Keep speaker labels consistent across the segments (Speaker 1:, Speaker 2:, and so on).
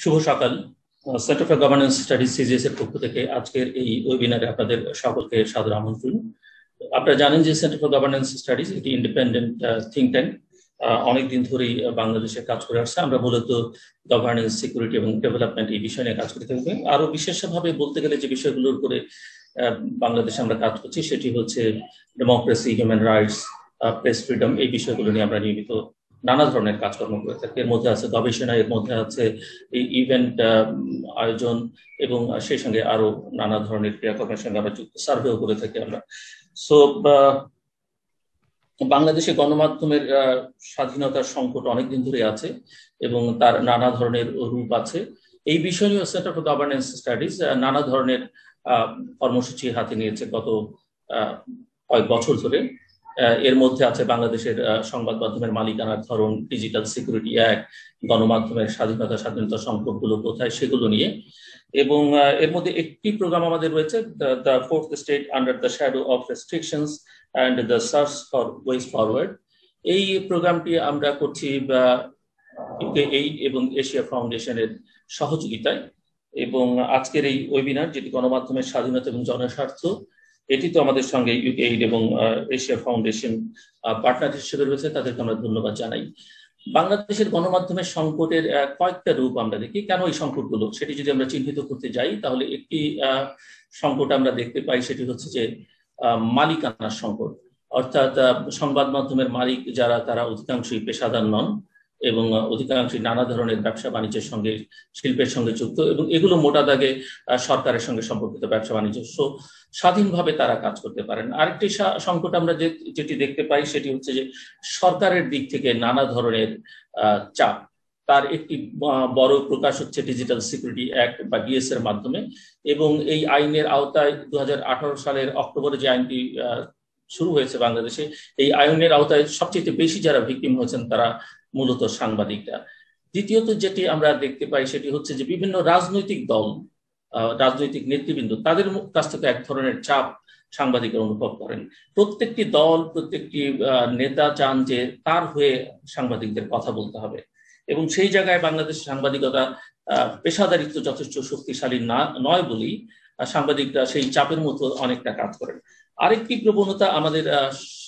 Speaker 1: শুভ সকাল। Centre for governance studies CGS এর পক্ষ থেকে আজকের এই ওয়েবিনারে আপনাদের সকলকে সাদর আমন্ত্রণ। আপনারা জানেন যে সেন্টার ফর গভর্নেন্স স্টাডিজ একটি ইন্ডিপেন্ডেন্ট থিঙ্ক ট্যাঙ্ক, অনেকদিন ধরেই বাংলাদেশে কাজ করে আসছে। আমরা মূলত গভর্নেন্স, সিকিউরিটি এবং ডেভেলপমেন্ট এই বিষয় নিয়ে কাজ করে থাকবে। আরো বিশেষভাবে বলতে গেলে যে বিষয়গুলোর উপরে বাংলাদেশে আমরা কাজ করছি সেটি হচ্ছে democracy, human rights, press freedom, এই বিষয়গুলো নিয়ে আমরা নিয়মিত নানা ধরনের কাজকর্ম করে থাকি। এর মধ্যে আছে গবেষণা, এর মধ্যে আছে এই ইভেন্ট আয়োজন এবং সেই সঙ্গে আরো নানা ধরনের ক্রিয়াকর্মের সঙ্গে আমরা যুক্ত, সার্ভেও করে থাকি আমরা। সো বাংলাদেশে গণমাধ্যমের স্বাধীনতার সংকট অনেকদিন ধরে আছে এবং তার নানা ধরনের রূপ আছে। এই বিষয় নিয়ে সেন্টার ফর গভর্নেন্স স্টাডিজ নানা ধরনের কর্মসূচি হাতে নিয়েছে গত কয়েক বছর ধরে। এর মধ্যে আছে বাংলাদেশের সংবাদ মাধ্যমের মালিকানার ধরন, ডিজিটাল সিকিউরিটি অ্যাক্ট, গণমাধ্যমের স্বাধীনতা সংকটগুলো কোথায় সেগুলো নিয়ে। এবং এর মধ্যে একটি প্রোগ্রাম আমাদের রয়েছে, the fourth state under the shadow of restrictions and the search for ways forward. এই প্রোগ্রামটি আমরা করছি ইউকে8 এবং এশিয়া ফাউন্ডেশনের সহযোগিতায়। এবং আজকের এই ওয়েবিনার, যেটি গণমাধ্যমের স্বাধীনতা এবং জনস্বার্থ, এটি তো আমাদের সঙ্গে ইউকে8 এবং এশিয়া ফাউন্ডেশন পার্টনার হিসেবে রয়েছে, তাদেরকে আমরা ধন্যবাদ জানাই। বাংলাদেশের গণমাধ্যমের সংকটের কয়েকটা রূপ আমরা দেখি। কেন এই সংকটগুলো, সেটি যদি আমরা চিহ্নিত করতে যাই তাহলে একটি সংকট আমরা দেখতে পাই, সেটি হচ্ছে যে মালিকানার সংকট। অর্থাৎ সংবাদ মাধ্যমের মালিক যারা, তারা অধিকাংশই পেশাদার নন এবং অধিকাংশই নানা ধরনের ব্যবসা বাণিজ্যের সঙ্গে, শিল্পের সঙ্গে যুক্ত, এবং এগুলো মোটা দাগে সরকারের সঙ্গে সম্পর্কিত ব্যবসা বাণিজ্য, স্বাধীনভাবে তারা কাজ করতে পারেন। আরেকটি সংকট আমরা যেটি দেখতে পাই সেটি হচ্ছে যে সরকারের দিক থেকে নানা ধরনের চাপ। তার একটি বড় প্রকাশ হচ্ছে ডিজিটাল সিকিউরিটি অ্যাক্ট বা ডিএস এর মাধ্যমে। এবং এই আইনের আওতায় 2018 সালের অক্টোবরে যে আইনটি শুরু হয়েছে বাংলাদেশে, এই আইনের আওতায় সবচেয়ে বেশি যারা ভিকটিম হয়েছেন তারা মূলত সাংবাদিকরা। দ্বিতীয়ত যেটি আমরা দেখতে পাই সেটি হচ্ছে যে বিভিন্ন রাজনৈতিক দল, রাজনৈতিক নেতৃবৃন্দ, তাদের কাছ থেকে এক ধরনের চাপ সাংবাদিকরা অনুভব করেন। প্রত্যেকটি দল, প্রত্যেকটি নেতা চান যে তার হয়ে সাংবাদিকদের কথা বলতে হবে, এবং সেই জায়গায় বাংলাদেশের সাংবাদিকতা পেশাদারিত্ব যথেষ্ট শক্তিশালী নয় বলেই সাংবাদিকরা সেই চাপের মতো অনেকটা কাজ করেন। আরেকটি প্রবণতা আমাদের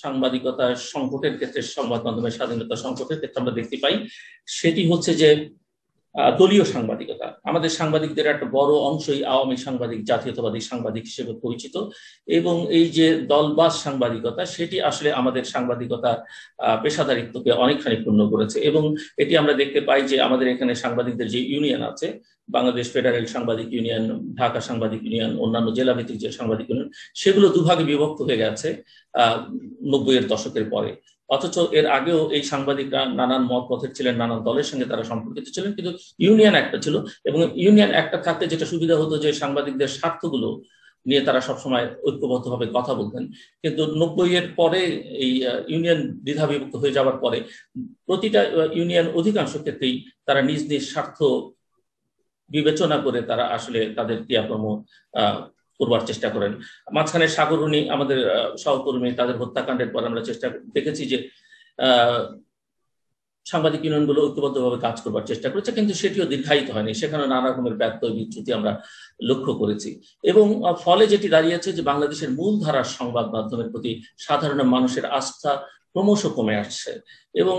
Speaker 1: সাংবাদিকতা সংকটের ক্ষেত্রে, সংবাদ মাধ্যমের স্বাধীনতা সংকটের ক্ষেত্রে আমরা দেখতে পাই, সেটি হচ্ছে যে দলীয় সাংবাদিকতা। আমাদের সাংবাদিকদের একটা বড় অংশই আওয়ামী সাংবাদিক, জাতীয়তাবাদী সাংবাদিক হিসেবে পরিচিত। এবং এই যে দলবাজ সাংবাদিকতা, সেটি আসলে আমাদের সাংবাদিকতা পেশাদারিত্বকে অনেকখানি পূর্ণ করেছে। এবং এটি আমরা দেখতে পাই যে আমাদের এখানে সাংবাদিকদের যে ইউনিয়ন আছে, বাংলাদেশ ফেডারেল সাংবাদিক ইউনিয়ন, ঢাকা সাংবাদিক ইউনিয়ন, অন্যান্য জেলাভিত্তিক যে সাংবাদিক ইউনিয়ন, সেগুলো দুভাগে বিভক্ত হয়ে গেছে 90-এর দশকের পরে। অথচ এর আগেও এই সাংবাদিকরা নানান মত পথের ছিলেন, নানান দলের সঙ্গে তারা সম্পর্কিত ছিলেন, কিন্তু ইউনিয়ন একটা ছিল। এবং ইউনিয়ন একটা থাকতে যেটা সুবিধা হতো যে সাংবাদিকদের স্বার্থগুলো নিয়ে তারা সবসময় ঐক্যবদ্ধভাবে কথা বলতেন। কিন্তু 90-এর পরে এই ইউনিয়ন দ্বিধা বিভক্ত হয়ে যাওয়ার পরে প্রতিটা ইউনিয়ন অধিকাংশ ক্ষেত্রেই তারা নিজ নিজ স্বার্থ বিবেচনা করে তারা আসলে তাদের ক্রিয়াকর্ম করবার চেষ্টা করেন। মাঝখানে সাগরণী, আমাদের সহকর্মী, তাদের হত্যাকাণ্ডের পর আমরা দেখেছি যে সাংবাদিক ইউনিয়নগুলো ঐক্যবদ্ধভাবে কাজ করবার চেষ্টা করেছে, কিন্তু সেটিও দীর্ঘায়িত হয়নি। সেখানে নানা রকমের ব্যত্যয়, বিচ্যুতি আমরা লক্ষ্য করেছি। এবং ফলে যেটি দাঁড়িয়েছে যে বাংলাদেশের মূলধারার সংবাদ মাধ্যমের প্রতি সাধারণ মানুষের আস্থা ক্রমশ কমে আসছে। এবং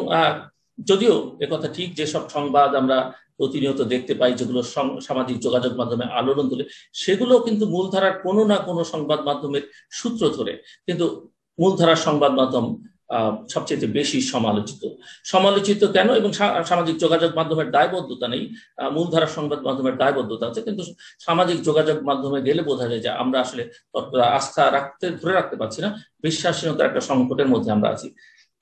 Speaker 1: যদিও একথা ঠিক, যেসব সংবাদ আমরা প্রতিনিয়ত দেখতে পাই, যেগুলো সামাজিক যোগাযোগ মাধ্যমে আলোড়ন তোলে, সেগুলো কিন্তু মূলধারার কোনো না কোনো সংবাদ মাধ্যমের সূত্র ধরে। কিন্তু মূলধারার সংবাদ মাধ্যম সবচেয়ে বেশি সমালোচিত কেন? এবং সামাজিক যোগাযোগ মাধ্যমের দায়বদ্ধতা নেই, মূলধারার সংবাদ মাধ্যমের দায়বদ্ধতা আছে, কিন্তু সামাজিক যোগাযোগ মাধ্যমে গেলে বোঝা যায় যে আমরা আসলে আস্থা ধরে রাখতে পারছি না, বিশ্বাসহীনতার একটা সংকটের মধ্যে আমরা আছি।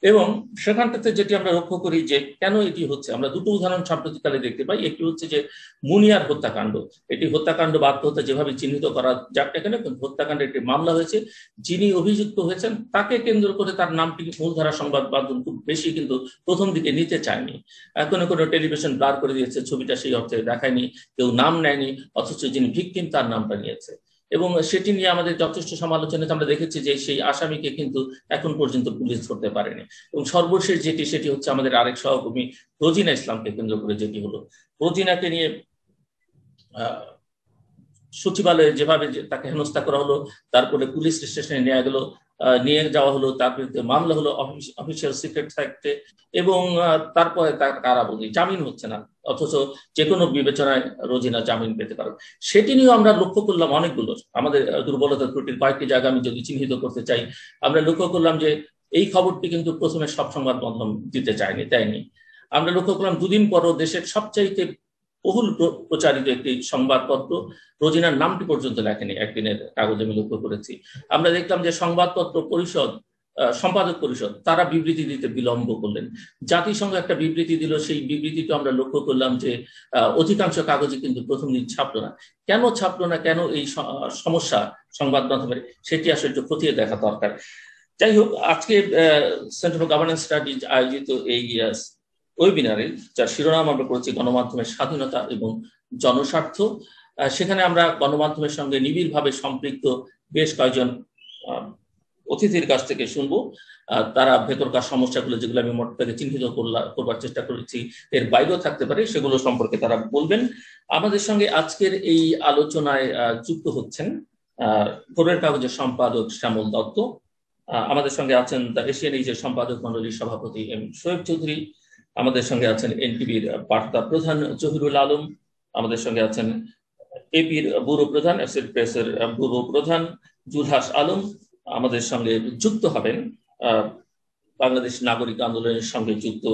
Speaker 1: এবং সেখানটাতে যেটি আমরা লক্ষ্য করি যে কেন এটি হচ্ছে, আমরা দুটো উদাহরণ সাম্প্রতিককালে দেখতে পাই। একটি হচ্ছে যে মুনিয়ার হত্যাকাণ্ড। এটি হত্যাকাণ্ড বা আত্মহত্যা যেভাবে চিহ্নিত করা যাক না কেন, হত্যাকাণ্ডে একটি মামলা হয়েছে। যিনি অভিযুক্ত হয়েছেন তাকে কেন্দ্র করে তার নামটি মূলধারা সংবাদ মাধ্যম খুব বেশি কিন্তু প্রথম দিকে নিতে চায়নি। কোনো কোনো টেলিভিশন ব্লার করে দিয়েছে, ছবিটা সেই অর্থে দেখায়নি, কেউ নাম নেয়নি, অথচ যিনি ভিকটিম তার নামটা নিয়েছে। এবং সেটি নিয়ে আমাদের যথেষ্ট সমালোচনা আমরা দেখেছি যে সেই আসামিকে কিন্তু এখন পর্যন্ত পুলিশ ধরতে পারেনি। এবং সর্বশেষ সেটি হচ্ছে আমাদের আরেক সহকর্মী রোজিনা ইসলামকে কেন্দ্র করে যেটি হলো। রোজিনাকে নিয়ে সচিবালয়ে যেভাবে তাকে হেনস্থা করা হলো, তারপরে পুলিশ স্টেশনে নিয়ে যাওয়া হলো, তার বিরুদ্ধে মামলা হলো অফিসিয়াল সিক্রেট থাকতে, এবং তারপরে তার কারাবন্দী, জামিন হচ্ছে না, অথচ যে কোনো বিবেচনায় রোজিনা জামিন পেতে পারে। সেটি নিয়েও আমরা লক্ষ্য করলাম অনেকগুলো আমাদের দুর্বলতা ত্রুটির কয়েকটি জায়গা আমি যদি চিহ্নিত করতে চাই। আমরা লক্ষ্য করলাম যে এই খবরটি কিন্তু প্রথমে সব সংবাদ মাধ্যম দিতে দেয়নি। আমরা লক্ষ্য করলাম দুদিন পরও দেশের সবচাইতে বহুল প্রচারিত একটি সংবাদপত্র রোজিনার নামটি পর্যন্ত লেখেনি, একদিনের কাগজে আমি লক্ষ্য করেছি। আমরা দেখলাম যে সংবাদপত্র পরিষদ, সম্পাদক পরিষদ, তারা বিবৃতি দিতে বিলম্ব করলেন। জাতিসংঘ একটা বিবৃতি দিল, সেই বিবৃতিটা আমরা লক্ষ্য করলাম যে অধিকাংশ কাগজে কিন্তু প্রথম দিন ছাপলো না। কেন ছাপলো না, কেন এই সমস্যা সংবাদ মাধ্যমের, সেটি আসলে একটু খতিয়ে দেখা দরকার। যাই হোক, আজকে সেন্টার ফর গভর্নেন্স স্টাডিজ আয়োজিত এই ওয়েবিনারে, যার শিরোনাম আমরা করেছি গণমাধ্যমের স্বাধীনতা এবং জনস্বার্থ, সেখানে আমরা গণমাধ্যমের সঙ্গে নিবিড়ভাবে সম্পৃক্ত বেশ কয়েকজন অতিথির কাছ থেকে শুনবো। তারা ভেতরকার সমস্যাগুলো, যেগুলো আমি মোটটাকে চিহ্নিত করবার চেষ্টা করেছি, এর বাইরেও থাকতে পারে, সেগুলো সম্পর্কে তারা বলবেন। আমাদের সঙ্গে আজকের এই আলোচনায় যুক্ত হচ্ছেন ভোরের কাগজের সম্পাদক শ্যামল দত্ত, আমাদের সঙ্গে আছেন দ্য এশিয়ান এজের সম্পাদক মন্ডলীর সভাপতি এম শোয়েব চৌধুরী, আমাদের সঙ্গে আছেন এনটিভির বার্তা প্রধান জহিরুল আলম, আমাদের সঙ্গে আছেন এপির ব্যুরো প্রধান, এফসিড প্রেসের ব্যুরো প্রধান জুলহাস আলম, আমাদের সঙ্গে যুক্ত হবেন বাংলাদেশ নাগরিক আন্দোলনের সঙ্গে যুক্ত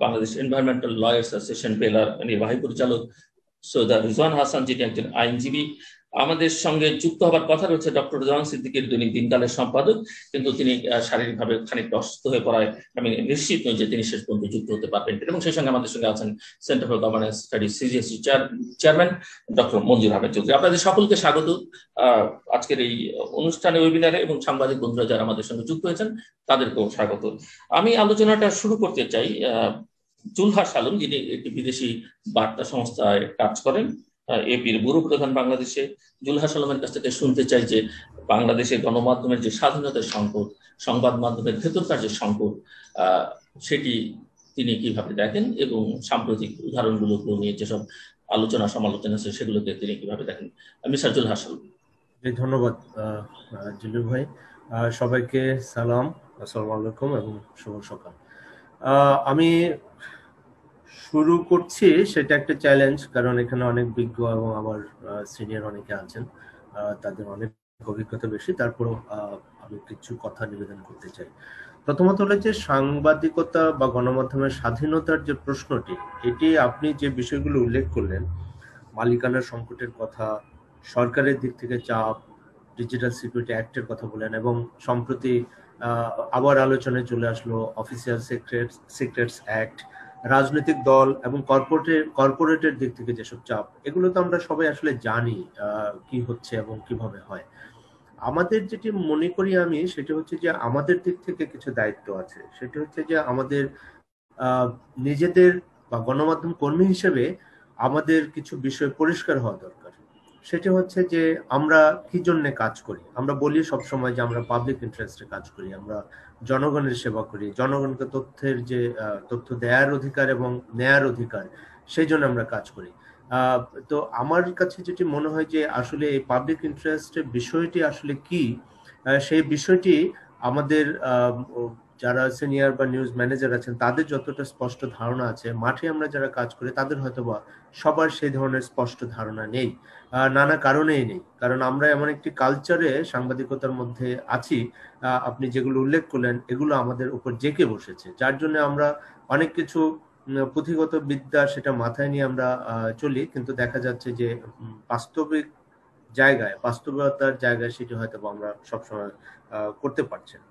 Speaker 1: বাংলাদেশ এনভায়রনমেন্টাল লয়ার্স অ্যাসোসিয়েশন বেলার নির্বাহী পরিচালক সৈয়দ রিজওয়ান হাসান, যিনি একজন আইনজীবী। আমাদের সঙ্গে যুক্ত হবার কথা রয়েছে ডক্টর রেজওয়ান সিদ্দিকীর, দৈনিক দিনকালের সম্পাদক, কিন্তু তিনি শারীরিকভাবে খানিকটা অসুস্থ হয়ে পড়ায় আমি নিশ্চিত নই যে তিনি শেষ পর্যন্ত যুক্ত হতে পারবেন। এবং সেই সঙ্গে আমাদের সঙ্গে আছেন centre for governance studies CGSC chairman doctor Manzur Ahmed Chowdhury. আপনাদের সকলকে স্বাগত আজকের এই অনুষ্ঠানে, ওয়েবিনারে, এবং সাংবাদিক বন্ধুরা যারা আমাদের সঙ্গে যুক্ত হয়েছেন তাদেরকেও স্বাগত। আমি আলোচনাটা শুরু করতে চাই জুলহাস আলম, যিনি একটি বিদেশি বার্তা সংস্থায় কাজ করেন, এপির ব্যুরো প্রধান বাংলাদেশে। জুলহাস আলমের কাছ থেকে শুনতে চাই যে বাংলাদেশের গণমাধ্যমের যে স্বাধীনতার সংকট, সংবাদ মাধ্যমের ভেতরকার যে সংকট, সেটি তিনি কিভাবে দেখেন, এবং সাম্প্রতিক উদাহরণগুলো নিয়ে যেসব আলোচনা সমালোচনা আছে সেগুলোকে তিনি কিভাবে দেখেন। মিস্টার জুলহাস আলম।
Speaker 2: ধন্যবাদ জিলু ভাই, সবাইকে সালাম, আসসালামু আলাইকুম এবং শুভ সকাল। আমি শুরু করছি, সেটা একটা চ্যালেঞ্জ, কারণ এখানে অনেক বিজ্ঞ এবং আবার সিনিয়র অনেকে আছেন, তাদের অনেক অভিজ্ঞতা বেশি। তারপরেও আমি কিছু কথা নিবেদন করতে চাই। প্রথমত হলো যে সাংবাদিকতা বা গণমাধ্যমের স্বাধীনতার যে প্রশ্নটি, এটি আপনি যে বিষয়গুলো উল্লেখ করলেন, মালিকানার সংকটের কথা, সরকারের দিক থেকে চাপ, ডিজিটাল সিকিউরিটি অ্যাক্টের কথা বলেন, এবং সম্প্রতি আবার আলোচনায় চলে আসলো অফিসিয়াল সিক্রেটস অ্যাক্ট, রাজনৈতিক দল এবং কর্পোরেটের দিক থেকে যেসব চাপ, এগুলো তো আমরা সবাই আসলে জানি কি হচ্ছে এবং কিভাবে হয়। আমাদের যেটি মনে করি আমি, সেটা হচ্ছে যে আমাদের দিক থেকে কিছু দায়িত্ব আছে। সেটা হচ্ছে যে আমাদের নিজেদের বা গণমাধ্যম কর্মী হিসেবে আমাদের কিছু বিষয় পরিষ্কার হওয়া দরকার। সেটা হচ্ছে যে আমরা কি জন্য কাজ করি। আমরা বলি সবসময় যে আমরা পাবলিক ইন্টারেস্টে কাজ করি, আমরা জনগণের সেবা করি, জনগণকে তথ্য দেওয়ার অধিকার এবং নেয়ার অধিকার, সেই জন্য আমরা কাজ করি। তো আমার কাছে যেটি মনে হয় যে আসলে এই পাবলিক ইন্টারেস্টের বিষয়টি আসলে কি, সেই বিষয়টি আমাদের যারা সিনিয়র বা নিউজ ম্যানেজার আছেন তাদের যতটা স্পষ্ট ধারণা আছে, মাঠে আমরা যারা কাজ করি তাদের হয়তোবা সবার সেই ধরনের স্পষ্ট ধারণা নেই, নানা কারণেই নেই। কারণ আমরা এমন একটি কালচারে সাংবাদিকতার মধ্যে আছি, আপনি যেগুলো উল্লেখ করলেন এগুলো আমাদের উপর জেঁকে বসেছে, যার জন্য আমরা অনেক কিছু পুঁথিগত বিদ্যা সেটা মাথায় নিয়ে আমরা চলি, কিন্তু দেখা যাচ্ছে যে বাস্তবতার জায়গায় সেটি হয়তো আমরা সবসময় করতে পারছি না।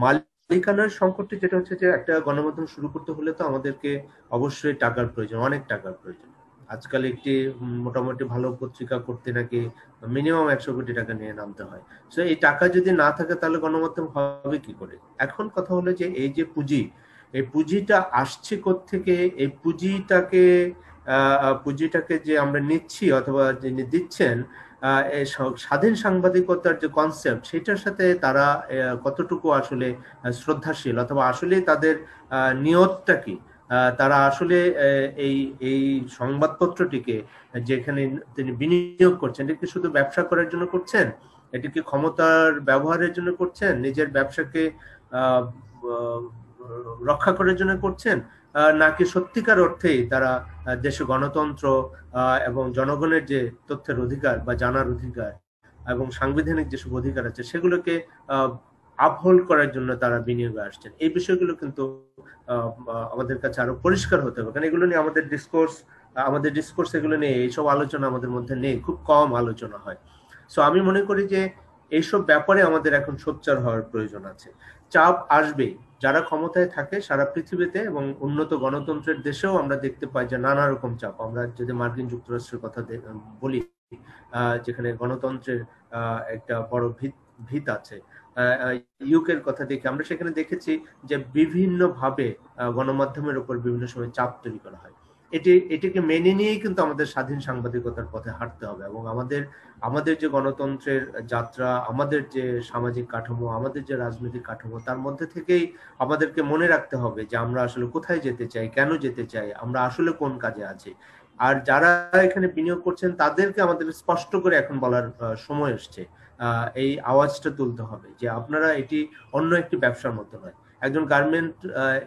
Speaker 2: মালিকানার সংকটটি যেটা হচ্ছে যে একটা গণমাধ্যম শুরু করতে হলে তো আমাদেরকে অবশ্যই টাকার প্রয়োজন, অনেক টাকার প্রয়োজন। আজকাল একটি মোটামুটি ভালো পত্রিকা করতে নাকি মিনিমাম 100 কোটি টাকা নিয়ে নামতে হয়। সো এই টাকা যদি না থাকে তাহলে গণমাধ্যম হবে কি করে? এখন কথা হলো যে এই যে পুঁজি, এই পুঁজিটা আসছে কোত্থেকে, এই পুঁজিটাকে যে আমরা নিচ্ছি অথবা যিনি দিচ্ছেন, স্বাধীন সাংবাদিকতার যে কনসেপ্ট, সেটার সাথে তারা কতটুকু আসলে শ্রদ্ধাশীল, অথবা আসলে তাদের নিয়তটা কি, তারা আসলে এই এই সংবাদপত্রটিকে যেখানে তিনি বিনিয়োগ করছেন, এটা কি শুধু ব্যবসা করার জন্য করছেন, এটি কি ক্ষমতার ব্যবহারের জন্য করছেন, নিজের ব্যবসাকে আহ, আহ, রক্ষা করার জন্য করছেন, নাকি সত্যিকার অর্থেই তারা দেশে গণতন্ত্র এবং জনগণের যে তথ্যের অধিকার বা জানার অধিকার এবং সাংবিধানিক যেসব অধিকার আছে সেগুলোকে আপহোল্ড করার জন্য তারা বিনিয়োগে আসছেন। এই বিষয়গুলো কিন্তু আমাদের কাছে আরো পরিষ্কার হতে হবে, কারণ এগুলো নিয়ে আমাদের ডিসকোর্স এগুলো নিয়ে এইসব আলোচনা আমাদের মধ্যে নেই, খুব কম আলোচনা হয়। সো আমি মনে করি যে এইসব ব্যাপারে আমাদের এখন সোচ্চার হওয়ার প্রয়োজন আছে। চাপ আসবেই, যারা ক্ষমতায় থাকে সারা পৃথিবীতে এবং উন্নত গণতন্ত্রের দেশেও আমরা দেখতে পাই যে নানা রকম চাপ। আমরা যদি মার্কিন যুক্তরাষ্ট্রের কথা বলি, যেখানে গণতন্ত্রের একটা বড় ভিত আছে, ইউকের কথা দেখি, আমরা সেখানে দেখেছি যে বিভিন্ন ভাবে গণমাধ্যমের উপর বিভিন্ন সময় চাপ তৈরি করা হয়। এটিকে মেনে নিয়েই কিন্তু আমাদের স্বাধীন সাংবাদিকতার পথে হাঁটতে হবে এবং আমাদের যে গণতন্ত্রের যাত্রা, আমাদের যে সামাজিক কাঠামো, আমাদের যে রাজনৈতিক কাঠামো, তার মধ্যে থেকেই আমাদেরকে মনে রাখতে হবে যে আমরা আসলে কোথায় যেতে চাই, কেন যেতে চাই, আমরা আসলে কোন কাজে আছি। আর যারা এখানে বিনিয়োগ করছেন তাদেরকে আমাদের স্পষ্ট করে এখন বলার সময় এসছে, এই আওয়াজটা তুলতে হবে যে আপনারা এটি অন্য একটি ব্যবসার মতো নয়। একজন গার্মেন্ট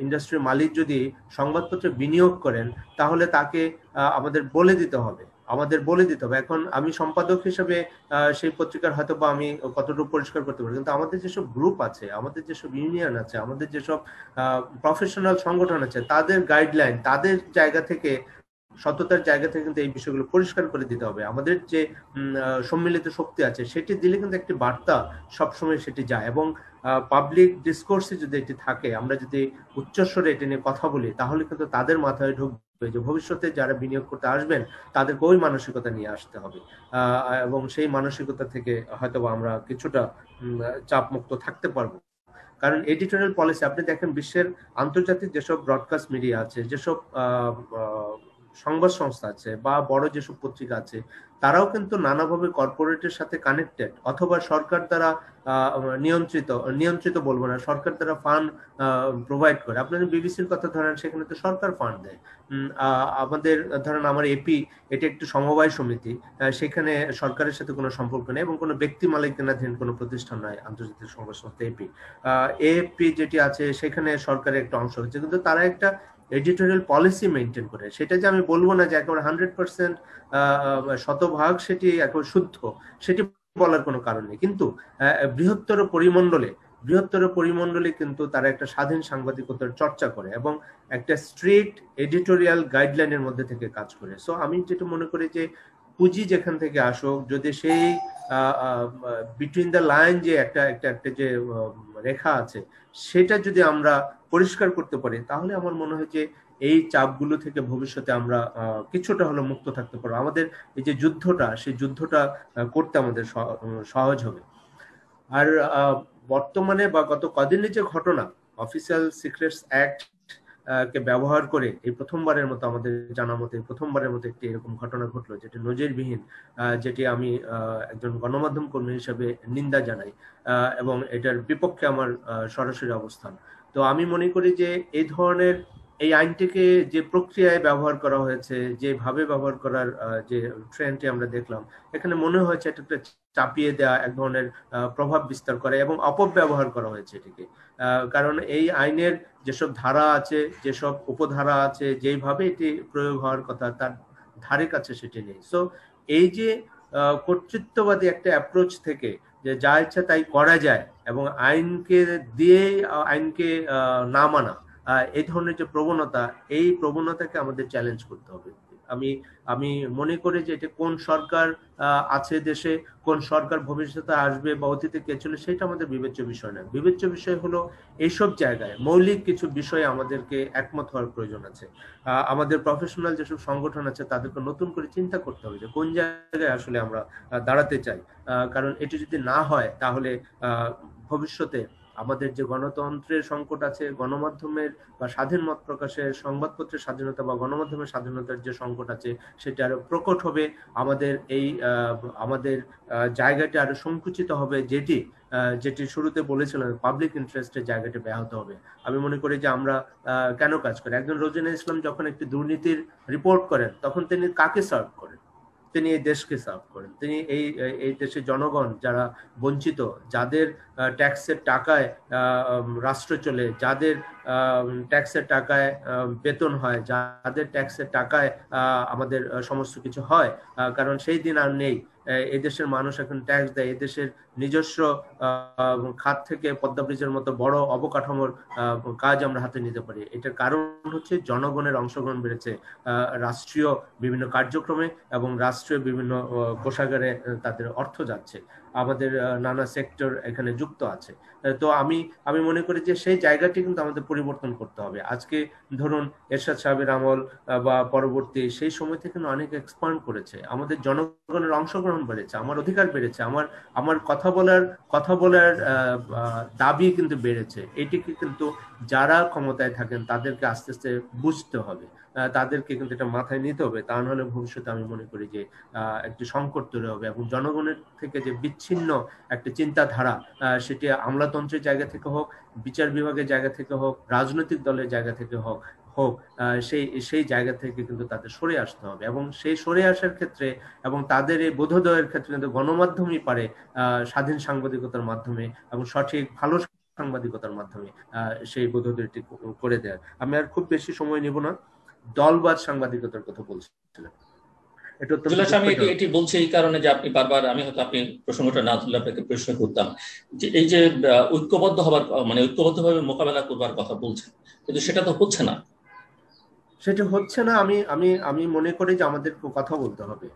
Speaker 2: ইন্ডাস্ট্রির মালিক যদি সংবাদপত্রে বিনিয়োগ করেন তাহলে তাকে আমাদের বলে দিতে হবে। এখন আমি সম্পাদক হিসেবে সেই পত্রিকার হয়তো বা আমি কতটুকু পরিষ্কার করতে পারি, কিন্তু আমাদের যেসব গ্রুপ আছে, আমাদের যেসব ইউনিয়ন আছে, আমাদের যেসব প্রফেশনাল সংগঠন আছে, তাদের গাইডলাইন, তাদের জায়গা থেকে, সততার জায়গা থেকে কিন্তু এই বিষয়গুলো পরিষ্কার করে দিতে হবে। আমাদের যে সম্মিলিত শক্তি আছে সেটি দিলে কিন্তু একটি বার্তা সবসময় সেটি যায় এবং পাবলিক ডিসকোর্সে যদি এটি থাকে, আমরা যদি উচ্চস্বরে এটি নিয়ে কথা বলি, তাহলে কিন্তু তাদের মাথায় ঢুকবে যে ভবিষ্যতে যারা বিনিয়োগ করতে আসবেন তাদেরকে ওই মানসিকতা নিয়ে আসতে হবে এবং সেই মানসিকতা থেকে হয়তো আমরা কিছুটা চাপ মুক্ত থাকতে পারবো। কারণ এডিটোরিয়াল পলিসি, আপনি দেখেন বিশ্বের আন্তর্জাতিক যেসব ব্রডকাস্ট মিডিয়া আছে, যেসব সংবাদ সংস্থা আছে বা বড় যেসব পত্রিকা আছে, তারাও কিন্তু নানাভাবে কর্পোরেটের সাথে কানেক্টেড অথবা সরকার দ্বারা নিয়ন্ত্রিত বলবো না, সরকার দ্বারা ফান্ড প্রোভাইড করে। আপনার বিবিসির কথা ধরেন, সেখানে তো সরকার ফান্ড দেয়। আমাদের ধরেন আমার এপি, এটা একটু সমবায় সমিতি, সেখানে সরকারের সাথে কোনো সম্পর্ক নেই এবং কোনো ব্যক্তি মালিকানাধীন কোনো প্রতিষ্ঠান নয় আন্তর্জাতিক সংবাদ সংস্থা এপি। এএফপি যেটি আছে সেখানে সরকারের একটা অংশ হচ্ছে, কিন্তু তারা একটা এডিটোরিয়াল পলিসি মেনটেন করে। সেটা যে আমি বলবো না যে একেবারে 100% শতভাগ সেটি একেবারে শুদ্ধ, সেটি বলার কোনো কারণ নেই, কিন্তু বৃহত্তর পরিমণ্ডলে কিন্তু তারা একটা স্বাধীন সাংবাদিকতার চর্চা করে এবং একটা স্ট্রিক্ট এডিটোরিয়াল গাইডলাইনের মধ্যে থেকে কাজ করে। সো আমি যেটা মনে করি যে পুঁজি যেখান থেকে আসুক, যদি সেই বিটুইন দ্য লাইন যে একটা যে রেখা আছে, সেটা যদি আমরা পরিষ্কার করতে পারি, তাহলে আমার মনে হয় যে এই চাপগুলো থেকে ভবিষ্যতে আমরা কিছুটা হলো মুক্ত থাকতে পারবো। আমাদের এই যে যুদ্ধটা, সেই যুদ্ধটা করতে আমাদের সহজ হবে। আর বর্তমানে বা গত কদিনের যে ঘটনা, অফিসিয়াল সিক্রেটস অ্যাক্ট কে ব্যবহার করে এই প্রথমবারের মতো, আমাদের জানা মতে প্রথমবারের মতো একটি এরকম ঘটনা ঘটলো, যেটি নজিরবিহীন, যেটি আমি একজন গণমাধ্যম কর্মী হিসেবে নিন্দা জানাই এবং এটার বিপক্ষে আমার সরাসরি অবস্থান। তো আমি মনে করি যে এই ধরনের এই আইনটিকে যে প্রক্রিয়ায় ব্যবহার করা হয়েছে, যেভাবে ব্যবহার করার যে ট্রেন্ডটি আমরা দেখলাম, এখানে মনে হয়েছে এটা একটা চাপিয়ে দেওয়া, এক ধরনের প্রভাব বিস্তার করে এবং অপব্যবহার করা হয়েছে এটিকে। কারণ এই আইনের যেসব ধারা আছে, যেসব উপধারা আছে, যেইভাবে এটি প্রয়োগ হওয়ার কথা তার ধারে কাছে সেটি নেই। সো এই যে কর্তৃত্ববাদী একটা অ্যাপ্রোচ থেকে যে যা ইচ্ছা তাই করা যায় এবং আইনকে না মানা, এই ধরনের যে প্রবণতা, এই প্রবণতাকে আমাদের চ্যালেঞ্জ করতে হবে। আমি মনে করি যে এটা কোন সরকার আছে দেশে, কোন সরকার ভবিষ্যতে আসবে বা অতীতে কে ছিল, সেটা আমাদের বিবেচ্য বিষয় না। বিবেচ্য বিষয় হলো এইসব জায়গায় মৌলিক কিছু বিষয়ে আমাদেরকে একমত হওয়ার প্রয়োজন আছে। আমাদের প্রফেশনাল যেসব সংগঠন আছে তাদেরকে নতুন করে চিন্তা করতে হবে যে কোন জায়গায় আসলে আমরা দাঁড়াতে চাই। কারণ এটি যদি না হয় তাহলে ভবিষ্যতে আমাদের যে গণতন্ত্রের সংকট আছে, গণমাধ্যমের বা স্বাধীন মত প্রকাশের, সংবাদপত্রের স্বাধীনতা বা গণমাধ্যমের স্বাধীনতার যে সংকট আছে সেটা আরো প্রকট হবে। আমাদের এই আমাদের জায়গাটি আরো সংকুচিত হবে, যেটি শুরুতে বলেছিলেন পাবলিক ইন্টারেস্টের জায়গাটি ব্যাহত হবে। আমি মনে করি যে আমরা কেন কাজ করি। একজন রোজিনা ইসলাম যখন একটি দুর্নীতির রিপোর্ট করেন তখন তিনি কাকে সার্ভ করেন? তিনি এই দেশকে সার্ভ করেন। তিনি এই দেশের জনগণ যারা বঞ্চিত, যাদের ট্যাক্সের টাকায় রাষ্ট্র চলে, যাদের ট্যাক্সের টাকায় বেতন হয়, যাদের ট্যাক্সের টাকায় আমাদের সমস্ত কিছু হয়, কারণ সেই দিন আর নেই। এই দেশের মানুষ এখন ট্যাক্স দেয়। এই দেশের নিজস্ব খাত থেকে পদ্মা ব্রিজের মতো বড় অবকাঠামোর কাজ আমরা হাতে নিতে পারি। এটার কারণ হচ্ছে জনগণের অংশগ্রহণ বেড়েছে রাষ্ট্রীয় বিভিন্ন কার্যক্রমে, এবং রাষ্ট্রীয় বিভিন্ন কোষাগারে তাদের অর্থ যাচ্ছে। আমাদের নানা সেক্টর এখানে যুক্ত আছে। তো আমি মনে করি যে সেই জায়গাটি কিন্তু আমাদের পরিবর্তন করতে হবে। আজকে ধরুন এরশাদ সাহেবের আমল বা পরবর্তী সেই সময় থেকে অনেক এক্সপান্ড করেছে, আমাদের জনগণের অংশগ্রহণ বেড়েছে, আমার অধিকার বেড়েছে, আমার কথা বলার দাবি কিন্তু বেড়েছে। এটিকে কিন্তু যারা ক্ষমতায় থাকেন তাদেরকে আস্তে আস্তে বুঝতে হবে, তাদেরকে কিন্তু এটা মাথায় নিতে হবে। তা নাহলে ভবিষ্যতে আমি মনে করি যে একটি সংকট তৈরি হবে, এবং জনগণের থেকে যে বিচ্ছিন্ন একটা চিন্তাধারা, সেটি আমলাতন্ত্রের জায়গা থেকে হোক, বিচার বিভাগের জায়গা থেকে হোক, রাজনৈতিক দলের জায়গা থেকে হোক, সেই জায়গা থেকে কিন্তু তাদের সরে আসতে হবে। এবং সেই সরে আসার ক্ষেত্রে এবং তাদের এই বোধোদয়ের ক্ষেত্রে কিন্তু গণমাধ্যমই পারে স্বাধীন সাংবাদিকতার মাধ্যমে এবং সঠিক ভালো সাংবাদিকতার মাধ্যমে সেই বোধোদয়টি করে দেয়। আমি আর খুব বেশি সময় নিব না। দলবাদ সাংবাদিকতার কথা বলছিলেন, এটা
Speaker 1: আমি এটি বলছি এই কারণে যে আপনি বারবার, আমি হয়তো আপনি প্রসঙ্গটা না তুললে আপনাকে প্রশ্ন করতাম যে এই যে ঐক্যবদ্ধ হবার, মানে ঐক্যবদ্ধভাবে মোকাবেলা করবার কথা বলছেন, কিন্তু সেটা তো হচ্ছে না।
Speaker 2: সেটা হচ্ছে না। আমি আমি আমি মনে করি যে আমাদের কথা বলতে হবে।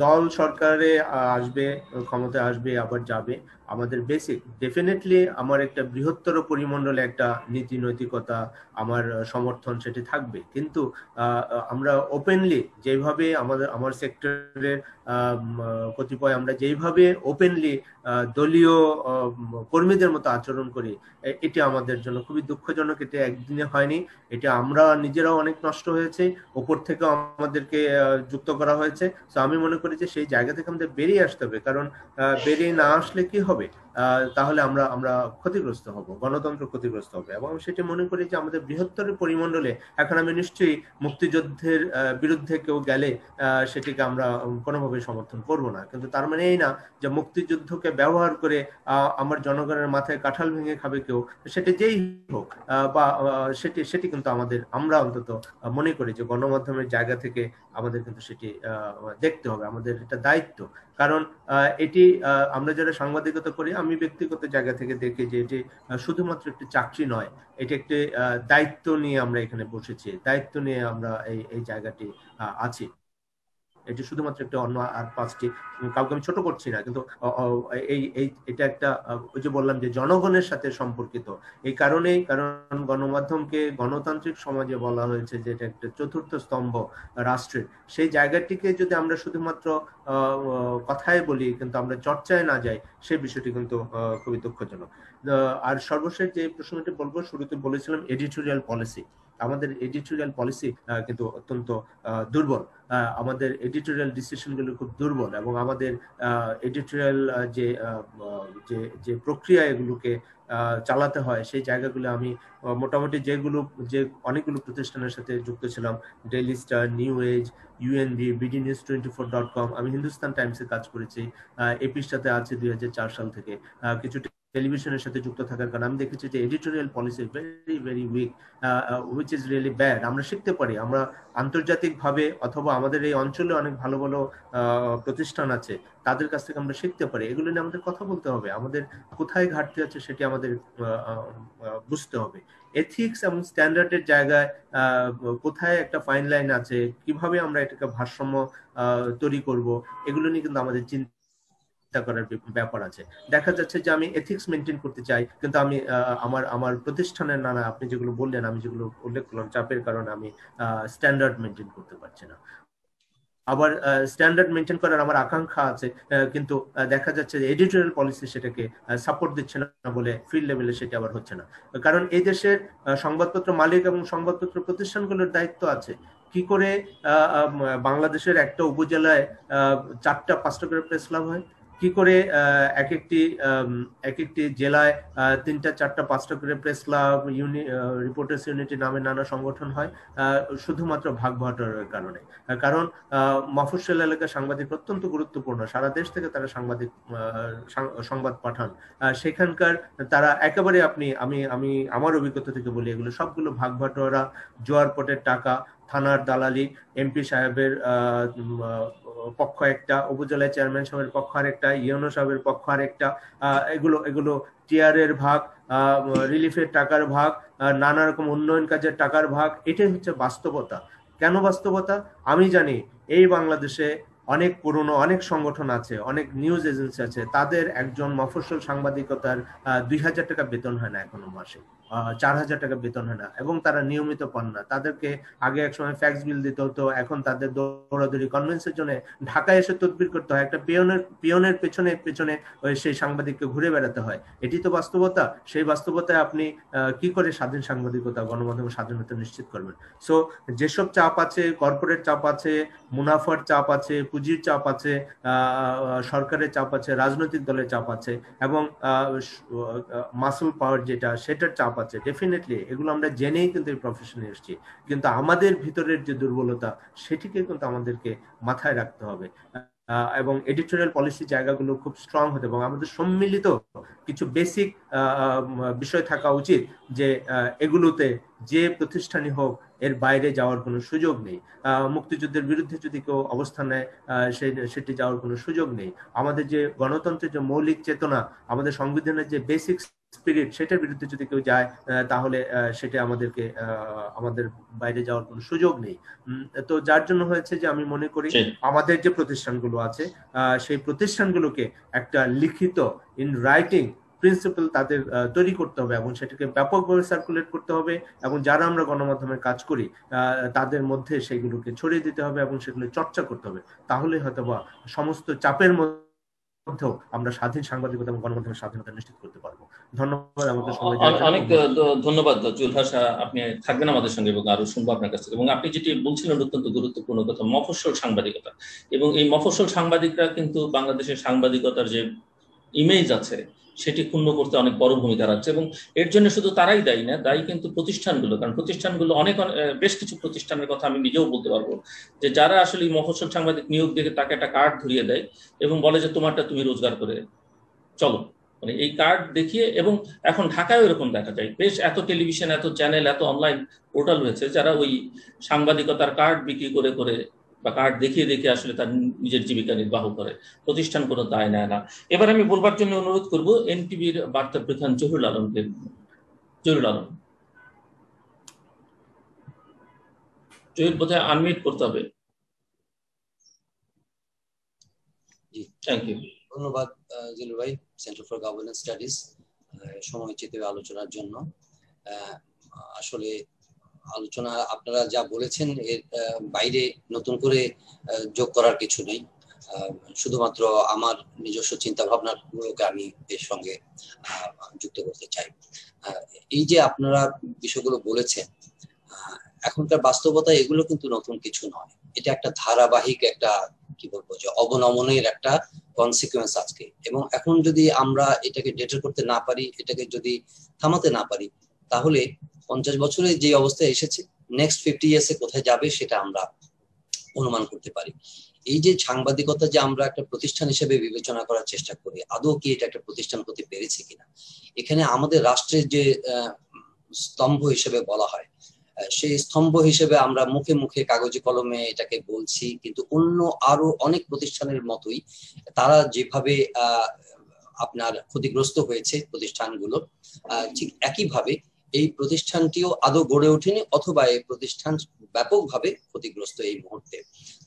Speaker 2: দল সরকারে আসবে, ক্ষমতায় আসবে, আবার যাবে। আমাদের বেসিক ডেফিনেটলি আমার একটা বৃহত্তর পরিমণ্ডলে একটা নীতি নৈতিকতা, আমার সমর্থন সেটি থাকবে, কিন্তু আমরা ওপেনলি যেভাবে আমার সেক্টরের কতিপয় আমরা যেভাবে ওপেনলি দলীয় কর্মীদের মতো আচরণ করি, এটি আমাদের জন্য খুবই দুঃখজনক। এটা একদিনে হয়নি, এটা আমরা নিজেরাও অনেক নষ্ট হয়েছে, ওপর থেকে আমাদেরকে যুক্ত করা হয়েছে। তো আমি মনে করি যে সেই জায়গা থেকে আমাদের বেরিয়ে আসতে হবে, কারণ বেরিয়ে না আসলে কি হবে, তাহলে আমরা ক্ষতিগ্রস্ত হব, গণতন্ত্র ক্ষতিগ্রস্ত হবে। এবং সেটি মনে করি যে আমাদের বৃহত্তর পরিমণ্ডলে এখন আমি নিশ্চয়ই মুক্তিযুদ্ধের বিরুদ্ধে কেউ গেলে সেটিকে আমরা কোনোভাবে সমর্থন করব না, কিন্তু তার মানে এই না যে মুক্তিযুদ্ধকে ব্যবহার করে আমার জনগণের মাথায় কাঁঠাল ভেঙে খাবে কেউ, সেটি যেই হোক, বা সেটি কিন্তু আমরা অন্তত মনে করি যে গণমাধ্যমের জায়গা থেকে আমাদের কিন্তু সেটি দেখতে হবে, আমাদের এটা দায়িত্ব। কারণ এটি আমরা যারা সাংবাদিকতা করি, আমি ব্যক্তিগত জায়গা থেকে দেখি যে এটি শুধুমাত্র একটি চাকরি নয়, এটি একটি দায়িত্ব নিয়ে আমরা এখানে বসেছি, দায়িত্ব নিয়ে আমরা এই জায়গাটি আছি। এটি শুধুমাত্র একটা অন্য আর পাঁচটি, কাউকে আমি ছোট করছি না, কিন্তু এটা একটা ওই যে বললাম যে জনগণের সাথে সম্পর্কিত। এই কারণেই, কারণ গণমাধ্যমকে গণতান্ত্রিক সমাজে বলা হয়েছে যে এটা একটা চতুর্থ স্তম্ভ রাষ্ট্রের। সেই জায়গাটিকে যদি আমরা শুধুমাত্র কথায় বলি কিন্তু আমরা চর্চায় না যাই, সেই বিষয়টি কিন্তু খুবই দুঃখজনক। আর সর্বশেষ যে প্রসঙ্গটি বলবো, শুরুতে বলেছিলাম এডিটোরিয়াল পলিসি। আমাদের এডিটোরিয়াল পলিসি কিন্তু অত্যন্ত দুর্বল, আমাদের এডিটোরিয়াল ডিসিশন গুলো খুব দুর্বল, এবং আমাদের এডিটোরিয়াল যে প্রক্রিয়া এগুলোকে চালাতে হয় সেই জায়গাগুলো আমি মোটামুটি যে অনেকগুলো প্রতিষ্ঠানের সাথে যুক্ত ছিলাম, Daily Star, New Age, UNB, BD News 24.com, আমি হিন্দুস্তান টাইমসে কাজ করেছি, এপির সাথে আছে 2004 সাল থেকে, কিছু টেলিভিশনের সাথে যুক্ত থাকার কারণে আমি দেখেছি যে editorial policy very very weak, which is really bad. আমরা শিখতে পারি, আমরা আন্তর্জাতিকভাবে অথবা আমাদের এই অঞ্চলে অনেক ভালো ভালো প্রতিষ্ঠান আছে, তাদের কাছ থেকে আমরা শিখতে পারি। এগুলো নিয়ে আমাদের কথা বলতে হবে, আমাদের কোথায় ঘাটতি আছে সেটি আমাদের বুঝতে হবে। এথিক্স এবং স্ট্যান্ডার্ডের জায়গায় কোথায় একটা ফাইন লাইন আছে, কিভাবে আমরা এটাকে ভারসাম্য তৈরি করব, এগুলো নিয়ে কিন্তু আমাদের চিন্তা করার ব্যাপার আছে। দেখা যাচ্ছে যে আমি এথিক্স মেনটেন করতে চাই, কিন্তু আমি আমার প্রতিষ্ঠানের নানা, আপনি যেগুলো বললেন, আমি যেগুলো উল্লেখ করলাম, চাপের কারণে আমি স্ট্যান্ডার্ড মেনটেন করতে পারছি না। আবার স্ট্যান্ডার্ড মেনটেন করার আমার আকাঙ্ক্ষা আছে, কিন্তু দেখা যাচ্ছে যে এডিটোরিয়াল পলিসি সেটাকে সাপোর্ট দিচ্ছে না বলে ফিল্ড লেভেলে সেটা আবার হচ্ছে না। কারণ এই দেশের সংবাদপত্র মালিক এবং সংবাদপত্র প্রতিষ্ঠানগুলোর দায়িত্ব আছে কি করে বাংলাদেশের একটা উপজেলায় 4টা 5টা করে প্রেস ক্লাব হয়, কি করে এক একটি জেলায় 3টা 4টা 5টা করে প্রেস ক্লাব, রিপোর্টার্স ইউনিটি নামে নানা সংগঠন হয়, শুধুমাত্র ভাগ বাটোয়ারার কারণে। কারণ মফস্বল এলাকার সাংবাদিক অত্যন্ত গুরুত্বপূর্ণ, সারা দেশ থেকে তারা সংবাদ পাঠান, সেখানকার তারা একেবারে আমি আমার অভিজ্ঞতা থেকে বলি, এগুলো সবগুলো ভাগ বাটোয়ারা, জোয়ার পটের টাকা, থানার দালালি, এমপি সাহেবের পক্ষ একটা, উপজেলা চেয়ারম্যান সাহেবের পক্ষ আরেকটা, ইউনো সাহেবের পক্ষ আরেকটা, এগুলো টিআরের ভাগ, রিলিফের টাকার ভাগ, নানা রকম উন্নয়ন কাজের টাকার ভাগ। এটাই হচ্ছে বাস্তবতা। কেন বাস্তবতা? আমি জানি এই বাংলাদেশে অনেক পুরনো অনেক সংগঠন আছে, অনেক নিউজ এজেন্সি আছে, তাদের একজন মফস্বল সাংবাদিকতার 2,000 টাকা বেতন হয় না এখনো মাসে, 4,000 টাকা বেতন হয় না, এবং তারা নিয়মিত পান না। তাদেরকে আগে এক সময় ফ্যাক্স বিল দিতে হতো, এখন তাদের দৌড়াদৌড়ি কনভেন্সের জন্য ঢাকায় এসে তদবির করতে হয়, একটা পিয়নের পেছনে পেছনে সেই সাংবাদিককে ঘুরে বেড়াতে হয়। এটি তো বাস্তবতা। সেই বাস্তবতায় আপনি কি করে স্বাধীন সাংবাদিকতা, গণমাধ্যমের স্বাধীনতা নিশ্চিত করবেন? সো যেসব চাপ আছে, কর্পোরেট চাপ আছে, মুনাফার চাপ আছে, পুঁজির চাপ আছে, সরকারের চাপ আছে, রাজনৈতিক দলের চাপ আছে, এবং মাসল পাওয়ার যেটা সেটার চাপ আছে, ডেফিনেটলি এগুলো আমরা জেনেই কিন্তু এই প্রফেশনে এসেছি। কিন্তু আমাদের ভিতরের যে দুর্বলতা সেটিকে কিন্তু আমাদেরকে মাথায় রাখতে হবে, এবং এডিটোরিয়াল পলিসি জায়গাগুলো খুব স্ট্রং হতে, এবং আমাদের সম্মিলিত কিছু বেসিক বিষয় থাকা উচিত যে এগুলোতে যে প্রতিষ্ঠানই হোক এর বাইরে যাওয়ার কোনো সুযোগ নেই। মুক্তিযুদ্ধের বিরুদ্ধে যদি কেউ অবস্থান নেয় সেটি যাওয়ার কোনো সুযোগ নেই। আমাদের যে গণতন্ত্রের যে মৌলিক চেতনা, আমাদের সংবিধানের যে বেসিক স্পিরিট, সেটার বিরুদ্ধে যদি কেউ যায় তাহলে সেটা আমাদের বাইরে যাওয়ার কোনো সুযোগ নেই। তো যার জন্য হয়েছে যে আমি মনে করি আমাদের যে প্রতিষ্ঠানগুলো আছে সেই প্রতিষ্ঠানগুলোকে একটা লিখিত ইন রাইটিং প্রিন্সিপাল তাদের তৈরি করতে হবে, এবং সেটাকে ব্যাপকভাবে সার্কুলেট করতে হবে, এবং যারা আমরা গণমাধ্যমের কাজ করি তাদের মধ্যে সেগুলোকে ছড়িয়ে দিতে হবে এবং সেগুলো চর্চা করতে হবে। তাহলে হয়তোবা সমস্ত চাপের মধ্যেও আমরা স্বাধীন সাংবাদিকতা এবং গণমাধ্যমের স্বাধীনতা নিশ্চিত করতে পারবো। ধন্যবাদ আমাদের সঙ্গে।
Speaker 1: অনেক ধন্যবাদ জুয়েল ভাই, আপনি থাকবেন আমাদের সঙ্গে এবং আরো শুনবো আপনার কাছ থেকে। এবং আপনি যেটি বলছিলেন অত্যন্ত গুরুত্বপূর্ণ কথা, মফস্বল সাংবাদিকতা, এবং এই মফস্বল সাংবাদিকরা কিন্তু বাংলাদেশের সাংবাদিকতার যে ইমেজ আছে সেটি ক্ষুণ্ণ করতে অনেক বড় ভূমিকা রাখছে, এবং এর জন্য শুধু তারাই দায়ী না, দায়ী কিন্তু প্রতিষ্ঠানগুলো। কারণ প্রতিষ্ঠানগুলো বেশ কিছু প্রতিষ্ঠানের কথা আমি নিজেও বলতে পারবো, যে যারা আসলে মফস্বল সাংবাদিক নিয়োগ দিয়ে তাকে একটা কার্ড ধরিয়ে দেয় এবং বলে যে তোমারটা তুমি রোজগার করে চলো, মানে এই কার্ড দেখিয়ে। এবং এখন ঢাকায় এরকম দেখা যায়, বেশ এত টেলিভিশন, এত চ্যানেল, এত অনলাইন পোর্টাল হয়েছে, যারা ওই সাংবাদিকতার কার্ড বিক্রি করে করে বা কার্ড দেখিয়ে দেখিয়ে আসলে তার নিজের জীবিকা নির্বাহ করে, প্রতিষ্ঠান কোনো দায় নেয় না। এবার আমি বলবার জন্য অনুরোধ করব এনটিভির বার্তা প্রধান জহুরুল আলমকে। জহুরুল আলম, জহির বোধহয় আনমিউট করতে হবে। Thank you.
Speaker 3: ধন্যবাদ জিলু ভাই, সেন্টার ফর গভর্নেন্স স্টাডিজ সময়োচিত আলোচনার জন্য। আসলে আলোচনা আপনারা যা বলেছেন এর বাইরে নতুন করে যোগ করার কিছু নেই, শুধুমাত্র আমার নিজস্ব চিন্তা ভাবনাগুলোকে আমি এর সঙ্গে যুক্ত করতে চাই। এই যে আপনারা বিষয়গুলো বলেছেন, এখনকার বাস্তবতা এগুলো কিন্তু নতুন কিছু নয়, এটা একটা ধারাবাহিক একটা কি বলবো যে অবনমনের একটা কনসিকুয়েন্স আজকে। এবং এখন যদি আমরা এটাকে ডেটার করতে না পারি, এটাকে যদি থামাতে না পারি, তাহলে 50 বছরে যে অবস্থায় এসেছে নেক্সট 50 ইয়ার্সে কোথায় যাবে সেটা আমরা অনুমান করতে পারি। এই যে সাংবাদিকতা যে আমরা একটা প্রতিষ্ঠান হিসেবে বিবেচনা করার চেষ্টা করি, আদৌ কি এটা একটা প্রতিষ্ঠান হতে পেরেছে কিনা, এখানে আমাদের রাষ্ট্রের যে স্তম্ভ হিসেবে বলা হয়, সেই স্তম্ভ হিসেবে আমরা মুখে মুখে কাগজে কলমে এটাকে বলছি, কিন্তু অন্য আরো অনেক প্রতিষ্ঠানের মতোই তারা যেভাবে আপনার ক্ষতিগ্রস্ত হয়েছে প্রতিষ্ঠানগুলো, ঠিক একইভাবে এই প্রতিষ্ঠানটিও আদৌ গড়ে ওঠেনি, অথবা এই প্রতিষ্ঠান ব্যাপকভাবে ক্ষতিগ্রস্ত এই মুহূর্তে।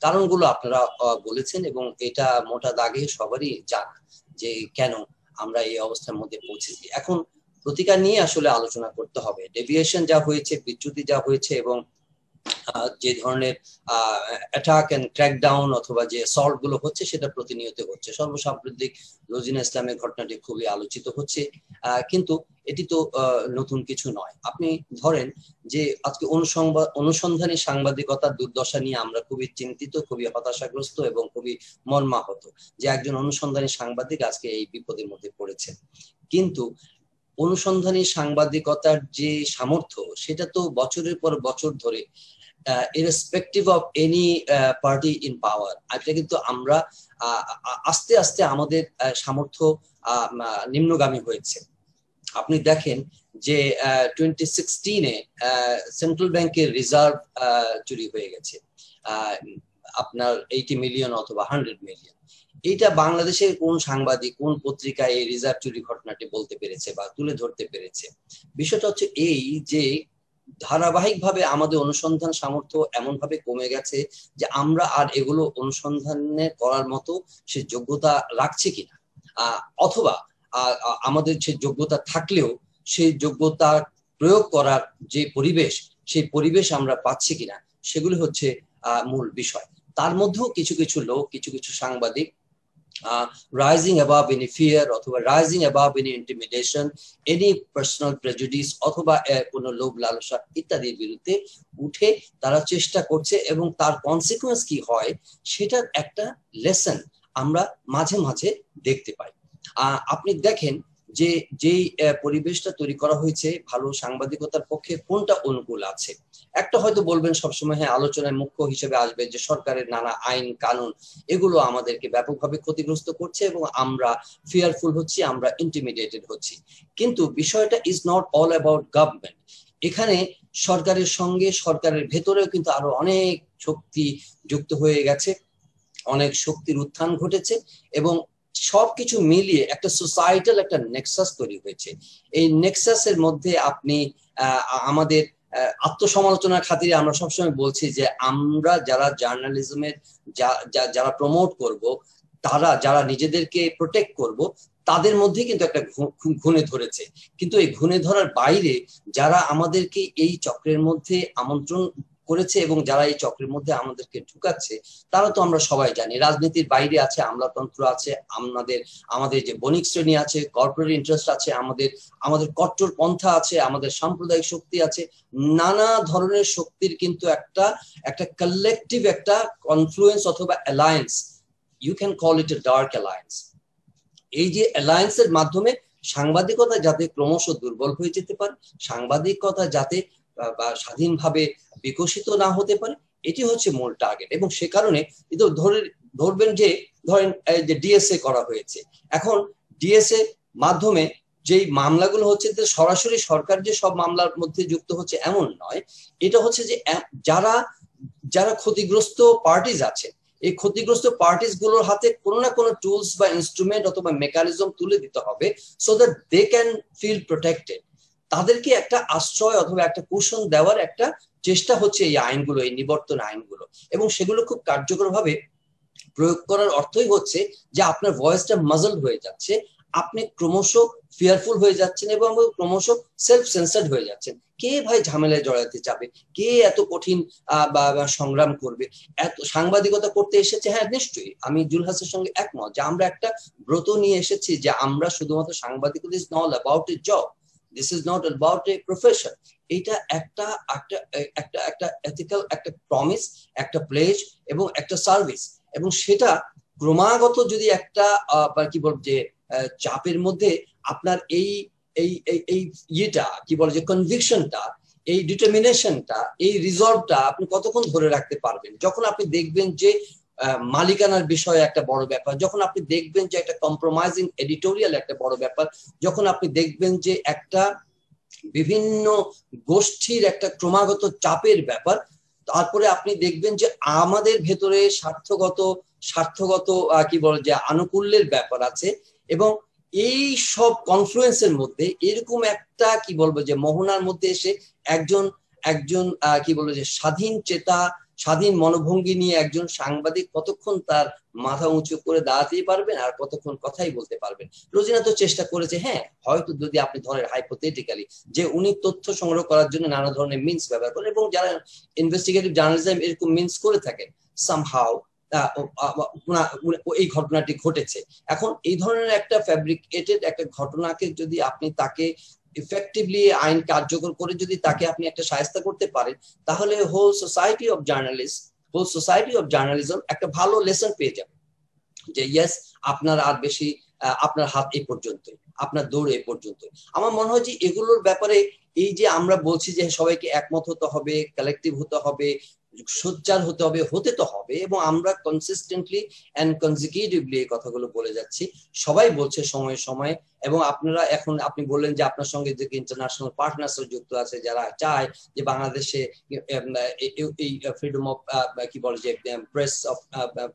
Speaker 3: কারণগুলো আপনারা বলেছেন, এবং এটা মোটা দাগে সবারই জানা যে কেন আমরা এই অবস্থার মধ্যে পৌঁছেছি। এখন প্রতিকার নিয়ে আসলে আলোচনা করতে হবে। ডেভিয়েশন যা হয়েছে, বিচ্যুতি যা হয়েছে, এবং যে ধরনের অ্যাটাক এন্ড ক্র্যাকডাউন অথবা যে সল্ট গুলো হচ্ছে সেটা প্রতিনিয়ত হচ্ছে। সর্বসাম্প্রতিক রোজিনা ইসলামের ঘটনাটি খুবই আলোচিত হচ্ছে, কিন্তু এটি তো নতুন কিছু নয়। আপনি ধরেন যে আজকে অনুসন্ধানী সাংবাদিকতার দুর্দশা নিয়ে আমরা খুবই চিন্তিত, খুবই হতাশাগ্রস্ত এবং খুবই মর্মাহত যে একজন অনুসন্ধানী সাংবাদিক আজকে এই বিপদের মধ্যে পড়েছেন। কিন্তু অনুসন্ধানী সাংবাদিকতার যে সামর্থ্য সেটা তো বছরের পর বছর ধরে irrespective of any party in power, এটা কিন্তু আমরা আস্তে আস্তে আমাদের সামর্থ্য নিম্নগামী হয়েছে। আপনি দেখেন যে 2016-এ সেন্ট্রাল ব্যাংকের রিজার্ভ চুরি হয়ে গেছে আপনার 80 মিলিয়ন অথবা 100 মিলিয়ন। এইটা বাংলাদেশের কোন সাংবাদিক কোন পত্রিকায় এই রিজার্ভ চুরি ঘটনাটি বলতে পেরেছে বা তুলে ধরতে পেরেছে? বিষয়টা হচ্ছে এই যে ধারাবাহিকভাবে আমাদের অনুসন্ধান সামর্থ্য এমন ভাবে কমে গেছে যে আমরা আর এগুলো অনুসন্ধানে করার মতো সে যোগ্যতা রাখছি কিনা, অথবা আমাদের সে যোগ্যতা থাকলেও সেই যোগ্যতা প্রয়োগ করার যে পরিবেশ সেই পরিবেশ আমরা পাচ্ছি কিনা, সেগুলি হচ্ছে মূল বিষয়। তার মধ্যেও কিছু কিছু লোক, কিছু কিছু সাংবাদিক rising above any fear অথবা rising above any intimidation, any personal prejudice অথবা কোনো লোভ লালসা ইত্যাদির বিরুদ্ধে উঠে তারা চেষ্টা করছে, এবং তার কনসিকুয়েন্স কি হয় সেটার একটা লেসন আমরা মাঝে মাঝে দেখতে পাই। আপনি দেখেন যে যেই পরিবেশটা তৈরি করা হয়েছে ভালো সাংবাদিকতার পক্ষে কোনটা অনুকূল আছে। একটা হয়তো বলবেন সবসময়, হ্যাঁ, আলোচনায় মুখ্য হিসেবে আসবে যে সরকারের নানা আইন কানুন এগুলো আমাদেরকে ব্যাপকভাবে ক্ষতিগ্রস্ত করছে এবং আমরা ফিয়ারফুল হচ্ছি, আমরা ইন্টিমিডিয়েটেড হচ্ছি। কিন্তু বিষয়টা is not all about government. এখানে সরকারের সঙ্গে সরকারের ভেতরেও কিন্তু আরো অনেক শক্তি যুক্ত হয়ে গেছে, অনেক শক্তির উত্থান ঘটেছে, এবং সবকিছু মিলিয়ে একটা সোসাইটাল একটা নেক্সাস তৈরি হয়েছে। এই নেক্সাসের মধ্যে আপনি আমাদের আত্মসমালোচনার খাতিরে আমরা সবসময় বলছি যে আমরা যারা জার্নালিজমের যারা প্রমোট করব, তারা যারা নিজেদেরকে প্রোটেক্ট করব, তাদের মধ্যে কিন্তু একটা ঘুণে ধরেছে। কিন্তু এই ঘুণে ধরার বাইরে যারা আমাদেরকে এই চক্রের মধ্যে আমন্ত্রণ করেছে এবং যারা এই চক্রের মধ্যে আমাদেরকে ঢুকাচ্ছে, তারা তো আমরা সবাই জানি। রাজনীতির বাইরে আছে আমলাতন্ত্র, আছে আমাদের যে বণিক শ্রেণী আছে, কর্পোরেট ইন্টারেস্ট আছে, আমাদের কট্টর পন্থা আছে, আমাদের সাম্প্রদায়িক শক্তি আছে, নানা ধরনের শক্তির কিন্তু একটা কালেকটিভ একটা কনফ্লুয়েন্স অথবা alliance, you can call it a dark alliance. এই যে অ্যালায়েন্সের মাধ্যমে সাংবাদিকতা যাতে ক্রমশ দুর্বল হয়ে যেতে পারে, সাংবাদিকতা যাতে স্বাধীনভাবে বিকশিত না হতে পারে, এটি হচ্ছে মূল টার্গেট। এবং সে কারণে ধরবেন যে ধরেন যে ডিএসএ করা হয়েছে, এখন ডিএসএ মাধ্যমে যেই মামলাগুলো হচ্ছে সরাসরি সরকার যে সব মামলার মধ্যে যুক্ত হচ্ছে এমন নয়, এটা হচ্ছে যে যারা ক্ষতিগ্রস্ত পার্টিজ আছে, এই ক্ষতিগ্রস্ত পার্টিস গুলোর হাতে কোনো না কোনো টুলস বা ইনস্ট্রুমেন্ট অথবা মেকানিজম তুলে দিতে হবে, so that they can feel protected. তাদেরকে একটা আশ্রয় অথবা একটা কুশন দেওয়ার একটা চেষ্টা হচ্ছে এই আইনগুলো, এই নিবর্তন আইনগুলো, এবং সেগুলো খুব কার্যকরভাবে প্রয়োগ করার অর্থই হচ্ছে যে আপনার ভয়েসটা মাজলড হয়ে যাচ্ছে, আপনি ক্রমশ ফিয়ারফুল হয়ে যাচ্ছেন এবং ক্রমশ সেলফ সেন্সার্ড হয়ে যাচ্ছেন। কে ভাই ঝামেলায় জড়াতে যাবে, কে এত কঠিন সংগ্রাম করবে, এত সাংবাদিকতা করতে এসেছে। হ্যাঁ, নিশ্চয়ই আমি জুলহাসের সঙ্গে একমত যে আমরা একটা ব্রত নিয়ে এসেছি যে আমরা শুধুমাত্র সাংবাদিকতা is not about a job, this is not about a profession. এটা একটা এথিক্যাল একটা প্রমিস, একটা প্লেজ এবং একটা সার্ভিস, এবং সেটা ক্রমাগত যদি একটা কি বলবো যে চাপের মধ্যে আপনার এই ইয়েটা কি বলে যে কনভিকশনটা, এই ডিটারমিনেশনটা, এই রিজলভটা আপনি কতক্ষণ ধরে রাখতে পারবেন? যখন আপনি দেখবেন যে মালিকানার বিষয়ে একটা বড় ব্যাপার, যখন আপনি দেখবেন যে একটা কম্প্রোমাইজিং এডিটোরিয়াল একটা বড় ব্যাপার, যখন আপনি দেখবেন যে একটা বিভিন্ন গোষ্ঠীর একটা ক্রমাগত চাপের ব্যাপার, তারপরে আপনি দেখবেন যে আমাদের ভেতরে স্বার্থগত কি বলে যে আনুকূল্যের ব্যাপার আছে, এবং এই সব কনফ্লুয়েন্সের মধ্যে এরকম একটা কি বলবো যে মোহনার মধ্যে এসে একজন কি বলবো যে স্বাধীন চেতা স্বাধীন মনোভঙ্গি নিয়ে একজন সাংবাদিক কতক্ষণ তার মাথা উঁচু করে দাঁড়াতেই পারবেন আর কতক্ষণ কথাই বলতে পারবেন। রোজিনা তো চেষ্টা করেছে, হ্যাঁ হয়তো যদি আপনি ধরেন হাইপোথেটিক্যালি যে উনি তথ্য সংগ্রহ করার জন্য নানা ধরনের মিনস ব্যবহার করেন, এবং যারা ইনভেস্টিগেটিভ জার্নালিজম এরকম মিনস করে থাকেন সামহাও এই ঘটনাটি ঘটেছে। এখন এই ধরনের একটা ফ্যাব্রিকেটেড একটা ঘটনাকে যদি আপনি তাকে ইফেক্টিভলি আইন কার্যকর করে যদি তাকে আপনি একটা শায়েস্তা করতে পারেন, তাহলে হোল সোসাইটি অফ জার্নালিজম একটা ভালো লেসন পেয়ে যাবে যে ইয়েস আপনার আর বেশি, আপনার হাত এই পর্যন্তই, আপনার দৌড় এই পর্যন্তই। আমার মনে হয় যে এগুলোর ব্যাপারে এই যে আমরা বলছি যে সবাইকে একমত হতে হবে, কালেকটিভ হতে হবে, সোচ্চার হতে হবে, হতে তো হবে, এবং আমরা কনসিস্টেন্টলি এন্ড কনজিকিউটিভলি এই কথাগুলো বলে যাচ্ছি, সবাই বলছে সময়ে সময়ে। এবং আপনারা এখন আপনি বললেন যে আপনার সঙ্গে যে ইন্টারন্যাশনাল পার্টনার্স যুক্ত আছে যারা চায় যে বাংলাদেশে এই ফ্রিডম অফ কি বলে যে প্রেস অফ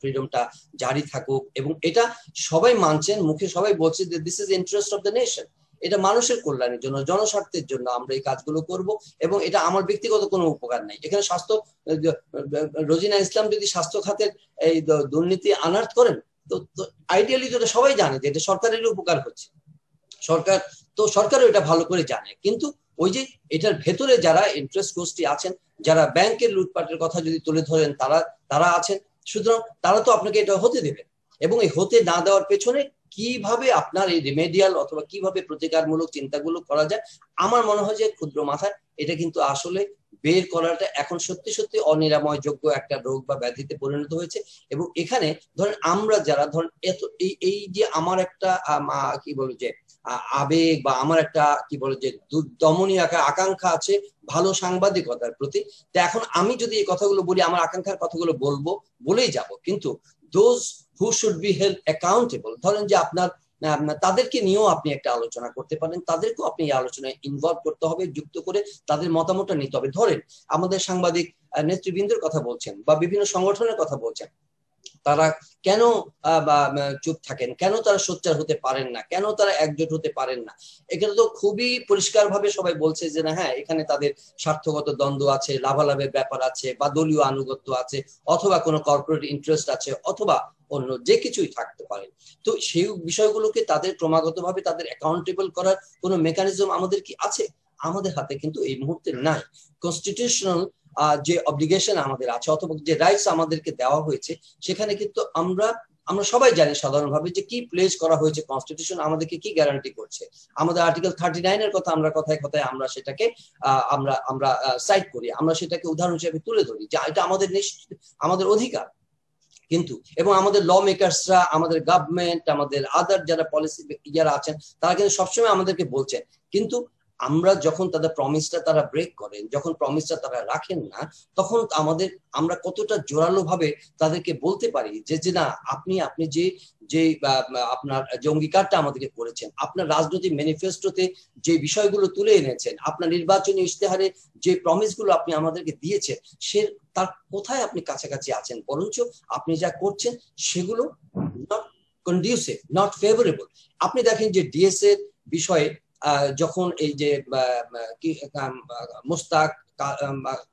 Speaker 3: ফ্রিডমটা জারি থাকুক, এবং এটা সবাই মানছেন, মুখে সবাই বলছে যে this is interest of the nation, এটা মানুষের কল্যাণের জন্য, জনস্বার্থের জন্য আমরা এই কাজগুলো করব, এবং এটা আমার ব্যক্তিগত কোনো উপকার নাই এখানে। স্বাস্থ্য রোজিনা ইসলাম যদি স্বাস্থ্য খাতের এই দুর্নীতি আনার্ট করেন তো আইডিয়ালি তো সবাই জানে যে এটা সরকারের উপকার হচ্ছে, সরকারও এটা ভালো করে জানে, কিন্তু ওই যে এটার ভেতরে যারা ইন্টারেস্ট গোষ্ঠী আছেন, যারা ব্যাংকের লুটপাটের কথা যদি তুলে ধরেন তারা আছেন, সুতরাং তারা তো আপনাকে এটা হতে দেবেন, এবং এই হতে না দেওয়ার পেছনে কিভাবে আপনার এই রিমেডিয়াল অথবা কিভাবে প্রতিকারমূলক চিন্তাগুলো করা যায়, আমার মনে হয় যে ক্ষুদ্র মাথায় এটা কিন্তু আসলে বের করাটা এখন সত্যি সত্যি অনিরাময় যোগ্য একটা রোগ বা ব্যাধিতে পরিণত হয়েছে। এবং এখানে ধরেন আমরা যারা ধরেন এত এই যে আমার একটা কি বলে যে আবেগ বা আমার একটা কি বলে যে দমনীয় আকাঙ্ক্ষা আছে ভালো সাংবাদিকতার প্রতি, তো এখন আমি যদি এই কথাগুলো বলি, আমার আকাঙ্ক্ষার কথাগুলো বলেই যাব, কিন্তু those who should be held accountable, ধরেন যে আপনার তাদেরকে নিয়েও আপনি একটা আলোচনা করতে পারেন, তাদেরকেও আপনি এই আলোচনায় ইনভলভ করতে হবে, যুক্ত করে তাদের মতামতটা নিতে হবে। ধরেন আমাদের সাংবাদিক নেতৃবৃন্দের কথা বলছেন বা বিভিন্ন সংগঠনের কথা বলছেন, তারা কেন চুপ থাকেন, কেন তারা সোচ্চার হতে পারেন না, কেন তারা একজোট হতে পারেন না, এখানে তো খুবই পরিষ্কারভাবে সবাই বলছে যে না হ্যাঁ এখানে তাদের স্বার্থগত দ্বন্দ্ব আছে, লাভালাভের ব্যাপার আছে, বা দলীয় আনুগত্য আছে, অথবা কোনো কর্পোরেট ইন্টারেস্ট আছে, অথবা অন্য যে কিছুই থাকতে পারে। তো সেই বিষয়গুলোকে তাদের ক্রমাগতভাবে তাদের অ্যাকাউন্টেবল করার কোনো মেকানিজম আমাদের কি আছে? আমাদের হাতে কিন্তু এই মুহূর্তে নাই। কনস্টিটিউশনাল যে অব্লিগেশন আমাদের আছে অথবা যে রাইটস আমাদেরকে দেওয়া হয়েছে, সেখানে কিন্তু আমরা সবাই জানি সাধারণভাবে যে কি প্লেস করা হয়েছে, কনস্টিটিউশন আমাদেরকে কি গ্যারান্টি করছে। আমাদের আর্টিকেল 39 এর কথা আমরা কথায় কথায় আমরা সেটাকে আমরা সাইট করি, আমরা সেটাকে উদাহরণ হিসেবে তুলে ধরি যে এটা আমাদের অধিকার। কিন্তু এবং আমাদের ল মেকার্সরা, আমাদের গভর্নমেন্ট, আমাদের আদার যারা পলিসি যারা আছেন, তারা কিন্তু সবসময় আমাদেরকে বলছেন, কিন্তু আমরা যখন তাদের প্রমিসটা তারা ব্রেক করেন, যখন প্রমিসটা তারা রাখেন না, তখন আমরা কতটা জোরালো ভাবে তাদেরকে বলতে পারি যে না আপনি যে আপনার যে অঙ্গীকারটা আমাদেরকে করেছেন, আপনার রাজনৈতিক ম্যানিফেস্টোতে যে বিষয়গুলো তুলে এনেছেন, আপনার নির্বাচনী ইশতেহারে যে প্রমিসগুলো আপনি আমাদেরকে দিয়েছেন, তার কোথায় আপনি কাছাকাছি আছেন, বরঞ্চ আপনি যা করছেন সেগুলো নট কন্ডিউসিভ, নট ফেভারেবল। আপনি দেখেন যে ডিএস এর বিষয়ে যখন এই যে মোস্তাক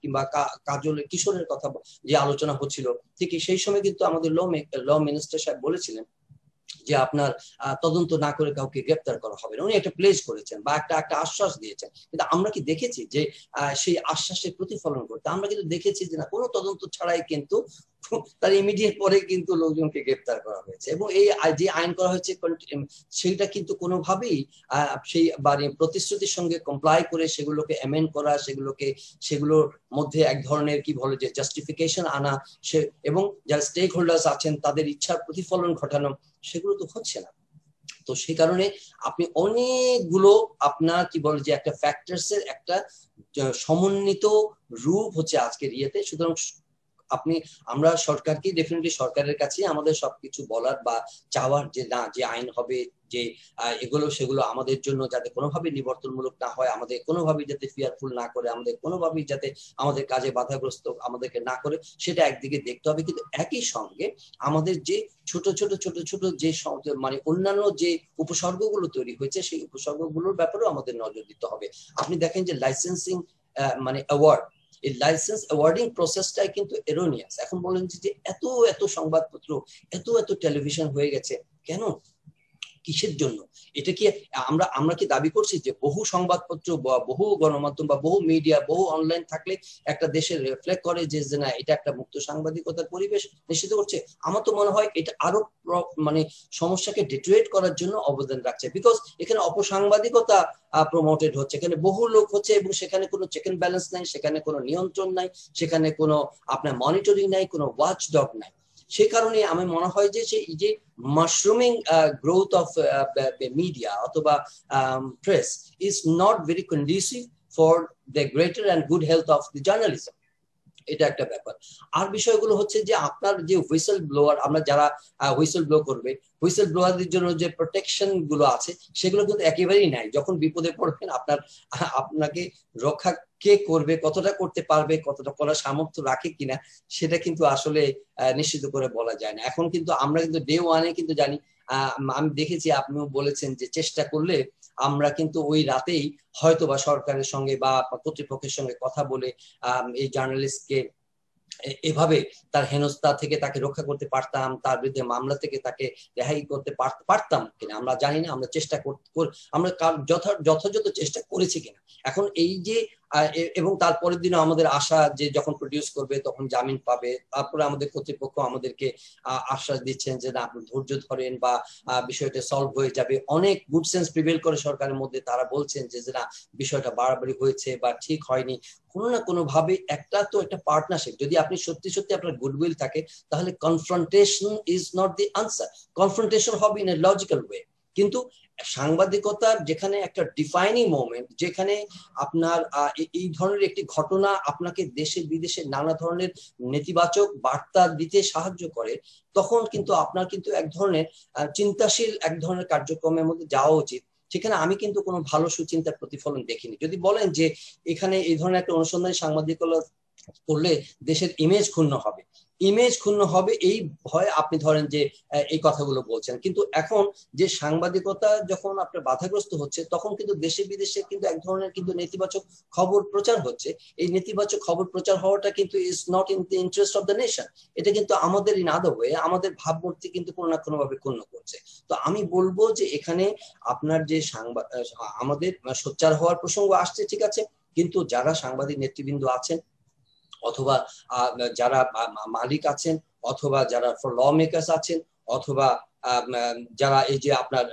Speaker 3: কিংবা কাজল কিশোরের কথা যে আলোচনা হচ্ছিল, ঠিক সেই সময় কিন্তু আমাদের ল মিনিস্টার সাহেব বলেছিলেন যে আপনার তদন্ত না করে কাউকে গ্রেপ্তার করা হবে না, উনি একটা প্লেস করেছেন বা একটা আশ্বাস দিয়েছেন। কিন্তু আমরা কি দেখেছি যে সেই আশ্বাসের প্রতিফলন করতে? আমরা কিন্তু দেখেছি যে না, কোনো তদন্ত ছাড়াই কিন্তু তার ইমিডিয়েট পরে কিন্তু লোকজনকে গ্রেপ্তার করা হয়েছে, এবং এই যে আইন করা হয়েছে সেইটা কিন্তু কোনোভাবেই সেই প্রতিশ্রুতির সঙ্গে কমপ্লাই করে সেগুলোকে অ্যামেন্ড করা, সেগুলোর মধ্যে এক ধরনের কি বলে যে জাস্টিফিকেশন আনা, এবং যারা স্টেক হোল্ডার্স আছেন তাদের ইচ্ছার প্রতিফলন ঘটানো, সেগুলো তো হচ্ছে না। তো সেই কারণে আপনি অনেকগুলো আপনার কি বলে যে একটা ফ্যাক্টরস এর একটা সমন্বিত রূপ হচ্ছে আজকের ইয়েতে। সুতরাং আমরা সরকারকে ডেফিনেটলি সরকারের কাছে আমাদের সবকিছু বলার বা চাওয়ার যে না, যে আইন হবে, যে সেগুলো আমাদের জন্য যাতে কোনোভাবে নিবর্তনমূলক না হয়, আমাদের কোনোভাবেই যাতে ফিয়ারফুল না করে, আমাদের কোনোভাবেই যাতে আমাদের কাজে বাধাগ্রস্ত আমাদেরকে না করে, সেটা একদিকে দেখতে হবে। কিন্তু একই সঙ্গে আমাদের যে ছোট ছোট যে মানে অন্যান্য যে উপসর্গগুলো তৈরি হয়েছে, সেই উপসর্গগুলোর ব্যাপারেও আমাদের নজর দিতে হবে। আপনি দেখেন যে লাইসেন্সিং মানে অ্যাওয়ার্ড, এই লাইসেন্স অ্যাওয়ার্ডিং প্রসেসটাই কিন্তু এরোনিয়াস। এখন বলেন যে এত এত সংবাদপত্র, এত এত টেলিভিশন হয়ে গেছে, কেন, কিসের জন্য? এটা কি আমরা কি দাবি করছি যে বহু সংবাদপত্র বা বহু গণমাধ্যম বা বহু মিডিয়া, বহু অনলাইন থাকলে একটা দেশের রিফ্লেক্ট করে যে না এটা একটা মুক্ত সাংবাদিকতার পরিবেশ নিশ্চিত করছে? আমার তো মনে হয় এটা আরো মানে সমস্যাকে ডিটেরিয়েট করার জন্য অবদান রাখছে, বিকজ এখানে অপসাংবাদিকতা প্রমোটেড হচ্ছে, এখানে বহু লোক হচ্ছে এবং সেখানে কোনো চেক এন্ড ব্যালেন্স নাই, সেখানে কোনো নিয়ন্ত্রণ নাই, সেখানে কোনো আপনার মনিটরিং নাই, কোনো ওয়াচ ডগ নাই। সেই কারণে আমার মনে হয় যে এই যে মাশরুমিং গ্রোথ অফ মিডিয়া অথবা press is not very conducive for the greater and good health of the journalism. এটা একটা ব্যাপার। আর বিষয়গুলো হচ্ছে যে আপনার যে হুইসেল ব্লোয়ার, আমরা যারা হুইসেল ব্লো করবে, হুইসেল ব্লোয়ারদের জন্য যে প্রোটেকশন গুলো আছে সেগুলো কিন্তু একেবারেই নাই। যখন বিপদে পড়বেন আপনাকে রক্ষা কে করবে, কতটা করতে পারবে, কতটা করার সামর্থ্য রাখে কিনা সেটা কিন্তু আসলে নিশ্চিত করে বলা যায় না। এখন কিন্তু আমরা কিন্তু ডে ওয়ানে কিন্তু জানি, আমি দেখেছি আপনিও বলেছেন যে চেষ্টা করলে আমরা কিন্তু ওই রাতেই হয়তো বা সরকারের সঙ্গে বা কর্তৃপক্ষের সঙ্গে কথা বলে এই জার্নালিস্টকে এভাবে তার হেনস্থা থেকে তাকে রক্ষা করতে পারতাম, তার বিরুদ্ধে মামলা থেকে তাকে রেহাই করতে পারতাম কিনা আমরা জানি না। আমরা চেষ্টা আমরা যথাযথ চেষ্টা করেছি কিনা। এখন এই যে এবং তারপরের দিনও আমাদের আশা যে যখন প্রডিউস করবে তখন জামিন পাবে, তারপরে আমাদের কর্তৃপক্ষ আমাদেরকে আশ্বাস দিচ্ছেন যে না আপনি ধৈর্য ধরেন বা বিষয়টা সলভ হয়ে যাবে। অনেক গুড সেন্স প্রিভেল করে সরকারের মধ্যে, তারা বলছেন যে না বিষয়টা বাড়াবাড়ি হয়েছে বা ঠিক হয়নি। কোনো না কোনো ভাবে একটা পার্টনারশিপ, যদি আপনি সত্যি সত্যি আপনার গুডউইল থাকে তাহলে confrontation is not the answer. Confrontation হবে ইন এ লজিক্যাল ওয়ে, কিন্তু সাংবাদিকতার যেখানে একটা ডিফাইনিং মোমেন্ট, যেখানে আপনার এই ধরনের একটি ঘটনা আপনাকে দেশে বিদেশে নানা ধরনের নেতিবাচক বার্তা দিতে সাহায্য করে, তখন কিন্তু আপনার কিন্তু এক ধরনের চিন্তাশীল এক ধরনের কার্যক্রমের মধ্যে যাওয়া উচিত। সেখানে আমি কিন্তু কোনো ভালো সুচিন্তার প্রতিফলন দেখিনি। যদি বলেন যে এখানে এই ধরনের একটা অনুসন্ধানী সাংবাদিকতা করলে দেশের ইমেজ ক্ষুণ্ণ হবে, এই ভয় আপনি ধরেন যে এই কথাগুলো বলছেন, কিন্তু এখন যে সাংবাদিকতা যখন আপনার বাধাগ্রস্ত হচ্ছে তখন কিন্তু দেশে বিদেশে কিন্তু এক ধরনের কিন্তু নেতিবাচক খবর প্রচার হচ্ছে। এই নেতিবাচক খবর প্রচার হওয়াটা কিন্তু is not in the interest of the nation. এটা কিন্তু আমাদের ইন আদার ওয়ে আমাদের ভাবমূর্তি কিন্তু কোনো না কোনো ভাবে ক্ষুণ্ণ করছে। তো আমি বলবো যে এখানে আপনার যে আমাদের সোচ্চার হওয়ার প্রসঙ্গ আসছে, ঠিক আছে, কিন্তু যারা সাংবাদিক নেতৃবৃন্দ আছেন অথবা যারা মালিক আছেন অথবা যারা ল মেকার্স আছেন অথবা যারা এই যে আপনার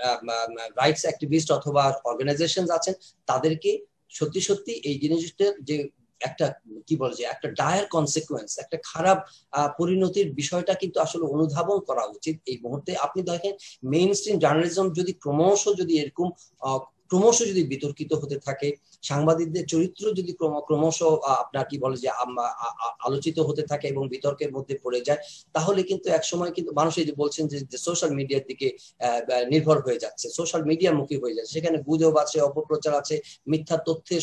Speaker 3: রাইটস অ্যাক্টিভিস্ট অথবা অর্গানাইজেশন আছেন, তাদেরকে সত্যি সত্যি এই জিনিসটার যে একটা কি বলে যে একটা ডায়ার কনসিকুয়েন্স, একটা খারাপ পরিণতির বিষয়টা কিন্তু আসলে অনুধাবন করা উচিত এই মুহূর্তে। আপনি দেখেন মেইন স্ট্রিম জার্নালিজম যদি ক্রমশ যদি বিতর্কিত হতে থাকে, সাংবাদিকদের চরিত্র যদি ক্রমশ আপনার কি বলে যে আলোচিত হতে থাকে এবং বিতর্কের মধ্যে পড়ে যায়, তাহলে কিন্তু একসময় কিন্তু মানুষ এই যে বলছেন যে সোশ্যাল মিডিয়ার দিকে নির্ভর হয়ে যাচ্ছে, সোশ্যাল মিডিয়া মুখী হয়ে যাচ্ছে, সেখানে গুজব আছে, অপপ্রচার আছে, মিথ্যা তথ্যের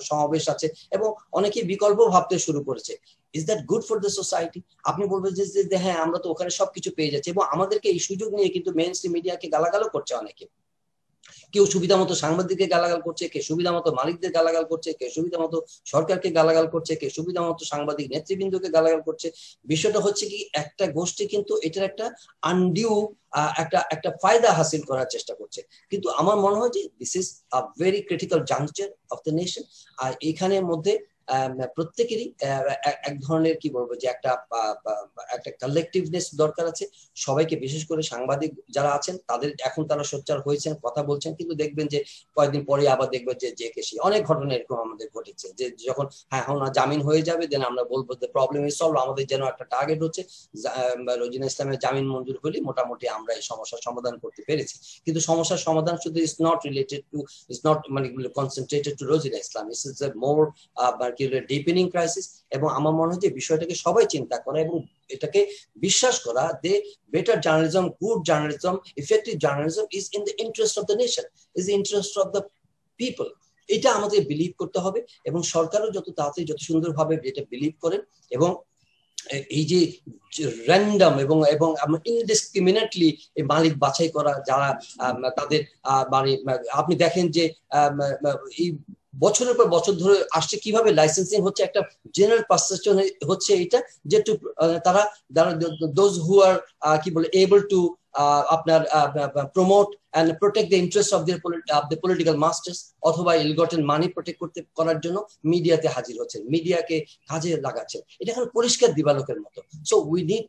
Speaker 3: সমাবেশ আছে এবং অনেকেই বিকল্প ভাবতে শুরু করেছে। Is that good for the society? আপনি বলবেন যে হ্যাঁ আমরা তো ওখানে সবকিছু পেয়ে যাচ্ছি, এবং আমাদেরকে এই সুযোগ নিয়ে কিন্তু মেইন স্ট্রিম মিডিয়াকে গালাগালও করছে অনেকে। কেউ সুবিধা মতো সাংবাদিককে গালাগাল করছে, কে সুবিধা মতো মালিকদের গালাগাল করছে, কে সুবিধা মতো সরকারকে গালাগাল করছে, কে সুবিধা মতো সাংবাদিক নেতৃবৃন্দকে গালাগাল করছে। বিষয়টা হচ্ছে কি একটা গোষ্ঠী কিন্তু এটার একটা আনডিউ একটা ফায়দা হাসিল করার চেষ্টা করছে। কিন্তু আমার মনে হয় যে this is a very critical juncture of the nation. আর এখানের মধ্যে প্রত্যেকেরই এক ধরনের কি বলবো যে একটা কালেকটিভনেস দরকার আছে সবাইকে, বিশেষ করে সাংবাদিক যারা আছেন তাদের। এখন তারা সোচ্চার হয়েছেন, কথা বলছেন, কিন্তু দেখবেন যে কয়েকদিন পরে আবার দেখবেন যে কেসি অনেক ঘটনা এরকম আমাদের ঘটেছে, যে যখন এখন জামিন হয়ে যাবে দেন আমরা বলবো যে প্রবলেম ইজ সলভ। আমাদের যেন একটা টার্গেট হচ্ছে রোজিনা ইসলামের জামিন মঞ্জুর হলে মোটামুটি আমরা এই সমস্যার সমাধান করতে পেরেছি। কিন্তু সমস্যার সমাধান শুধু is not related to, is not মানে concentrated to Rozina Islam, it's a more deepening crisis. এবং আমার মনে হয় যে বিষয়টাকে সবাই চিন্তা করা এবং এটাকে বিশ্বাস করা যে better journalism, good journalism, effective journalism is in the interest of the nation, is the interest of the people. এটা আমাদের বিলিভ করতে হবে এবং সরকারও যত তাড়াতাড়ি যত সুন্দরভাবে এটা বিলিভ করেন এবং এই যে র্যান্ডম এবং ইনডিসক্রিমিনেটলি মালিক বাছাই করা যারা তাদের মানে আপনি দেখেন যে এই বছরের পর বছর ধরে আসছে, কিভাবে লাইসেন্সিং হচ্ছে, একটা জেনারেল পারসেপশন হচ্ছে এটা যে তারা দোজ হু আর কি বলে এবল টু আপনার promote and protect the interest of the political masters অথবা ইল গটেন মানি প্রোটেক্ট করার জন্য মিডিয়াতে হাজির হচ্ছেন, মিডিয়াকে কাজে লাগাচ্ছেন। এটা এখন পরিষ্কার দিবালোকের মতো। So we need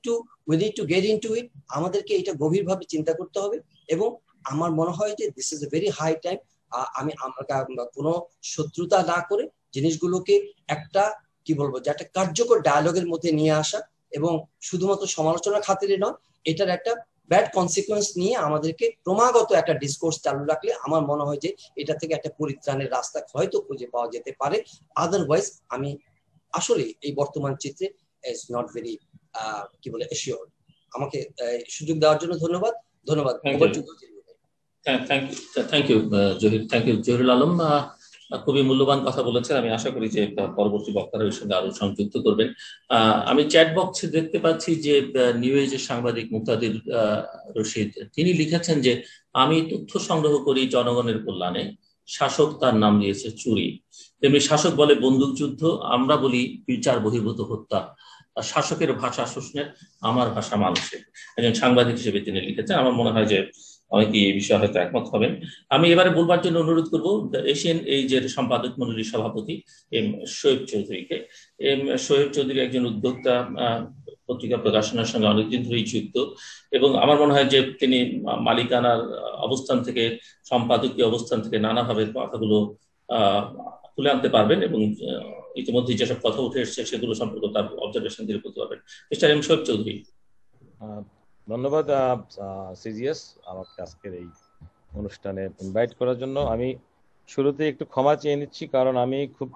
Speaker 3: to get into ইট। আমাদেরকে এটা গভীরভাবে চিন্তা করতে হবে এবং আমার মনে হয় যে this is a very high time. আমি কোনো শত্রুতা না করে জিনিসগুলোকে একটা কি বলবো যে একটা কার্যকর ডায়ালগের মধ্যে নিয়ে আসা এবং শুধুমাত্র সমালোচনার খাতিরে নয়, এটার একটা ব্যাড কনসিকুয়েন্স নিয়ে আমাদেরকে ক্রমাগত একটা ডিসকোর্স চালু রাখলে আমার মনে হয় যে এটা থেকে একটা পরিত্রাণের রাস্তা হয়তো খুঁজে পাওয়া যেতে পারে। আদারওয়াইজ আমি আসলে এই বর্তমান চিত্রে ইজ নট ভেরি কি বলে এশিওর। আমাকে সুযোগ দেওয়ার জন্য ধন্যবাদ।
Speaker 1: Thank you Zahir, thank you Zahirul Alam. খুবই মূল্যবান কথা বলেছেন। আমি আশা করি যে পরবর্তী বক্তারা এর সঙ্গে আরো সংযুক্ত করবেন। আমি চ্যাট বক্সে দেখতে পাচ্ছি যে নিউ এজের সাংবাদিক মুক্তাদির রশিদ, তিনি লিখেছেন যে আমি তথ্য সংগ্রহ করি জনগণের কল্যাণে, শাসক তার নাম দিয়েছে চুরি। তেমনি শাসক বলে বন্দুক যুদ্ধ, আমরা বলি বিচার বহির্ভূত হত্যা। শাসকের ভাষা শোষণের, আমার ভাষা মানুষের। একজন সাংবাদিক হিসেবে তিনি লিখেছেন। আমার মনে হয় যে অনেকেই এই বিষয়ে হয়তো একমত হবেন। আমি এবারে বলবার জন্য অনুরোধ করব এশিয়ান এইজের সম্পাদক মণ্ডলীর সভাপতি এম শোয়েব চৌধুরীকে। শোয়েব চৌধুরী একজন উদ্যোক্তা, পত্রিকা প্রকাশনার সঙ্গে অনেকদিন ধরেই যুক্ত এবং আমার মনে হয় যে তিনি মালিকানার অবস্থান থেকে, সম্পাদকীয় অবস্থান থেকে নানাভাবে কথাগুলো তুলে আনতে পারবেন এবং ইতিমধ্যে যেসব কথা উঠে এসছে সেগুলো সম্পর্কে তার অবজারভেশন দিয়ে করতে পারবেন। Mister M Shoaib Chowdhury.
Speaker 4: ধন্যবাদ সিজিএস আমাকে আজকের এই অনুষ্ঠানে ইনভাইট করার জন্য। আমি শুরুতে একটু ক্ষমা চেয়ে নিচ্ছি, কারণ আমি খুব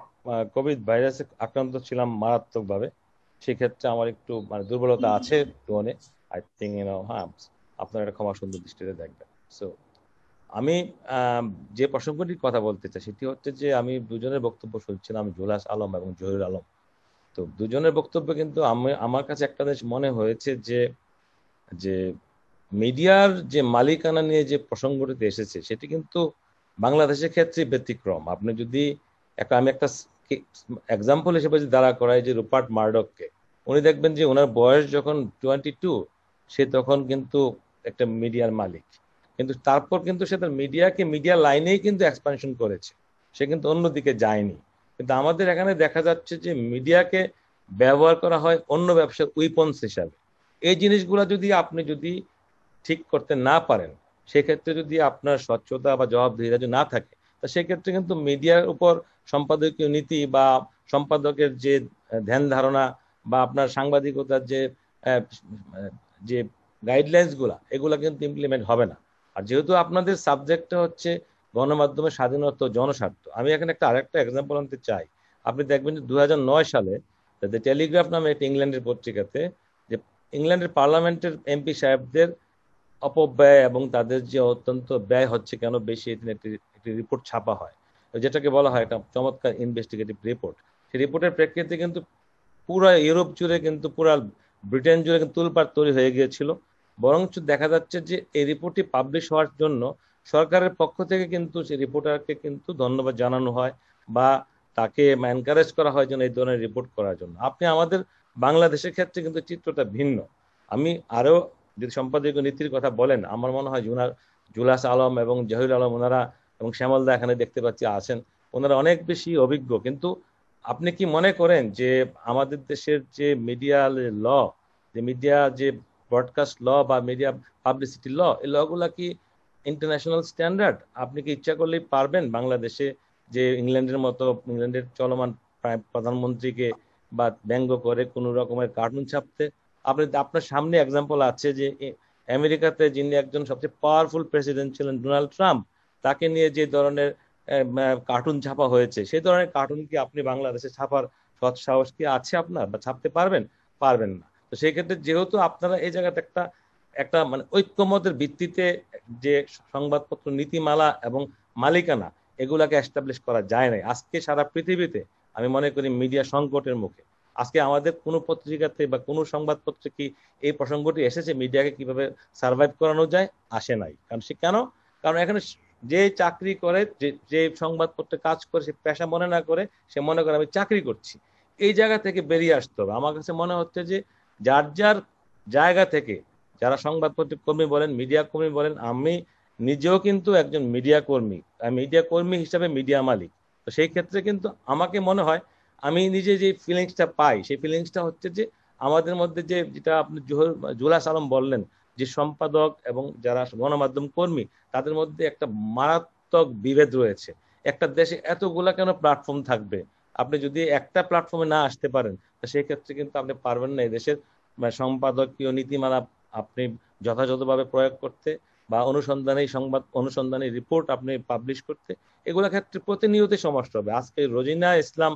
Speaker 4: কোভিড ভাইরাসে আক্রান্ত ছিলাম মারাত্মকভাবে। সেক্ষেত্রে আমার একটু দুর্বলতা আছে টোনে। আই থিঙ্ক হ্যাঁ, আপনারা একটা ক্ষমা সুন্দর দৃষ্টিতে দেখবেন। সো আমি যে প্রসঙ্গটির কথা বলতে চাই সেটি হচ্ছে যে আমি দুজনের বক্তব্য শুনছিলাম, জুলাস আলম এবং জহিরুল আলম। তো দুজনের বক্তব্য কিন্তু আমার কাছে একটা জিনিস মনে হয়েছে যে মিডিয়ার যে মালিকানা নিয়ে যে প্রসঙ্গটিতে এসেছে সেটি কিন্তু বাংলাদেশের ক্ষেত্রে ব্যতিক্রম। আপনি যদি আমি একটা এক্সাম্পল হিসেবে যদি দাঁড়া করাই যে রুপার্ট মার্ডককে, উনি দেখবেন যে ওনার বয়স যখন 22, সে তখন কিন্তু একটা মিডিয়ার মালিক, কিন্তু তারপর কিন্তু সে তার মিডিয়া লাইনেই কিন্তু এক্সপানশন করেছে, সে কিন্তু অন্যদিকে যায়নি। কিন্তু আমাদের এখানে দেখা যাচ্ছে যে মিডিয়াকে ব্যবহার করা হয় অন্য ব্যবসার উইপন্স হিসাবে। এই জিনিসগুলো আপনি যদি ঠিক করতে না পারেন, সেক্ষেত্রে যদি আপনার স্বচ্ছতা বা জবাবদিহিতা যদি না থাকে, তা সেক্ষেত্রে কিন্তু মিডিয়ার উপর সম্পাদকীয় নীতি বা সম্পাদকের যে ধ্যান ধারণা বা আপনার সাংবাদিকতার যে গাইডলাইন্স এগুলা কিন্তু ইমপ্লিমেন্ট হবে না। আর যেহেতু আপনাদের সাবজেক্টটা হচ্ছে গণমাধ্যমের স্বাধীনতা, জনস্বার্থ, আমি এখানে আরেকটা এক্সাম্পল আনতে চাই। আপনি দেখবেন যে 2009 সালে দ্য টেলিগ্রাফ নামে একটি ইংল্যান্ডের পত্রিকাতে যে ইংল্যান্ডের পার্লামেন্টের এমপি সাহেবদের অপব্যয় এবং তাদের যে অত্যন্ত ব্যয় হচ্ছে কেন বেশি, একটি রিপোর্ট ছাপা হয়, যেটাকে বলা হয় একটা চমৎকার ইনভেস্টিগেটিভ রিপোর্ট। সেই রিপোর্টের প্রেক্ষিতে কিন্তু পুরো ইউরোপ জুড়ে, কিন্তু পুরো ব্রিটেন জুড়ে কিন্তু তুলপাড় তৈরি হয়ে গিয়েছিল। বরঞ্চ দেখা যাচ্ছে যে এই রিপোর্টটি পাবলিশ হওয়ার জন্য সরকারের পক্ষ থেকে কিন্তু সেই রিপোর্টারকে কিন্তু ধন্যবাদ জানানো হয় বা তাকে এনকারেজ করা হয় যেন এই ধরনের রিপোর্ট করার জন্য। আপনি আমাদের বাংলাদেশের ক্ষেত্রে কিন্তু চিত্রটা ভিন্ন। আমি আরো যদি সম্পাদকীয় নীতির কথা বলেন, আমার মনে হয় জুলাস আলম এবং জহির আলম ওনারা এবং শ্যামলদা এখানে দেখতে পাচ্ছি আছেন, ওনারা অনেক বেশি অভিজ্ঞ। কিন্তু আপনি কি মনে করেন যে আমাদের দেশের যে মিডিয়া ল, যে মিডিয়া যে ব্রডকাস্ট ল বা মিডিয়া পাবলিসিটি ল, এই লগুলা কি ইন্টারন্যাশনাল স্ট্যান্ডার্ড? আপনি কি ইচ্ছা করলেই পারবেন বাংলাদেশে যে ইংল্যান্ডের মতো, ইংল্যান্ডের চলমান প্রধানমন্ত্রীকে বা ব্যঙ্গ করে কোন রকমের কার্টুন ছাপতে? আপনার সামনে এক্সাম্পল আছে যে আমেরিকাতে যিনি একজন সবচেয়ে পাওয়ারফুল প্রেসিডেন্ট ছিলেন ডোনাল্ড ট্রাম্প, তাকে নিয়ে যে ধরনের কার্টুন ছাপা হয়েছে, সেই ধরনের কার্টুন কি আপনি বাংলাদেশে ছাপার সৎ সাহস কি আছে আপনার, বা ছাপতে পারবেন না? তো সেই ক্ষেত্রে যেহেতু আপনারা এই জায়গাতে একটা ঐক্যমতের ভিত্তিতে যে সংবাদপত্র নীতিমালা এবং মালিকানা এগুলাকে এস্টাবলিশ করা যায় নাই, আজকে সারা পৃথিবীতে আমি মনে করি মিডিয়া সংকটের মুখে। আজকে আমাদের কোনো পত্রিকাতে বা কোনো সংবাদপত্রে কি এই প্রসঙ্গটি এসেছে মিডিয়াকে কিভাবে সার্ভাইভ করানো যায়? আসে নাই। কারণ এখানে যে চাকরি করে, যে সংবাদপত্রে কাজ করে, সে পেশা মনে না করে সে মনে করে আমি চাকরি করছি। এই জায়গা থেকে বেরিয়ে আসতে হবে। আমার কাছে মনে হচ্ছে যে যার যার জায়গা থেকে, যারা সংবাদপত্র কর্মী বলেন, মিডিয়া কর্মী বলেন, আমি নিজেও কিন্তু একজন মিডিয়া কর্মী, মিডিয়া কর্মী হিসাবে মিডিয়া মালিক। তো সেই ক্ষেত্রে কিন্তু আমাকে মনে হয় আমি নিজে যে ফিলিংসটা পাই, সেই ফিলিংসটা হচ্ছে যে আমাদের মধ্যে যেটা আপনি জুলাস আলম বললেন, যে সম্পাদক এবং যারা গণমাধ্যম কর্মী, তাদের মধ্যে একটা মারাত্মক বিভেদ রয়েছে। একটা দেশে এতগুলা কেন প্ল্যাটফর্ম থাকবে? আপনি যদি একটা প্ল্যাটফর্মে না আসতে পারেন, তো সেই ক্ষেত্রে কিন্তু আপনি পারবেন না এই দেশের সম্পাদকীয় নীতিমালা আপনি যথাযথভাবে প্রয়োগ করতে, বা অনুসন্ধানী রিপোর্ট আপনি পাবলিশ করতে। এগুলোর ক্ষেত্রে প্রতিনিয়ত সমস্যা হবে। আজকে রোজিনা ইসলাম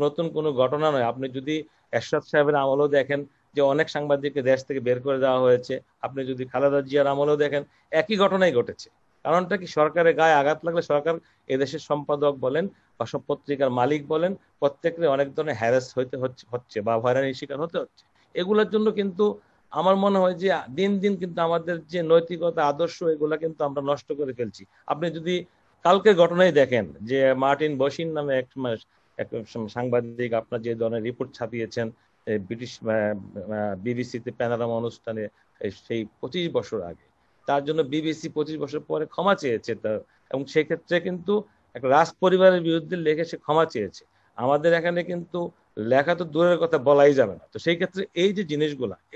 Speaker 4: নতুন কোনো ঘটনা নয়। আপনি যদি এরশাদ সাহেবের আমলও দেখেন যে অনেক সাংবাদিককে দেশ থেকে বের করে দেওয়া হয়েছে, আপনি যদি খালেদা জিয়ার আমলও দেখেন একই ঘটনাই ঘটেছে। কারণটা কি? সরকারের গায়ে আঘাত লাগলে সরকার এদেশের সম্পাদক বলেন বা সব পত্রিকার মালিক বলেন, প্রত্যেকের অনেক ধরনের হ্যারাস হচ্ছে বা হয়রানির শিকার হতে হচ্ছে। এগুলোর জন্য কিন্তু আমার মনে হয় যে দিন দিন কিন্তু আমাদের যে নৈতিকতা, আদর্শ, এগুলা কিন্তু আমরা নষ্ট করে ফেলছি। আপনি যদি কালকের ঘটনাই দেখেন যে মার্টিন বশির নামে এক সাংবাদিক আপনার যে ধরনের রিপোর্ট ছাপিয়েছেন ব্রিটিশ বিবিসিতে প্যানোরামা অনুষ্ঠানে সেই 25 বছর আগে, তার জন্য বিবিসি 25 বছর পরে ক্ষমা চেয়েছে। এবং সেক্ষেত্রে কিন্তু একটা রাজ পরিবারের বিরুদ্ধে লেখে সে ক্ষমা চেয়েছে। আমাদের এখানে কিন্তু লেখা তো দূরের কথা, বলাই যাবে না। তো সেই ক্ষেত্রে এই যে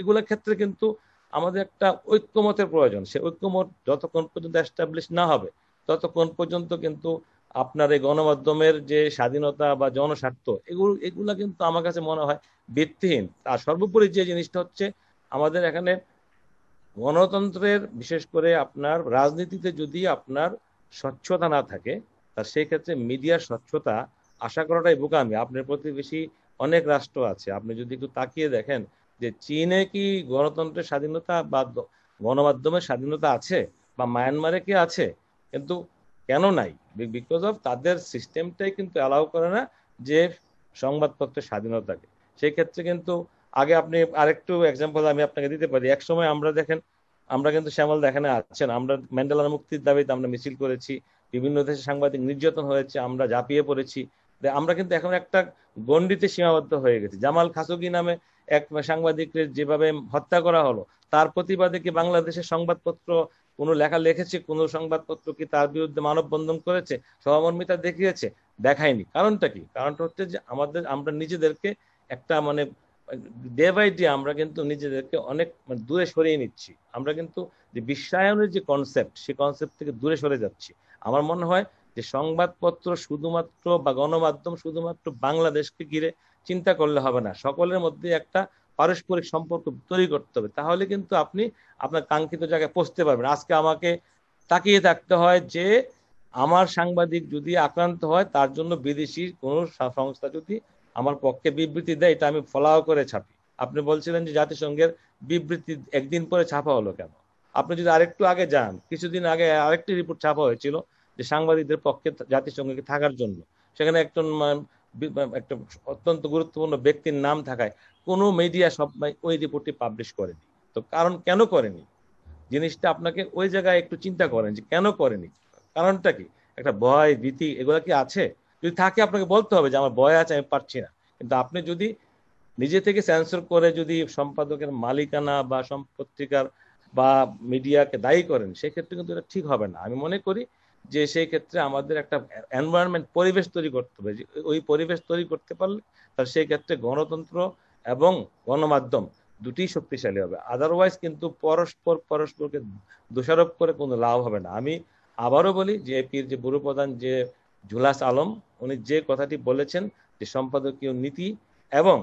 Speaker 4: এগুলোর ক্ষেত্রে কিন্তু আমাদের একটা ঐক্যমতের প্রয়োজন। সে ঐক্যমত যতক্ষণ পর্যন্ত এস্টাবলিশ না হবে, ততক্ষণ পর্যন্ত কিন্তু আপনার এই গণমাধ্যমের যে স্বাধীনতা বা জনস্বার্থ, এগুলা কিন্তু আমার কাছে মনে হয় ভিত্তিহীন। আর সর্বোপরি যে জিনিসটা হচ্ছে, আমাদের এখানে গণতন্ত্রের, বিশেষ করে আপনার রাজনীতিতে যদি আপনার স্বচ্ছতা না থাকে, তা সেই ক্ষেত্রে মিডিয়ার স্বচ্ছতা আশা করাটাই বোকামি। আপনার প্রতিবেশী অনেক রাষ্ট্র আছে, আপনি যদি একটু তাকিয়ে দেখেন যে চীনে কি গণতন্ত্রের স্বাধীনতা বা গণমাধ্যমের স্বাধীনতা আছে, বা মায়ানমারে কি আছে? কিন্তু কেন নাই? বিকজ অফ তাদের সিস্টেমটাই কিন্তু অ্যালাউ করে না যে সংবাদপত্রের স্বাধীনতাকে। সেই ক্ষেত্রে কিন্তু আগে আপনি আরেকটু এক্সাম্পল আমি আপনাকে দিতে পারি। এক সময় আমরা দেখেন, আমরা কিন্তু শ্যামল এখানে আছেন, আমরা ম্যান্ডেলার মুক্তির দাবিতে আমরা মিছিল করেছি, বিভিন্ন দেশে সাংবাদিক নির্যাতন হয়েছে, আমরা ঝাঁপিয়ে পড়েছি। আমরা কিন্তু এখন একটা গণ্ডিতে সীমাবদ্ধ হয়ে গেছি। জামাল খাশোগি নামে এক সাংবাদিকের যেভাবে হত্যা করা হলো, তার প্রতিবাদে কি বাংলাদেশের সংবাদপত্র কোনো লেখা লিখেছে? কোনো সংবাদপত্র কি তার বিরুদ্ধে মানববন্ধন করেছে, সহমর্মিতা দেখিয়েছে? দেখায়নি। কারণটা কি? কারণটা হচ্ছে যে আমরা নিজেদেরকে একটা ডে বাই ডে আমরা কিন্তু নিজেদেরকে অনেক দূরে সরিয়ে নিচ্ছি। আমরা কিন্তু যে বিশ্বায়নের যে কনসেপ্ট, সেই কনসেপ্ট থেকে দূরে সরে যাচ্ছি। আমার মনে হয় যে সংবাদপত্র শুধুমাত্র বা গণমাধ্যম শুধুমাত্র বাংলাদেশকে ঘিরে চিন্তা করলে হবে না, সকলের মধ্যে একটা পারস্পরিক সম্পর্ক তৈরি করতে হবে। তাহলে কিন্তু আপনি আপনার কাঙ্ক্ষিত জায়গায় পৌঁছতে পারবেন। আজকে আমাকে তাকিয়ে থাকতে হয় যে আমার সাংবাদিক যদি আক্রান্ত হয়, তার জন্য বিদেশি কোনো সংস্থা যদি আমার পক্ষে বিবৃতি দেয়, এটা আমি ফলাও করে ছাপি। আপনি বলছিলেন যে জাতিসংঘের বিবৃতি একদিন পরে ছাপা হলো কেন? আপনি যদি আরেকটু আগে যান, কিছুদিন আগে আরেকটি রিপোর্ট ছাপা হয়েছিল যে সাংবাদিকদের পক্ষে জাতিসংঘে থাকার জন্য, সেখানে একটা অত্যন্ত গুরুত্বপূর্ণ ব্যক্তির নাম থাকায় কোনো মিডিয়া সব ওই রিপোর্টটি পাবলিশ করেনি। তো কারণ কেন করেনি? জিনিসটা আপনাকে ওই জায়গায় একটু চিন্তা করেন যে কেন করেনি, কারণটা কি? একটা ভয়, ভীতি, এগুলা কি আছে? যদি থাকে আপনাকে বলতে হবে যে আমার ভয় আছে, আমি পারছি না। কিন্তু আপনি যদি নিজে থেকে সেন্সর করে যদি সম্পাদকের মালিকানা বা পত্রিকার বা মিডিয়াকে দায়ী করেন, সেক্ষেত্রে কিন্তু এটা ঠিক হবে না। আমি মনে করি যে সেই ক্ষেত্রে আমাদের একটা এনভায়রনমেন্ট, পরিবেশ তৈরি করতে হবে। ওই পরিবেশ তৈরি করতে পারলে তাহলে সেই ক্ষেত্রে গণতন্ত্র এবং গণমাধ্যম দুটি শক্তিশালী হবে। আদারওয়াইজ কিন্তু পরস্পরকে দোষারোপ করে কোনো লাভ হবে না। আমি আবারও বলি যে এপির যে ব্যুরো প্রধান যে জুলাস আলম, উনি যে কথাটি বলেছেন যে সম্পাদকীয় নীতি এবং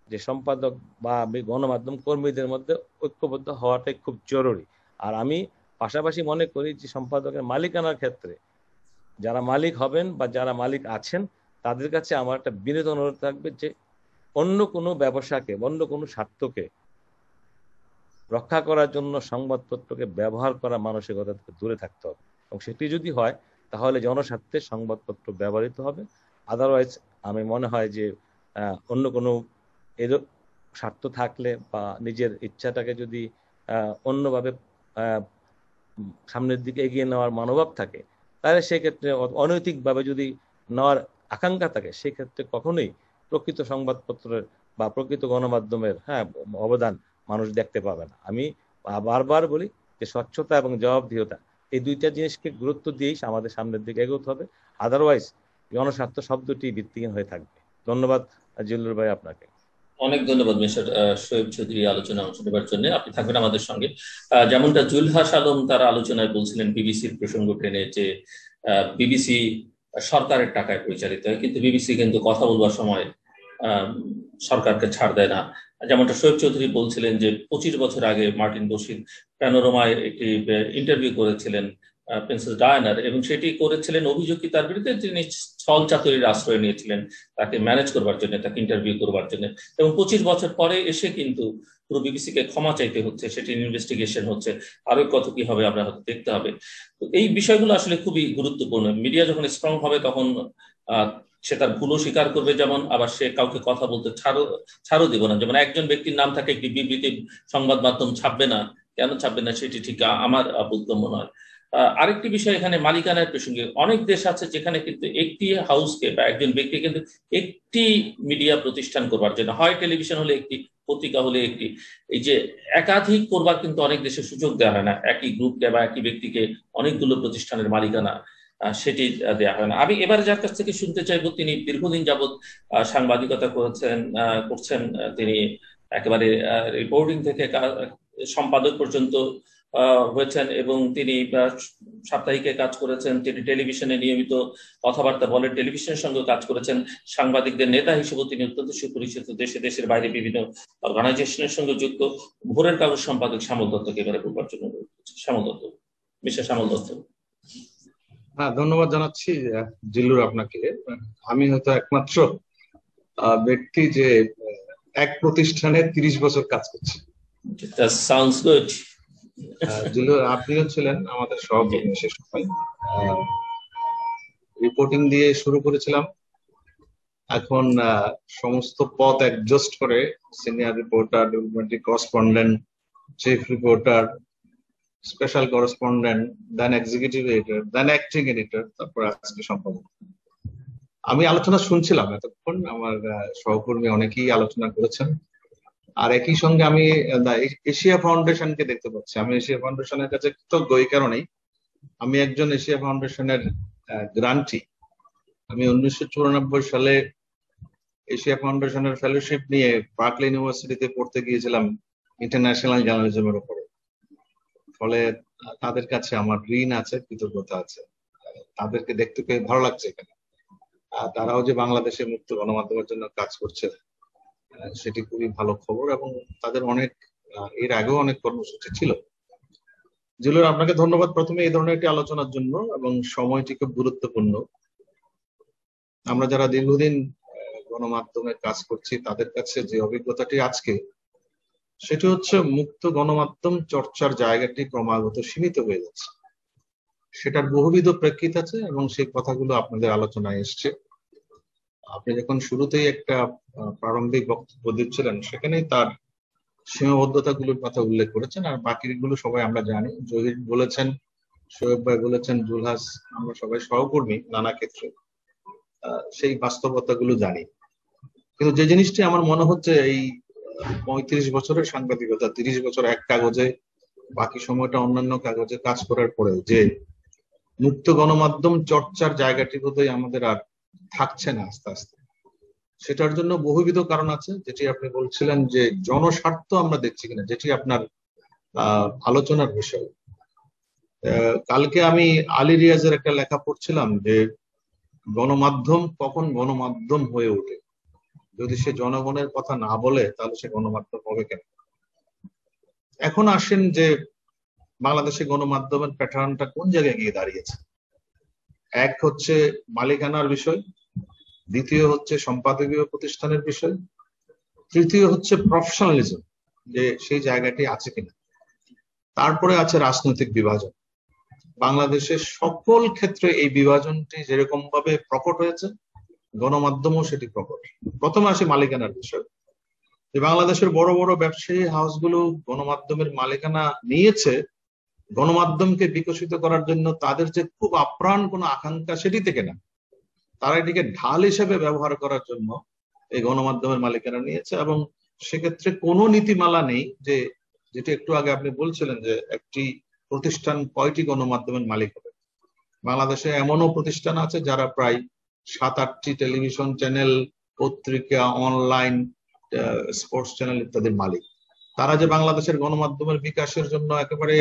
Speaker 4: যে সম্পাদক বা গণমাধ্যম কর্মীদের মধ্যে ঐক্যবদ্ধ হওয়াটাই খুব জরুরি। আর আমি পাশাপাশি মনে করি যে সম্পাদকের মালিকানার ক্ষেত্রে যারা মালিক হবেন বা যারা মালিক আছেন, তাদের কাছে আমার একটা বিনীত অনুরোধ থাকবে যে অন্য কোনো ব্যবসাকে, অন্য কোনো স্বার্থকে রক্ষা করার জন্য সংবাদপত্রকে ব্যবহার করা মানসিকতা থেকে দূরে থাকতে হবে। এবং সেটি যদি হয়, তাহলে জনস্বার্থে সংবাদপত্র ব্যবহৃত হবে। আদারওয়াইজ আমি মনে হয় যে অন্য কোনো এর স্বার্থ থাকলে বা নিজের ইচ্ছাটাকে যদি অন্যভাবে সামনের দিকে এগিয়ে নেওয়ার মনোভাব থাকে, তাহলে সেক্ষেত্রে অনৈতিকভাবে যদি নেওয়ার আকাঙ্ক্ষা থাকে, সেক্ষেত্রে কখনোই প্রকৃত সংবাদপত্রের বা প্রকৃত গণমাধ্যমের অবদান মানুষ দেখতে পাবে না। আমি বারবার বলি যে স্বচ্ছতা এবং জবাবদিহিতা, এই দুইটা জিনিসকে গুরুত্ব দিয়েই আমাদের সামনের দিকে এগোতে হবে, আদারওয়াইজ জনস্বার্থ শব্দটি ভিত্তিহীন হয়ে থাকবে। ধন্যবাদ জিল্লুর ভাই আপনাকে।
Speaker 1: অনেক ধন্যবাদ মিস্টার শোয়েব চৌধুরী আলোচনা অংশ নেবার জন্য। আপনি থাকবেন আমাদের সঙ্গে। যেমনটা জুলহাস আলম তার আলোচনায় বলছিলেন বিবিসির প্রসঙ্গ টেনে, যে বিবিসি সরকারের টাকায় পরিচালিত হয়, কিন্তু বিবিসি কিন্তু কথা বলবার সময় সরকারকে ছাড় দেয় না। যেমনটা শোয়েব চৌধুরী বলছিলেন যে 25 বছর আগে মার্টিন বশির প্যানোরামায় একটি ইন্টারভিউ করেছিলেন প্রিন্সেস ডায়ানার, এবং সেটি করেছিলেন অভিযোগ কি তার বিরুদ্ধে তিনি ছল চাতুরির আশ্রয় নিয়েছিলেন তাকে ম্যানেজ করবার জন্য, তাকে ইন্টারভিউ করবার জন্য। এবং 25 বছর পরে এসে কিন্তু পুরো বিবিসিকে ক্ষমা চাইতে হচ্ছে, সেটি ইনভেস্টিগেশন হচ্ছে, আরো কত কি হবে আমরা হয়তো দেখতে হবে। তো এই বিষয়গুলো আসলে খুবই গুরুত্বপূর্ণ। মিডিয়া যখন স্ট্রং হবে তখন সে তার ভুলও স্বীকার করবে, যেমন আবার সে কাউকে কথা বলতে ছাড়ও দিব না। যেমন একজন ব্যক্তির নাম থাকে একটি বিবৃতি সংবাদ মাধ্যম ছাপবে না, কেন ছাপবে না সেটি ঠিক আমার বোধগম্য নয়। আরেকটি বিষয় এখানে মালিকানার প্রসঙ্গে, অনেক দেশ আছে যেখানে কিন্তু একটি হাউসকে বা একজন ব্যক্তি কিন্তু একটি মিডিয়া প্রতিষ্ঠান করবার জন্য, হয় টেলিভিশন হলে একটি, পত্রিকা হলে একটি, এই যে একাধিক করবার কিন্তু অনেক দেশে সুযোগ দেওয়া হয় না। একই গ্রুপকে বা একই ব্যক্তিকে অনেকগুলো প্রতিষ্ঠানের মালিকানা সেটি দেওয়া হয় না। আমি এবারে যার কাছ থেকে শুনতে চাইবো, তিনি দীর্ঘদিন যাবৎ সাংবাদিকতা করছেন, তিনি একেবারে রিপোর্টিং থেকে সম্পাদক পর্যন্ত হয়েছেন, এবং তিনি সাপ্তাহিকে কাজ করেছেন, তিনি টেলিভিশনে নিয়মিত কথাবার্তা বলেন, টেলিভিশনের সঙ্গে কাজ করেছেন, সাংবাদিকদের নেতা হিসেবে তিনি অত্যন্ত সুপরিচিত, দেশের বাইরে বিভিন্ন অর্গানাইজেশনের সঙ্গে যুক্ত। ভোরের কাগজ সম্পাদক শ্যামল দত্তকে এবারে বলবার জন্য শ্যামল দত্ত, মিস্টার শ্যামল দত্ত।
Speaker 5: হ্যাঁ, ধন্যবাদ জানাচ্ছি জিল্লুর আপনাকে। আমি হয়তো একমাত্র ব্যক্তি যে এক প্রতিষ্ঠানে 30 বছর কাজ করছে। জিল্লুর, আপনিও ছিলেন আমাদের সহকর্মী সে সময়। রিপোর্টিং দিয়ে শুরু করেছিলাম, এখন সমস্ত পদ অ্যাডজাস্ট করে senior reporter, correspondent, chief reporter, special correspondent, then executive editor, then acting editor, তারপর আজকে সম্পাদক। আমি আলোচনা শুনছিলাম এতক্ষণ, আমার সহকর্মী অনেকেই আলোচনা করেছেন, আর একই সঙ্গে আমি এশিয়া ফাউন্ডেশনকে দেখতে পাচ্ছি। আমি এশিয়া ফাউন্ডেশনের কাছে কৃতজ্ঞ এই কারণেই, আমি একজন এশিয়া ফাউন্ডেশনের গ্রান্টি। আমি 1994 সালে এশিয়া ফাউন্ডেশনের ফেলোশিপ নিয়ে বার্কলে ইউনিভার্সিটিতে পড়তে গিয়েছিলাম ইন্টারন্যাশনাল জার্নালিজমের উপরে। ফলে তাদের কাছে আমার ঋণ আছে, কৃতজ্ঞতা আছে। তাদেরকে দেখতে পেয়ে ভালো লাগছে এখানে। তারাও যে বাংলাদেশে মুক্ত গণমাধ্যমের জন্য কাজ করছে সেটি খুবই ভালো খবর, এবং তাদের অনেক এর আগেও অনেক কর্মসূচি ছিল। জিল্লুর, আপনাকে ধন্যবাদ প্রথমে এই ধরনের একটি আলোচনার জন্য, এবং সময়টি খুব গুরুত্বপূর্ণ। আমরা যারা দীর্ঘদিন গণমাধ্যমে কাজ করছি তাদের কাছে যে অভিজ্ঞতাটি আজকে, সেটি হচ্ছে মুক্ত গণমাধ্যম চর্চার জায়গাটি ক্রমাগত সীমিত হয়ে যাচ্ছে। সেটার বহুবিধ প্রেক্ষিত আছে, এবং সেই কথাগুলো আপনাদের আলোচনায় এসছে। আপনি যখন শুরুতেই একটা প্রারম্ভিক বক্তব্য দিচ্ছিলেন, সেখানেই তার সীমাবদ্ধতাগুলোর কথা উল্লেখ করেছেন, আর বাকিগুলো সবাই আমরা জানি। জহির বলেছেন, শোয়েব ভাই বলেছেন, জুলহাস, আমরা সবাই সহকর্মী নানা ক্ষেত্রে, সেই বাস্তবতাগুলো জানি। কিন্তু যে জিনিসটি আমার মনে হচ্ছে, এই 35 বছরের সাংবাদিকতা, 30 বছর এক কাগজে, বাকি সময়টা অন্যান্য কাগজে কাজ করার পরে, যে মুক্ত গণমাধ্যম চর্চার জায়গাটি বোধহয় আমাদের আর থাকছে না আস্তে আস্তে। সেটার জন্য বহুবিধ কারণ আছে, যেটি আপনি বলছিলেন যে জনস্বার্থ আমরা দেখছি কিনা, যেটি আপনার আলোচনার বিষয়। কালকে আমি আলী রিয়াজের একটা লেখা পড়ছিলাম যে গণমাধ্যম কখন গণমাধ্যম হয়ে ওঠে, যদি সে জনগণের কথা না বলে তাহলে সে গণমাধ্যম হবে কেন? এখন আসেন যে বাংলাদেশে গণমাধ্যমের প্যাটার্নটা কোন জায়গায় গিয়ে দাঁড়িয়েছে। এক হচ্ছে মালিকানার বিষয়, দ্বিতীয় হচ্ছে সম্পাদকীয় প্রতিষ্ঠানের বিষয়, তৃতীয় হচ্ছে প্রফেশনালিজম, যে সেই জায়গাটি আছে কিনা, তারপরে আছে রাজনৈতিক বিভাজন। বাংলাদেশের সকল ক্ষেত্রে এই বিভাজনটি যেরকম ভাবে প্রকট হয়েছে, গণমাধ্যমও সেটি প্রকট। প্রথমে আসে মালিকানার বিষয়, যে বাংলাদেশের বড় বড় ব্যবসায়ী হাউসগুলো গণমাধ্যমের মালিকানা নিয়েছে, গণমাধ্যমকে বিকশিত করার জন্য তাদের যে খুব আপ্রাণ কোনো আকাঙ্ক্ষা, সেটি থেকে না, তারা এটিকে ঢাল হিসেবে ব্যবহার করার জন্য এই গণমাধ্যমের মালিকানা নিয়েছে। এবং সেক্ষেত্রে কোনো নীতিমালা নেই যে, যেটা একটু আগে আপনি বলছিলেন যে একটি প্রতিষ্ঠান কয়টি গণমাধ্যমের মালিক হবে। বাংলাদেশে এমনও প্রতিষ্ঠান আছে যারা প্রায় 7-8টি টেলিভিশন চ্যানেল, পত্রিকা, অনলাইন, স্পোর্টস চ্যানেল ইত্যাদির মালিক। তারা যে বাংলাদেশের গণমাধ্যমের বিকাশের জন্য একেবারে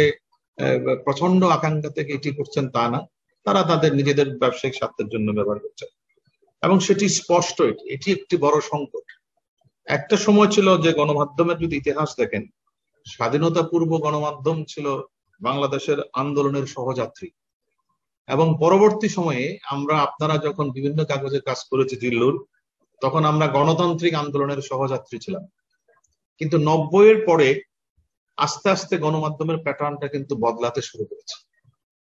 Speaker 5: প্রচন্ড আকাঙ্ক্ষা থেকে এটি করছেন তা না, তারা তাদের নিজেদের ব্যবসায়িক স্বার্থের জন্য ব্যবহার করছে এবং সেটি স্পষ্ট। এটি একটি বড় সংকট। একটা সময় ছিল যে গণমাধ্যমের যদি ইতিহাস দেখেন, স্বাধীনতা পূর্ব গণমাধ্যম ছিল বাংলাদেশের আন্দোলনের সহযাত্রী, এবং পরবর্তী সময়ে আপনারা যখন বিভিন্ন কাগজে কাজ করেছি জিল্লুর, তখন আমরা গণতান্ত্রিক আন্দোলনের সহযাত্রী ছিলাম। কিন্তু 90-এর পরে আস্তে আস্তে গণমাধ্যমের প্যাটার্নটা কিন্তু বদলাতে শুরু করেছে।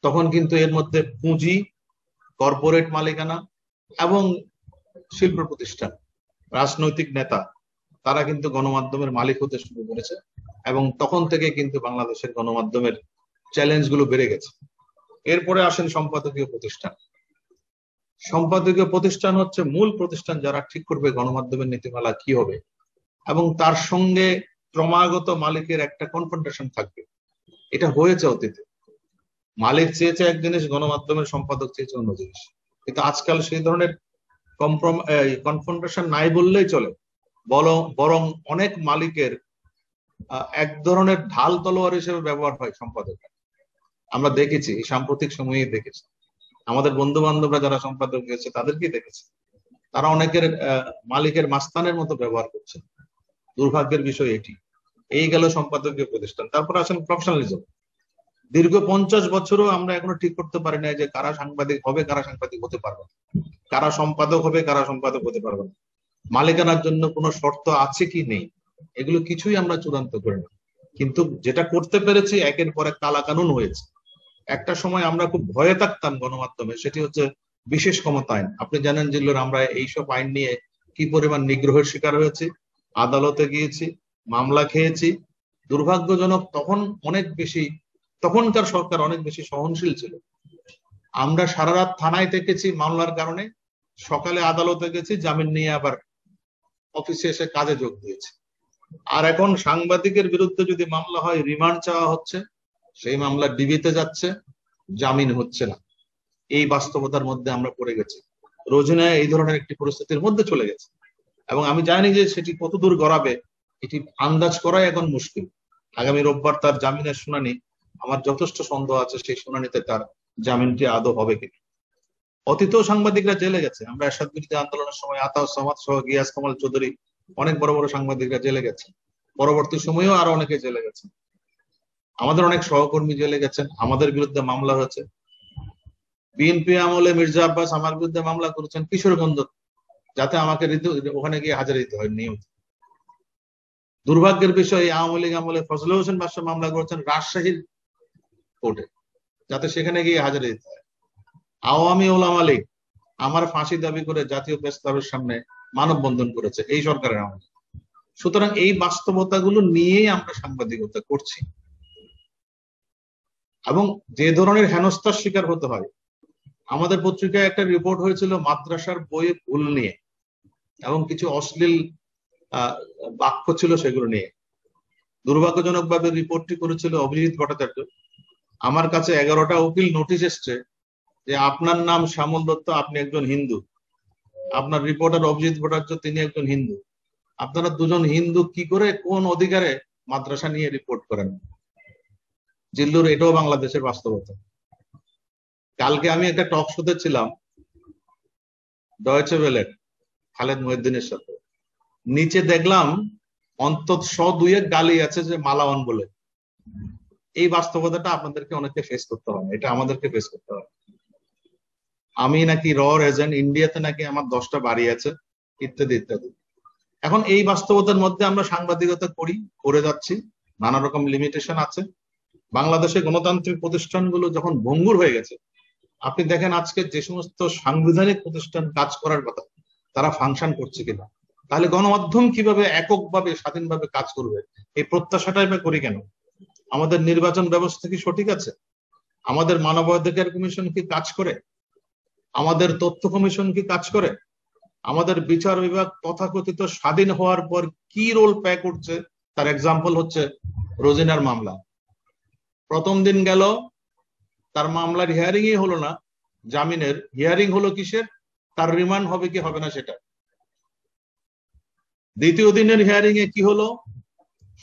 Speaker 5: তখন কিন্তু এর মধ্যে পুঁজি, কর্পোরেট মালিকানা এবং শিল্প প্রতিষ্ঠান, রাজনৈতিক নেতা, তারা কিন্তু গণমাধ্যমের মালিক হতে শুরু করেছে এবং তখন থেকে কিন্তু বাংলাদেশের গণমাধ্যমের চ্যালেঞ্জগুলো বেড়ে গেছে। এরপরে আসেন সম্পাদকীয় প্রতিষ্ঠান। সম্পাদকীয় প্রতিষ্ঠান হচ্ছে মূল প্রতিষ্ঠান যারা ঠিক করবে গণমাধ্যমের নীতিমালা কি হবে, এবং তার সঙ্গে ক্রমাগত মালিকের একটা কনফ্রন্টেশন থাকবে। এটা হয়েছে অতীতে, মালিক চেয়েছে এক জিনিস, গণমাধ্যমের সম্পাদক চেয়েছে অন্য জিনিস। কিন্তু আজকাল সেই ধরনের কনফ্রন্টেশন নাই বললেই চলে। বরং অনেক মালিকের এক ধরনের ঢাল তলোয়ার হিসেবে ব্যবহার হয় সম্পাদক। আমরা দেখেছি, এই সাম্প্রতিক সময়ে দেখেছি, আমাদের বন্ধু বান্ধবরা যারা সম্পাদক হয়েছে তাদেরকেই দেখেছি, তারা অনেকের মালিকের মাস্তানের মতো ব্যবহার করছে। দুর্ভাগ্যের বিষয় এটি। এই গেল সম্পাদকীয় প্রতিষ্ঠান। তারপর আসেন প্রফেশনালিজম। দীর্ঘ 50 বছরও আমরা এখনো ঠিক করতে পারি না যে কারা সাংবাদিক হবে, কারা সাংবাদিক হতে পারবে না, কারা সম্পাদক হবে, কারা সম্পাদক হতে পারবে না। মালিকানার জন্য কোনো শর্ত আছে কি নেই, এগুলো কিছুই আমরা চূড়ান্ত করি না। কিন্তু যেটা করতে পেরেছি, একের পর এক কালা কানুন হয়েছে। একটা সময় আমরা খুব ভয়ে থাকতাম গণমাধ্যমে, সেটি হচ্ছে বিশেষ ক্ষমতা আইন। আপনি জানেন জিল্লুর, আমরা এইসব আইন নিয়ে কি পরিমাণ নিগ্রহের শিকার হয়েছি, আদালতে গিয়েছি, মামলা খেয়েছি। দুর্ভাগ্যজনক, তখনকার সরকার অনেক বেশি সহনশীল ছিল। আমরা সারা রাত থানায় থেকেছি মামলার কারণে, সকালে আদালতে গেছি, জামিন নিয়ে আবার অফিসে এসে কাজে যোগ দিয়েছি। আর এখন সাংবাদিকের বিরুদ্ধে যদি মামলা হয়, রিমান্ড চাওয়া হচ্ছে, সেই মামলা ডিবিতে যাচ্ছে, জামিন হচ্ছে না। এই বাস্তবতার মধ্যে আমরা পড়ে গেছি। রোজিনা এই ধরনের একটি পরিস্থিতির মধ্যে চলে গেছে, এবং আমি জানি যে সেটি কতদূর গড়াবে এটি আন্দাজ করাই এখন মুশকিল। আগামী রোববার তার জামিনের শুনানি। আমার যথেষ্ট সন্দেহ আছে সেই শুনানিতে তার জামিনটি আদৌ হবে কিনা। অতীতেও সাংবাদিকরা জেলে গেছে। আমরা এরশাদ বিরোধী আন্দোলনের সময় আতাউস সামাদ সহ গিয়াস কামাল চৌধুরী, অনেক বড় বড় সাংবাদিকরা জেলে গেছে। পরবর্তী সময়েও আরো অনেকে জেলে গেছে। আমাদের অনেক সহকর্মী জেলে গেছেন, আমাদের বিরুদ্ধে মামলা হয়েছে। বিএনপি আমলে মির্জা আব্বাস আমার বিরুদ্ধে মামলা করেছেন কিশোরগঞ্জ, যাতে আমাকে ওখানে গিয়ে হাজিরা দিতে হয় নিয়মিত। দুর্ভাগ্যের বিষয়, আওয়ামী লীগ আমলে ফজলে হোসেন বাদশা মামলা করেছেন রাজশাহীর কোর্টে, যাতে সেখানে গিয়ে হাজিরা দিতে হয়। আওয়ামী ওলামা লীগ আমার ফাঁসি দাবি করে জাতীয় প্রেস ক্লাবের সামনে মানববন্ধন করেছে এই সরকারের আমলে। সুতরাং এই বাস্তবতাগুলো নিয়েই আমরা সাংবাদিকতা করছি, এবং যে ধরনের হেনস্থার শিকার হতে হয়। আমাদের পত্রিকায় একটা রিপোর্ট হয়েছিল মাদ্রাসার বইয়ে ভুল নিয়ে, এবং কিছু অশ্লীল বাক্য ছিল সেগুলো নিয়ে। দুর্ভাগ্যজনক ভাবে রিপোর্টটি করেছিল অভিজিৎ ভট্টাচার্য। আমার কাছে 11টা উকিল নোটিশ এসছে যে আপনার নাম শ্যামল দত্ত, আপনি একজন হিন্দু, আপনার রিপোর্টার অভিজিৎ ভট্টাচার্য, তিনি একজন হিন্দু। আপনারা দুজন হিন্দু কি করে, কোন অধিকারে মাদ্রাসা নিয়ে রিপোর্ট করেন? জিল্লুর, এটাও বাংলাদেশের বাস্তবতা। কালকে আমি একটা টক শোতে ছিলাম, ডয়েচে ওয়েলের, খালেদ মহিউদ্দিনের সাথে। নিচে দেখলাম অন্তত 100-2 গালি আছে যে মালাওয়ান বলে। এই বাস্তবতাটা আপনাদেরকে অনেককে ফেস করতে হয়, এটা আমাদেরকে ফেস করতে হয়। আমি নাকি রর এজেন্ট, ইন্ডিয়াতে নাকি আমার 10টা বাড়ি আছে, ইত্যাদি ইত্যাদি। এখন এই বাস্তবতার মধ্যে আমরা সাংবাদিকতা করে যাচ্ছি, নানা রকম লিমিটেশন আছে। বাংলাদেশে গণতান্ত্রিক প্রতিষ্ঠানগুলো যখন ভঙ্গুর হয়ে গেছে, আপনি দেখেন আজকে যে সমস্ত সাংবিধানিক প্রতিষ্ঠান কাজ করার কথা, তারা ফাংশন করছে কিনা। তাহলে গণমাধ্যম কিভাবে এককভাবে স্বাধীনভাবে কাজ করবে, এই প্রত্যাশাটাই বা করি কেন? আমাদের নির্বাচন ব্যবস্থা কি সঠিক আছে? আমাদের মানবাধিকার কমিশন কি কাজ করে? আমাদের তথ্য কমিশন কি কাজ করে? আমাদের বিচার বিভাগ তথাকথিত স্বাধীন হওয়ার পর কি রোল প্লে করছে তার এক্সাম্পল হচ্ছে রোজিনার মামলা। প্রথম দিন গেল, তার মামলার হিয়ারিংই হলো না, জামিনের হিয়ারিং হলো কিসের? তার রিমান্ড হবে কি হবে না সেটা। দ্বিতীয় দিনের হিয়ারিং এ কি হলো?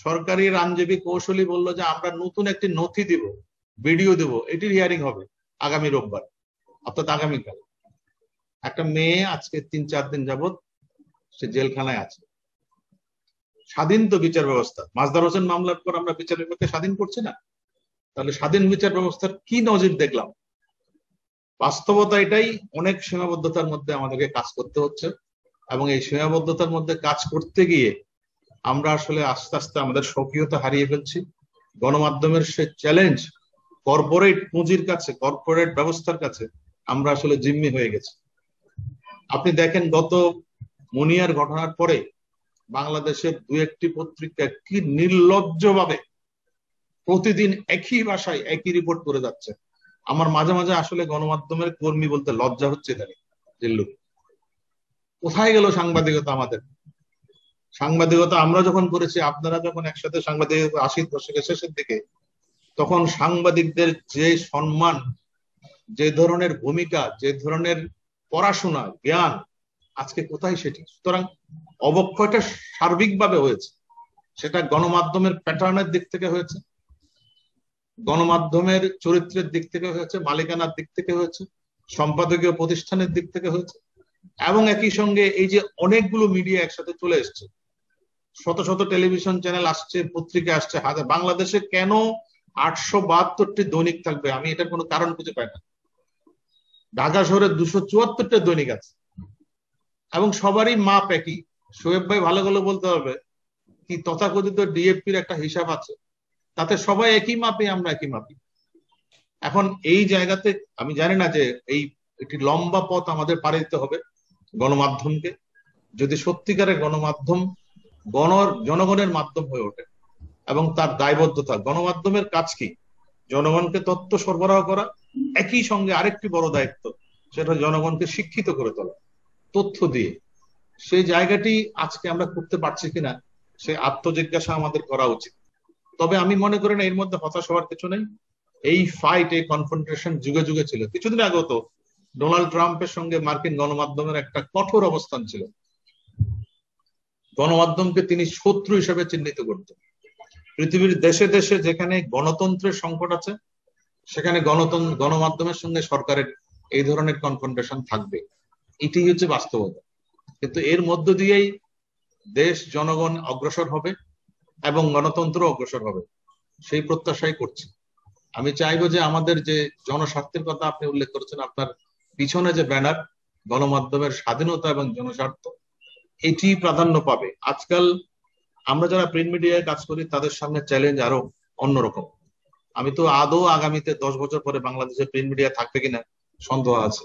Speaker 5: সরকারি আইনজীবী কৌশলী বলল যে আমরা নতুন একটি নথি দিব, ভিডিও দিব, এটির হিয়ারিং হবে আগামী রোববার, অর্থাৎ আগামীকাল। একটা মেয়ে আজকে 3-4 দিন যাবত সে জেলখানায় আছে। স্বাধীন তো বিচার ব্যবস্থা। মাজদার হোসেন মামলার পর আমরা বিচার বিভাগকে স্বাধীন করছি না? তাহলে স্বাধীন বিচার ব্যবস্থার কি নজির দেখলাম? বাস্তবতা এটাই, অনেক সীমাবদ্ধতার মধ্যে আমাদেরকে কাজ করতে হচ্ছে, এবং এই সীমাবদ্ধতার মধ্যে কাজ করতে গিয়ে আমরা আসলে আস্তে আস্তে আমাদের স্বকীয়তা হারিয়ে ফেলছি। গণমাধ্যমের সে চ্যালেঞ্জ কর্পোরেট পুঁজির কাছে, কর্পোরেট ব্যবস্থার কাছে আমরা আসলে জিম্মি হয়ে গেছি। আপনি দেখেন, গত মুনিয়ার ঘটনার পরে বাংলাদেশের 2-1টি পত্রিকা কি নির্লজ্জভাবে প্রতিদিন একই ভাষায় একই রিপোর্ট করে যাচ্ছে। আমার মাঝে মাঝে আসলে গণমাধ্যমের কর্মী বলতে লজ্জা হচ্ছে। জিল্লু, কোথায় গেল সাংবাদিকতা? আমাদের সাংবাদিকতা আমরা যখন করেছি, আপনারা যখন একসাথে সাংবাদিকতা 80 দশকের শেষের দিকে, তখন সাংবাদিকদের যে সম্মান, যে ধরনের ভূমিকা, যে ধরনের পড়াশোনা, জ্ঞান, আজকে কোথায় সেটি? সুতরাং অবক্ষয়টা সার্বিকভাবে হয়েছে। সেটা গণমাধ্যমের প্যাটার্নের দিক থেকে হয়েছে, গণমাধ্যমের চরিত্রের দিক থেকে হয়েছে, মালিকানার দিক থেকে হয়েছে, সম্পাদকীয় প্রতিষ্ঠানের দিক থেকে হয়েছে, এবং একই সঙ্গে এই যে অনেকগুলো মিডিয়া একসাথে চলে এসছে, শত শত টেলিভিশন চ্যানেল আসছে, পত্রিকা আসছে। বাংলাদেশে কেন 872টি দৈনিক থাকবে? আমি এটার কোনো কারণ খুঁজে পাই না। ঢাকা শহরে 274টা দৈনিক আছে, এবং সবারই মাপ একই। শোয়েব ভাই ভালো করে বলতে হবে কি, তথাকথিত ডিএফপির একটা হিসাব আছে, তাতে সবাই একই মাপে, আমরা একই মাপি। এখন এই জায়গাতে আমি জানি না যে একটি লম্বা পথ আমাদের পাড়ি দিতে হবে গণমাধ্যমকে, যদি সত্যিকারের গণমাধ্যম জনগণের মাধ্যম হয়ে ওঠে এবং তার দায়বদ্ধতা। গণমাধ্যমের কাজ কি? জনগণকে তথ্য সরবরাহ করা, একই সঙ্গে আরেকটি বড় দায়িত্ব, সেটা জনগণকে শিক্ষিত করে তোলা তথ্য দিয়ে। সেই জায়গাটি আজকে আমরা করতে পারছি কিনা, সে আত্মজিজ্ঞাসা আমাদের করা উচিত। তবে আমি মনে করি না এর মধ্যে হতাশ হওয়ার কিছু নেই। এই ফাইট, এই কনফ্রন্টেশন যুগে যুগে ছিল। কিছুদিন আগে তো ডোনাল্ড ট্রাম্পের সঙ্গে মার্কিন গণমাধ্যমের একটা কঠোর অবস্থান ছিল। গণমাধ্যমকে তিনি শত্রু হিসেবে চিহ্নিত করতেন। পৃথিবীর দেশে দেশে যেখানে গণতন্ত্রের সংকট আছে, সেখানে গণমাধ্যমের সঙ্গে সরকারের এই ধরনের কনফ্রন্টেশন থাকবে। এটি হচ্ছে বাস্তবতা। কিন্তু এর মধ্য দিয়েই দেশ, জনগণ অগ্রসর হবে এবং গণতন্ত্র অগ্রসর হবে, সেই প্রত্যাশাই করছি। আমি চাইবো যে আমাদের যে জনস্বার্থের কথা আপনি উল্লেখ করেছেন, আপনার পিছনে যে ব্যানার, গণমাধ্যমের স্বাধীনতা এবং জনস্বার্থ, এটি প্রাধান্য পাবে। আজকাল আমরা যারা প্রিন্ট মিডিয়ায় কাজ করি, তাদের সামনে চ্যালেঞ্জ আরো অন্যরকম। আমি তো আদৌ আগামীতে 10 বছর পরে বাংলাদেশে প্রিন্ট মিডিয়া থাকবে কিনা সন্দেহ আছে।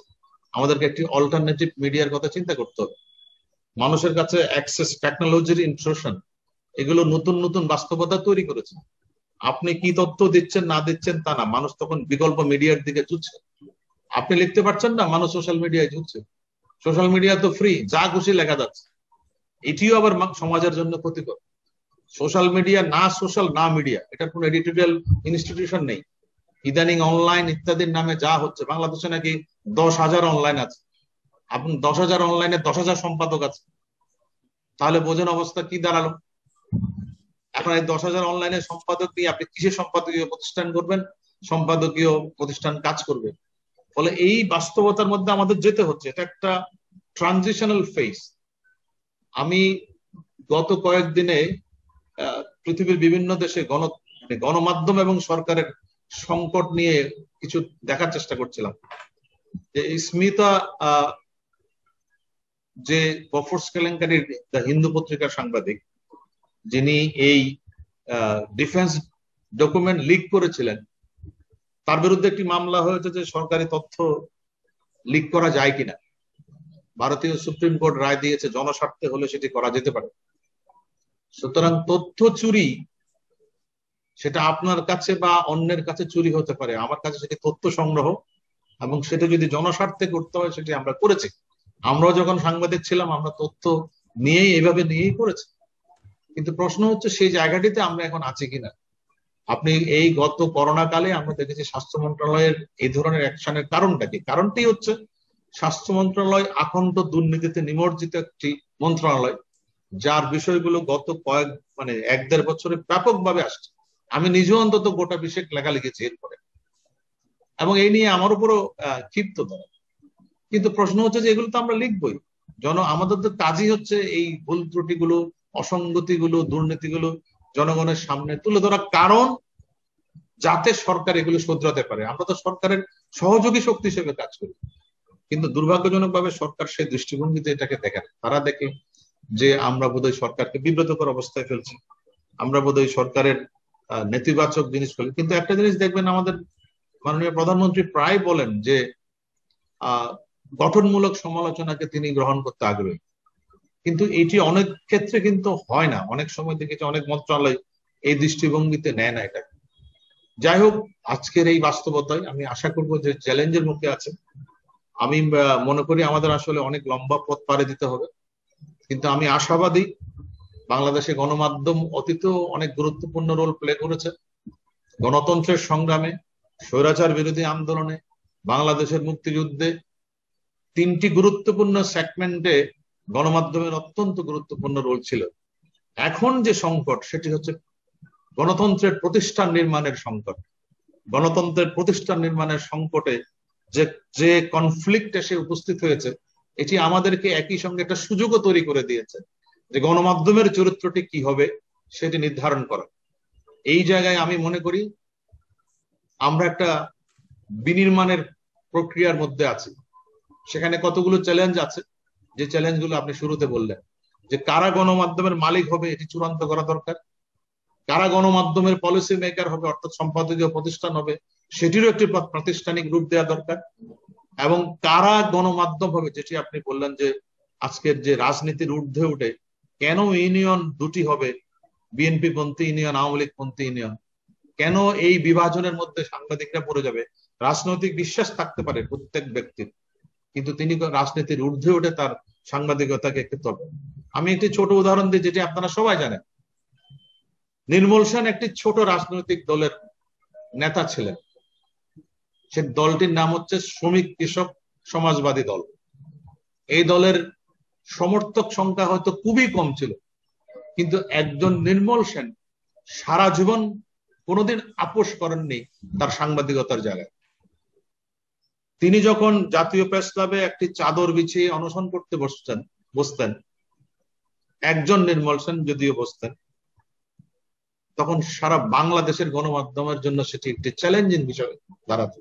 Speaker 5: আমাদেরকে একটি অল্টারনেটিভ মিডিয়ার কথা চিন্তা করতে হবে। মানুষের কাছে অ্যাক্সেস, টেকনোলজির ইন্ট্রোশন, এগুলো নতুন নতুন বাস্তবতা তৈরি করেছে। আপনি কি তথ্য দিচ্ছেন না দিচ্ছেন তা না, মানুষ তখন বিকল্প মিডিয়ার দিকে ঝুঁকছে। আপনি লিখতে পারছেন না, মানুষ সোশ্যাল মিডিয়ায় ঝুঁকছে। সোশ্যাল মিডিয়া তো ফ্রি, যা খুশি লেখা যাচ্ছে। এটিও আবার সমাজের জন্য ক্ষতিকর। সোশ্যাল মিডিয়া না সোশ্যাল না মিডিয়া, এটার কোনো এডিটোরিয়াল ইনস্টিটিউশন নেই। ইদানিং অনলাইন ইত্যাদির নামে যা হচ্ছে, বাংলাদেশে নাকি 10,000 অনলাইন আছে। আপনি 10,000 অনলাইনে 10,000 সম্পাদক আছে, তাহলে বোঝেন অবস্থা কি দাঁড়ালো। এখন এই 10,000 অনলাইনে সম্পাদক নিয়ে আপনি কিসের সম্পাদকীয় প্রতিষ্ঠান করবেন? সম্পাদকীয় প্রতিষ্ঠান কাজ করবে। ফলে এই বাস্তবতার মধ্যে আমাদের যেতে হচ্ছে। এটা একটা ট্রানজিশনাল ফেজ। আমি গত কয়েকদিনে পৃথিবীর বিভিন্ন দেশে গণমাধ্যম এবং সরকারের সংকট নিয়ে কিছু দেখার চেষ্টা করছিলাম। যে স্মিতা, যে বফর্স কেলেঙ্কারির দ্য হিন্দু পত্রিকার সাংবাদিক, যিনি এই ডিফেন্স ডকুমেন্ট লিক করেছিলেন, তার বিরুদ্ধে একটি মামলা হয়েছে যে সরকারি তথ্য লিক করা যায় কিনা। ভারতীয় সুপ্রিম কোর্ট রায় দিয়েছে জনস্বার্থে হলে সেটি করা যেতে পারে। সুতরাং তথ্য চুরি সেটা আপনার কাছে বা অন্যের কাছে চুরি হতে পারে, আমার কাছে সেটি তথ্য সংগ্রহ, এবং সেটা যদি জনস্বার্থে করতে হয় সেটি আমরা করেছি। আমরাও যখন সাংবাদিক ছিলাম আমরা তথ্য নিয়েই করেছি। কিন্তু প্রশ্ন হচ্ছে সেই জায়গাটিতে আমরা এখন আছি কিনা। আপনি এই গত করোনা কালে আমরা দেখেছি স্বাস্থ্য মন্ত্রণালয়ের এই ধরনের অ্যাকশনের কারণটা কি? কারণটি হচ্ছে স্বাস্থ্য মন্ত্রণালয় আখণ্ড দুর্নীতিতে নিমজ্জিত একটি মন্ত্রণালয়, যার বিষয়গুলো গত এক দেড় বছরে ব্যাপকভাবে আসছে। আমি নিজেও অন্তত গোটা বিশেষ লেখা লিখেছি এরপরে, এবং এই নিয়ে আমার উপরও ক্ষিপ্ত তারা। কিন্তু প্রশ্ন হচ্ছে যে এগুলো তো আমরা লিখবই, আমাদের তো কাজই হচ্ছে এই ভুল ত্রুটিগুলো, অসঙ্গতিগুলো, দুর্নীতিগুলো জনগণের সামনে তুলে ধরা, কারণ যাতে সরকার এগুলো শুধরাতে পারে। আমরা তো সরকারের সহযোগী শক্তি হিসেবে কাজ করি, কিন্তু দুর্ভাগ্যজনকভাবে সরকার সেই দৃষ্টিভঙ্গিতে এটাকে দেখে না। তারা দেখে যে আমরা বোধহয় সরকারকে বিব্রতকর অবস্থায় ফেলছি, আমরা বোধহয় সরকারের নেতিবাচক জিনিস ফেলি। কিন্তু একটা জিনিস দেখবেন, আমাদের মাননীয় প্রধানমন্ত্রী প্রায় বলেন যে গঠনমূলক সমালোচনাকে তিনি গ্রহণ করতে আগ্রহী, কিন্তু এটি অনেক ক্ষেত্রে কিন্তু হয় না। অনেক সময় দেখেছি অনেক মন্ত্রণালয় এই দৃষ্টিভঙ্গিতে নেয় না এটা। যাই হোক, আজকের এই বাস্তবতায় আমি আশা করব যে চ্যালেঞ্জের মুখে আছে। আমি মনে করি আমাদের আসলে অনেক লম্বা পথ পাড়ি দিতে হবে, কিন্তু আমি আশাবাদী। বাংলাদেশে গণমাধ্যম অতীতেও অনেক গুরুত্বপূর্ণ রোল প্লে করেছে। গণতন্ত্রের সংগ্রামে, স্বৈরাচার বিরোধী আন্দোলনে, বাংলাদেশের মুক্তিযুদ্ধে তিনটি গুরুত্বপূর্ণ সেগমেন্টে গণমাধ্যমের অত্যন্ত গুরুত্বপূর্ণ রোল ছিল। এখন যে সংকট সেটি হচ্ছে গণতন্ত্রের প্রতিষ্ঠান নির্মাণের সংকট। গণতন্ত্রের প্রতিষ্ঠান নির্মাণের সংকটে যে কনফ্লিক্ট এসে উপস্থিত হয়েছে, এটি আমাদেরকে একই সঙ্গে একটা সুযোগও তৈরি করে দিয়েছে যে গণমাধ্যমের চরিত্রটি কি হবে সেটি নির্ধারণ করা। এই জায়গায় আমি মনে করি আমরা একটা বিনির্মাণের প্রক্রিয়ার মধ্যে আছি। সেখানে কতগুলো চ্যালেঞ্জ আছে, যে চ্যালেঞ্জগুলো আপনি শুরুতে বললেন, যে কারা গণমাধ্যমের মালিক হবে এটি চূড়ান্ত করা দরকার, কারা গণমাধ্যমের পলিসি মেকার হবে অর্থাৎ সম্পাদকীয় প্রতিষ্ঠান হবে সেটিরও একটি প্রাতিষ্ঠানিক রূপ দেওয়া দরকার, এবং কারা গণমাধ্যম হবে, যেটি আপনি বললেন যে আজকের যে রাজনীতির ঊর্ধ্বে উঠে কেন ইউনিয়ন দুটি হবে, বিএনপি পন্থী ইউনিয়ন, আওয়ামী লীগ পন্থী ইউনিয়ন, কেন এই বিভাজনের মধ্যে সাংবাদিকরা পড়ে যাবে। রাজনৈতিক বিশ্বাস থাকতে পারে প্রত্যেক ব্যক্তির, কিন্তু তিনি রাজনীতির ঊর্ধ্বে উঠে তার সাংবাদিকতাকে করতে হবে। আমি একটি ছোট উদাহরণ দিই যেটি আপনারা সবাই জানেন। নির্মল সেন একটি ছোট রাজনৈতিক দলের নেতা ছিলেন। সে দলটির নাম হচ্ছে শ্রমিক কৃষক সমাজবাদী দল। এই দলের সমর্থক সংখ্যা হয়তো খুবই কম ছিল, কিন্তু একজন নির্মল সেন সারা জীবন কোনোদিন আপোষ করেননি তার সাংবাদিকতার জায়গায়। তিনি যখন জাতীয় প্রেস ক্লাবে একটি চাদর বিছিয়ে অনশন করতে বসতেন, একজন নির্মল সেন যদিও বসতেন, তখন সারা বাংলাদেশের গণমাধ্যমের জন্য সেটি একটি চ্যালেঞ্জিং বিষয় দাঁড়াতো।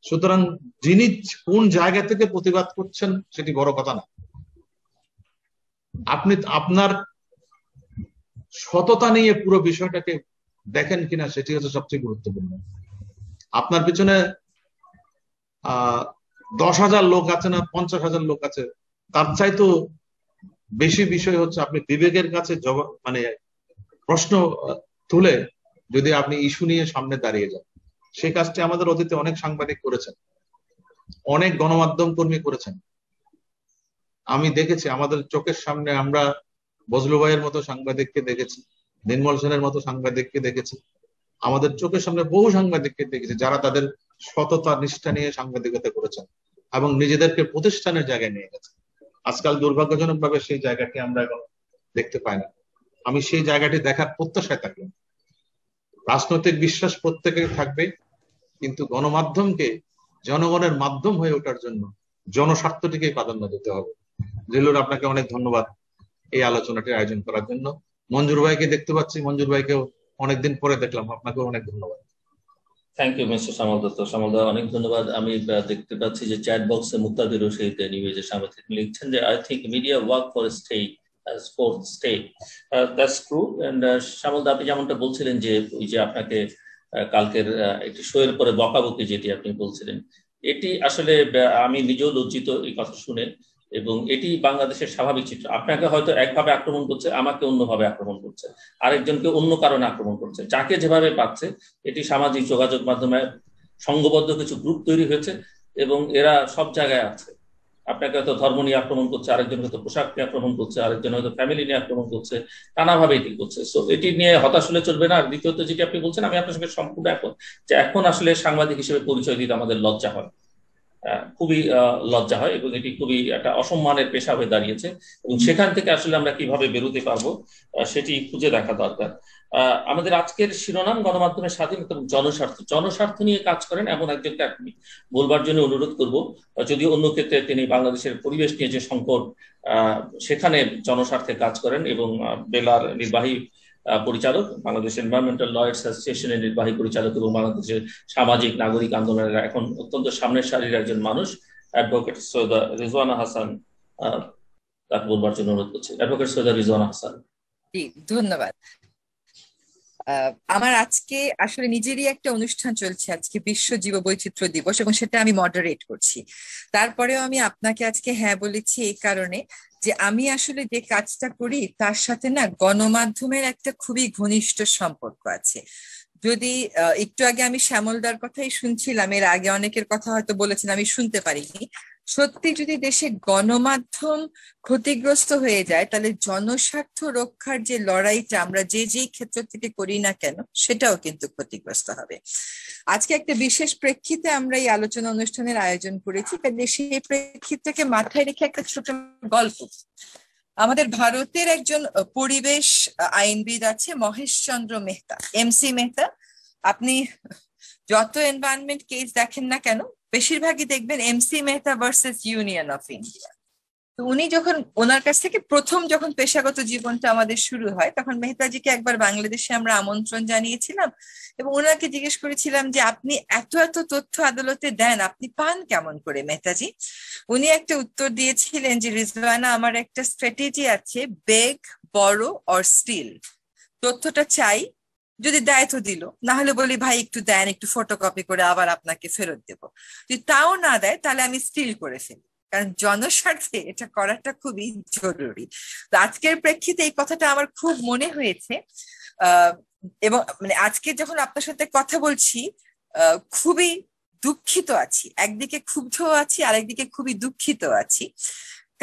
Speaker 5: সুতরাং যিনি কোন জায়গা থেকে প্রতিবাদ করছেন সেটি বড় কথা না, আপনি আপনার সততা নিয়ে পুরো বিষয়টাকে দেখেন কিনা সেটি হচ্ছে সবচেয়ে গুরুত্বপূর্ণ। আপনার পিছনে 10,000 লোক আছে না 50,000 লোক আছে, তার চাইতো বেশি বিষয় হচ্ছে আপনি বিবেকের কাছে প্রশ্ন তুলে যদি আপনি ইস্যু নিয়ে সামনে দাঁড়িয়ে যান। সেই কাজটি আমাদের অতীতে অনেক সাংবাদিক করেছেন, অনেক গণমাধ্যম কর্মী করেছেন। আমি দেখেছি আমাদের চোখের সামনে, আমরা বজলু ভাইয়ের মতো সাংবাদিককে দেখেছি, নির্মল সেনের মতো সাংবাদিককে দেখেছি, আমাদের চোখের সামনে বহু সাংবাদিককে দেখেছি যারা তাদের সততা নিষ্ঠা নিয়ে সাংবাদিকতা করেছেন এবং নিজেদেরকে প্রতিষ্ঠানের জায়গায় নিয়ে গেছে। আজকাল দুর্ভাগ্যজনক ভাবে সেই জায়গাটি আমরা এখন দেখতে পাই না। আমি সেই জায়গাটি দেখার প্রত্যাশায় থাকলাম। রাজনৈতিক বিশ্বাস প্রত্যেকের থাকবে, কিন্তু গণমাধ্যমকে জনগণের মাধ্যম হয়ে ওঠার জন্য জনস্বার্থটিকে প্রাধান্য দিতে হবে। জিল্লুর, আপনাকে অনেক ধন্যবাদ এই আলোচনাটির আয়োজন করার জন্য। মঞ্জুর ভাইকে দেখতে পাচ্ছি, মঞ্জুর ভাইকেও অনেকদিন পরে দেখলাম, আপনাকেও অনেক ধন্যবাদ।
Speaker 1: Thank you mister Shyamal Dutta. শ্যামল দা, অনেক ধন্যবাদ। আমি দেখতে পাচ্ছি যে চ্যাট বক্সে মুক্তাদির রশিদ নিউজে সাংবাদিক লিখছেন যে I think media work for state as fourth state. That's true. And শ্যামল দা, আপনি যেমনটা বলছিলেন যে ওই যে আপনাকে কালকের একটি শোয়ের পরে বকাবকি যেটি আপনি বলছিলেন, এটি আসলে আমি নিজেও লজ্জিত এই কথা শুনে, এবং এটি বাংলাদেশের স্বাভাবিক চিত্র। আপনাকে হয়তো একভাবে আক্রমণ করছে, আমাকে অন্যভাবে আক্রমণ করছে, আরেকজনকে অন্য কারণে আক্রমণ করছে, যাকে যেভাবে পাচ্ছে। এটি সামাজিক যোগাযোগ মাধ্যমে সংঘবদ্ধ কিছু গ্রুপ তৈরি হয়েছে এবং এরা সব জায়গায় আছে। আপনাকে হয়তো ধর্ম নিয়ে আক্রমণ করছে, আরেকজন হয়তো পোশাক নিয়ে আক্রমণ করছে, আরেকজন হয়তো ফ্যামিলি নিয়ে আক্রমণ করছে, নানাভাবে এটি করছে। সো এটি নিয়ে হতাশ হলে চলবে না। আর দ্বিতীয়ত যেটি আপনি বলছেন, আমি আপনার সঙ্গে সম্পূর্ণ একমত যে এখন আসলে সাংবাদিক হিসেবে পরিচয় দিতে আমাদের লজ্জা হয়, খুবই লজ্জা হয়, এবং এটি খুবই একটা অসম্মানের পেশা হয়ে দাঁড়িয়েছে। এবং সেখান থেকে আসলে আমরা কিভাবে বেরোতে পারবো সেটি খুঁজে দেখা দরকার। আমাদের আজকের শিরোনাম গণমাধ্যমের স্বাধীনতা এবং জনস্বার্থ। জনস্বার্থ নিয়ে কাজ করেন এমন একজনকে আপনি বলবার জন্য অনুরোধ করব। যদিও অন্য ক্ষেত্রে তিনি বাংলাদেশের পরিবেশ নিয়ে যে সংকট, সেখানে জনস্বার্থে কাজ করেন, এবং বেলার নির্বাহী পরিচালক, বাংলাদেশ এনভায়রনমেন্টাল লয়ার্স অ্যাসোসিয়েশনের নির্বাহী পরিচালক, এবং বাংলাদেশের সামাজিক নাগরিক আন্দোলনের এখন অত্যন্ত সামনের সারির একজন মানুষ, অ্যাডভোকেট সৈয়দা রিজওয়ানা হাসান। তাকে বলবার জন্য অনুরোধ করছি, অ্যাডভোকেট সৈয়দা রিজওয়ানা হাসান।
Speaker 6: জি, ধন্যবাদ। আমার আজকে আসলে নিজেরই একটা অনুষ্ঠান চলছে, আজকে বিশ্ব জীববৈচিত্র্য দিবস, এবং সেটা আমি মডারেট করছি। তারপরেও আমি আপনাকে আজকে হ্যাঁ বলেছি এই কারণে যে আমি আসলে যে কাজটা করি তার সাথে না গণমাধ্যমের একটা খুবই ঘনিষ্ঠ সম্পর্ক আছে। যদি একটু আগে আমি শ্যামলদার কথাই শুনছিলাম, এর আগে অনেকের কথা হয়তো বলেছেন, আমি শুনতে পারিনি। সত্যি যদি দেশে গণমাধ্যম ক্ষতিগ্রস্ত হয়ে যায়, তাহলে জনস্বার্থ রক্ষার যে লড়াইটা আমরা যেই ক্ষেত্র থেকে করি না কেন, সেটাও কিন্তু ক্ষতিগ্রস্ত হবে। আজকে একটা বিশেষ প্রেক্ষিতে আমরা এই আলোচনা অনুষ্ঠানের আয়োজন করেছি, কাজে সেই প্রেক্ষিতটাকে মাথায় রেখে একটা ছোট গল্প। আমাদের ভারতের একজন পরিবেশ আইনবিদ আছে, মহেশচন্দ্র মেহতা, এমসি মেহতা। আপনি যত এনভায়রনমেন্ট কেস দেখেন না কেন, বেশিরভাগই দেখবেন MC Mehta versus union of India. তো উনি যখন, ওনার কাছ থেকে প্রথম যখন পেশাগত জীবনটা আমাদের শুরু হয়, তখন মেহতাজিকে একবার বাংলাদেশে আমরা আমন্ত্রণ জানিয়েছিলাম এবং ওনাকে জিজ্ঞেস করেছিলাম যে আপনি এত এত তথ্য আদালতে দেন, আপনি পান কেমন করে মেহতাজি? উনি একটা উত্তর দিয়েছিলেন যে রিজওয়ানা, আমার একটা স্ট্র্যাটেজি আছে, বেগ, বড় অর স্টিল। তথ্যটা চাই, যদি দেয় তো দিল, না হলে বলি ভাই একটু দেন, একটু ফটোকপি করে আবার আপনাকে ফেরত দেবো। যদি তাও না দেয় তাহলে আমি স্টিল করে ফেলি, কারণ জনস্বার্থে এটা করাটা খুবই জরুরি। তো আজকের প্রেক্ষিতে এই কথাটা আমার খুব মনে হয়েছে, এবং মানে আজকে যখন আপনার সাথে কথা বলছি খুবই দুঃখিত আছি, একদিকে ক্ষুব্ধ আছি, আরেকদিকে খুবই দুঃখিত আছি।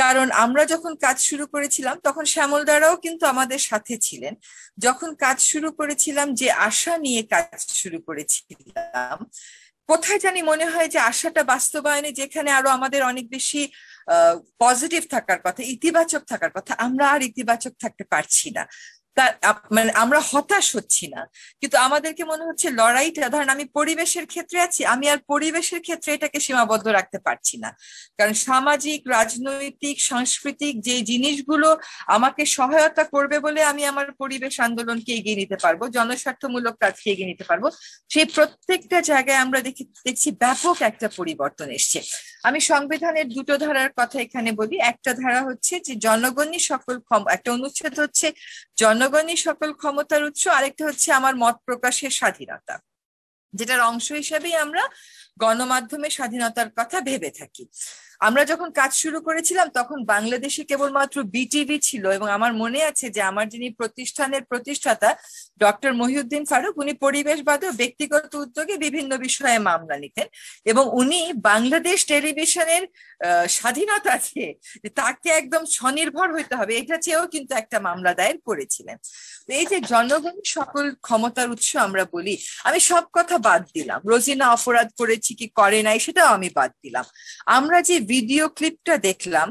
Speaker 6: কারণ আমরা যখন কাজ শুরু করেছিলাম তখন শ্যামলদারাও কিন্তু আমাদের সাথে ছিলেন। যখন কাজ শুরু করেছিলাম, যে আশা নিয়ে কাজ শুরু করেছিলাম, কোথায় জানি মনে হয় যে আশাটা বাস্তবায়নে, যেখানে আরো আমাদের অনেক বেশি পজিটিভ থাকার কথা, ইতিবাচক থাকার কথা, আমরা আর ইতিবাচক থাকতে পারছি না। মানে আমরা হতাশ হচ্ছি না, কিন্তু আমাদেরকে মনে হচ্ছে লড়াইটা, ধরেন আমি পরিবেশের ক্ষেত্রে আছি, আমি আর পরিবেশের ক্ষেত্রে এটাকে সীমাবদ্ধ রাখতে পারছি না, কারণ সামাজিক, রাজনৈতিক, সাংস্কৃতিক যে জিনিসগুলো আমাকে সহায়তা করবে বলে আমি আমার পরিবেশ আন্দোলনকে এগিয়ে নিতে পারবো, জনস্বার্থমূলক কাজকে এগিয়ে নিতে পারবো, সেই প্রত্যেকটা জায়গায় আমরা দেখছি ব্যাপক একটা পরিবর্তন এসছে। আমি সংবিধানের দুটো ধারার কথা এখানে বলি। একটা ধারা হচ্ছে যে জনগণই সকল একটা অনুচ্ছেদ হচ্ছে জনগণই সকল ক্ষমতার উৎস, আরেকটা হচ্ছে আমার মত প্রকাশের স্বাধীনতা, যেটার অংশ হিসেবেই আমরা গণমাধ্যমের স্বাধীনতার কথা ভেবে থাকি। আমরা যখন কাজ শুরু করেছিলাম তখন বাংলাদেশে কেবলমাত্র বিটিভি ছিল, এবং আমার মনে আছে যে আমার যিনি প্রতিষ্ঠানের প্রতিষ্ঠাতা ডক্টর মহিউদ্দিন ফারুক, উনি পরিবেশবাদী ব্যক্তিগত উদ্যোগে বিভিন্ন বিষয়ে মামলা নিতেন, এবং উনি বাংলাদেশ টেলিভিশনের স্বাধীনতা আছে তাকে একদম স্বনির্ভর হইতে হবে, এটা চেয়েও কিন্তু একটা মামলা দায়ের করেছিলেন। এই যে জনগণ সকল ক্ষমতার উৎস আমরা বলি, আমি সব কথা বাদ দিলাম, রোজিনা অপরাধ করেছি কি করে নাই সেটাও আমি বাদ দিলাম। আমরা যে ভিডিও ক্লিপটা দেখলাম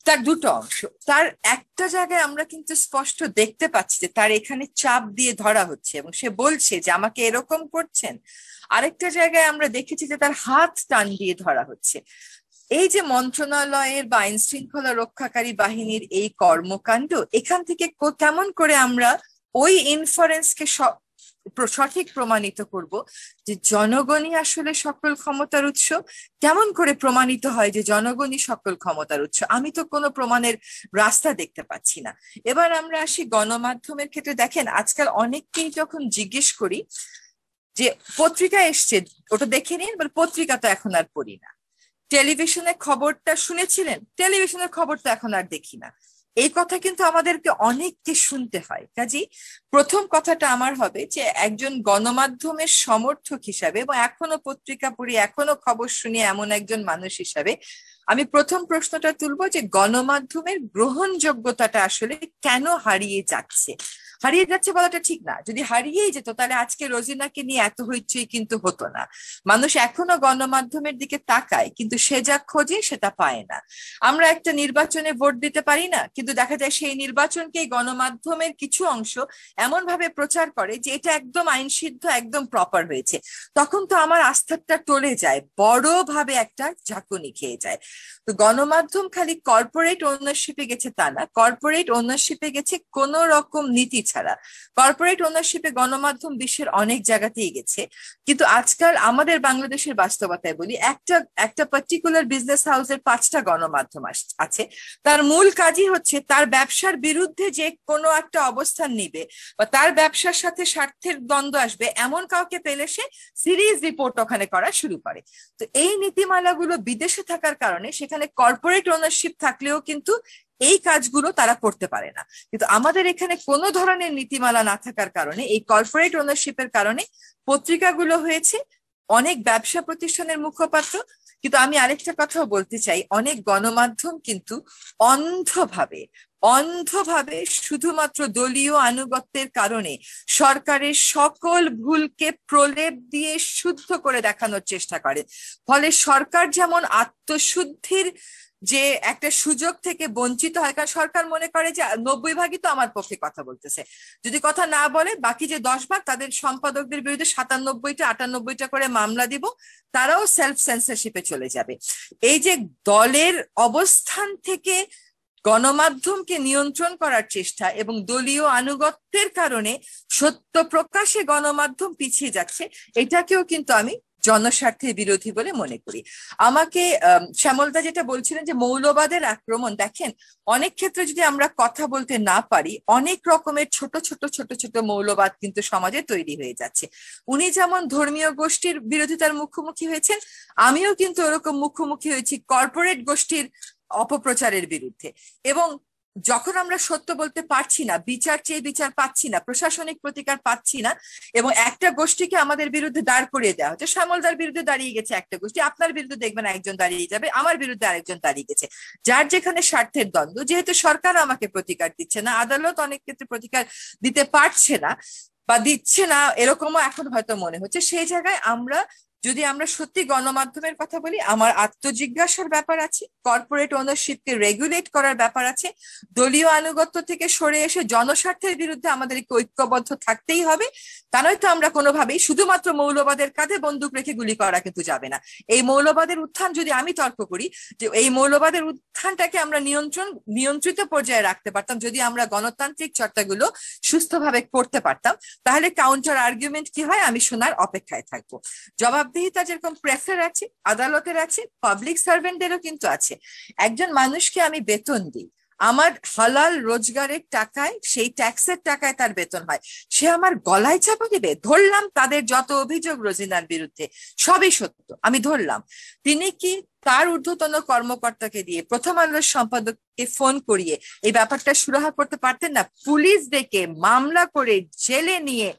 Speaker 6: তার দুটো অংশ, তার একটা জায়গায় আমরা কিন্তু স্পষ্ট দেখতে পাচ্ছি যে তার এখানে চাপ দিয়ে ধরা হচ্ছে এবং সে বলছে যে আমাকে এরকম করছেন। আরেকটা জায়গায় আমরা দেখেছি যে তার হাত টান দিয়ে ধরা হচ্ছে। এই যে মন্ত্রণালয়ের বা আইন শৃঙ্খলা রক্ষাকারী বাহিনীর এই কর্মকাণ্ড, এখান থেকে কেমন করে আমরা ওই ইনফারেন্সকে সঠিক প্রমাণিত করব যে জনগণই আসলে সকল ক্ষমতার উৎস? কেমন করে প্রমাণিত হয় যে জনগণই সকল ক্ষমতার উৎস? আমি তো কোনো প্রমাণের রাস্তা দেখতে পাচ্ছি না। এবার আমরা আসি গণমাধ্যমের ক্ষেত্রে। দেখেন, আজকাল অনেককেই যখন জিজ্ঞেস করি যে পত্রিকা এসছে ওটা দেখে নিন, পত্রিকা তো এখন আর পড়ি না, টেলিভিশনের খবরটা শুনেছিলেন, টেলিভিশনের খবর তো এখন আর দেখি না। এই কথা কিন্তু আমাদেরকে অনেককে শুনতে হয়। কাজেই প্রথম কথাটা আমার হবে যে একজন গণমাধ্যমের সমর্থক হিসাবে এবং এখনো পত্রিকা পড়ি, এখনো খবর শুনি এমন একজন মানুষ হিসাবে আমি প্রথম প্রশ্নটা তুলবো যে গণমাধ্যমের গ্রহণযোগ্যতাটা আসলে কেন হারিয়ে যাচ্ছে। হারিয়ে যাচ্ছে বলাটা ঠিক না, যদি হারিয়েই যেত তাহলে আজকে রোজিনাকে নিয়ে এত হইচই কিন্তু হতো না। মানুষ এখনো গণমাধ্যমের দিকে তাকায়, কিন্তু সে যা খোঁজে সেটা পায় না। আমরা একটা নির্বাচনে ভোট দিতে পারি না, কিন্তু দেখা যায় সেই নির্বাচনকে গণমাধ্যমের কিছু অংশ এমন ভাবে প্রচার করে যে এটা একদম আইনসিদ্ধ, একদম প্রপার হয়েছে। তখন তো আমার আস্থাটা টলে যায়, বড়ভাবে একটা ঝাঁকুনি খেয়ে যায়। তো গণমাধ্যম খালি কর্পোরেট ওনারশিপে গেছে তা না, কর্পোরেট ওনারশিপে গেছে কোন রকম নীতি ছাড়া। কর্পোরেট ওনারশিপে গণমাধ্যম বিশ্বের অনেক জায়গাতেই গেছে, কিন্তু আজকাল আমাদের বাংলাদেশের বাস্তবতায় বলি, একটা পার্টিকুলার বিজনেস হাউসের 5টা গণমাধ্যম আছে। তার মূল কাজই হচ্ছে তার ব্যবসার বিরুদ্ধে যে কোনো একটা অবস্থান নিবে বা তার ব্যবসার সাথে স্বার্থের দ্বন্দ্ব আসবে এমন কাউকে পেলে সে সিরিজ রিপোর্ট ওখানে করা শুরু করে। তো এই নীতিমালাগুলো বিদেশে থাকার কারণে সেখানে কর্পোরেট ওনারশিপ থাকলেও কিন্তু এই কাজগুলো তারা করতে পারে না। কিন্তু আমাদের এখানে কোনো ধরনের নীতিমালা না থাকার কারণে, এই কর্পোরেট ওনারশিপের কারণে পত্রিকাগুলো হয়েছে অনেক ব্যবসা প্রতিষ্ঠানের মুখপাত্র। কিন্তু আমি আরেকটা কথাও বলতে চাই, অনেক গণমাধ্যম কিন্তু অন্ধভাবে শুধুমাত্র দলীয় আনুগত্যের কারণে সরকারের সকল ভুলকে প্রলেপ দিয়ে শুদ্ধ করে দেখানোর চেষ্টা করে। ফলে সরকার যেমন আত্মশুদ্ধির যে একটা সুযোগ থেকে বঞ্চিত হয়, কারণ সরকার মনে করে যে 90 ভাগই তো আমার পক্ষে কথা বলতেছে, যদি কথা না বলে বাকি যে 10 ভাগ তাদের সম্পাদকদের বিরুদ্ধে 97টা 98টা করে মামলা দিব, তারাও সেলফ সেন্সরশিপে চলে যাবে। এই যে দলের অবস্থান থেকে গণমাধ্যমকে নিয়ন্ত্রণ করার চেষ্টা এবং দলীয় আনুগত্যের কারণে সত্য প্রকাশে গণমাধ্যম পিছিয়ে যাচ্ছে, এটাকেও কিন্তু আমি জনস্বার্থের বিরোধী বলে মনে করি। আমাকে শ্যামলদা যেটা বলছিলেন যে মৌলবাদের আক্রমণ, দেখেন অনেক ক্ষেত্রে যদি আমরা কথা বলতে না পারি, অনেক রকমের ছোট ছোট মৌলবাদ কিন্তু সমাজে তৈরি হয়ে যাচ্ছে। উনি যেমন ধর্মীয় গোষ্ঠীর বিরোধিতার মুখোমুখি হয়েছেন, আমিও কিন্তু ওরকম মুখোমুখি হয়েছি কর্পোরেট গোষ্ঠীর অপপ্রচারের বিরুদ্ধে। এবং যখন আমরা সত্য বলতে পারছি না, বিচার চেয়ে বিচার পাচ্ছি না, প্রশাসনিক প্রতিকার পাচ্ছি না, এবং একটা গোষ্ঠীকে আমাদের বিরুদ্ধে দাঁড় করিয়ে দেওয়া হচ্ছে, শ্যামলদার বিরুদ্ধে দাঁড়িয়ে গেছে একটা গোষ্ঠী, আপনার বিরুদ্ধে দেখবেন একজন দাঁড়িয়ে যাবে, আমার বিরুদ্ধে আরেকজন দাঁড়িয়ে গেছে, যার যেখানে স্বার্থের দ্বন্দ্ব। যেহেতু সরকার আমাকে প্রতিকার দিচ্ছে না, আদালত অনেক ক্ষেত্রে প্রতিকার দিতে পারছে না বা দিচ্ছে না, এরকমও এখন হয়তো মনে হচ্ছে, সেই জায়গায় যদি আমরা সত্যি গণমাধ্যমের কথা বলি, আমার আত্মজিজ্ঞাসার ব্যাপার আছে, কর্পোরেট ওনারশিপকে রেগুলেট করার ব্যাপার আছে, দলীয় আনুগত্য থেকে সরে এসে জনস্বার্থের বিরুদ্ধে আমাদেরকে ঐক্যবদ্ধ থাকতেই হবে। তা নয়তো আমরা কোনোভাবেই শুধুমাত্র মৌলবাদের কাঁধে বন্দুক রেখে গুলি করা কিন্তু যাবে না। এই মৌলবাদের উত্থান, যদি আমি তর্ক করি যে এই মৌলবাদের উত্থানটাকে আমরা নিয়ন্ত্রিত পর্যায়ে রাখতে পারতাম, যদি আমরা গণতান্ত্রিক চর্চাগুলো সুস্থভাবে করতে পারতাম, তাহলে কাউন্টার আর্গুমেন্ট কি হয় আমি শোনার অপেক্ষায় থাকবো। জবাবদিহিতা যেরকম প্রেফার আছে, আদালতের আছে, পাবলিক সার্ভেন্টদেরও কিন্তু আছে। একজন মানুষকে আমি বেতন দিই, আমার হালাল রোজগারের টাকায়, সেই ট্যাক্সের টাকায় তার বেতন হয়, সে আমার গলায় চাপা দিবে? ধরলাম তাদের যত অভিযোগ রোজিনার বিরুদ্ধে সবই সত্য, আমি ধরলাম, তিনি কি তার ঊর্ধ্বতন কর্মকর্তাকে দিয়ে, প্রথম আলোর সম্পাদককে ফোন করিয়ে এই ব্যাপারটা সুরাহা করতে পারতেন না? পুলিশ ডেকে মামলা করে জেলে নিয়ে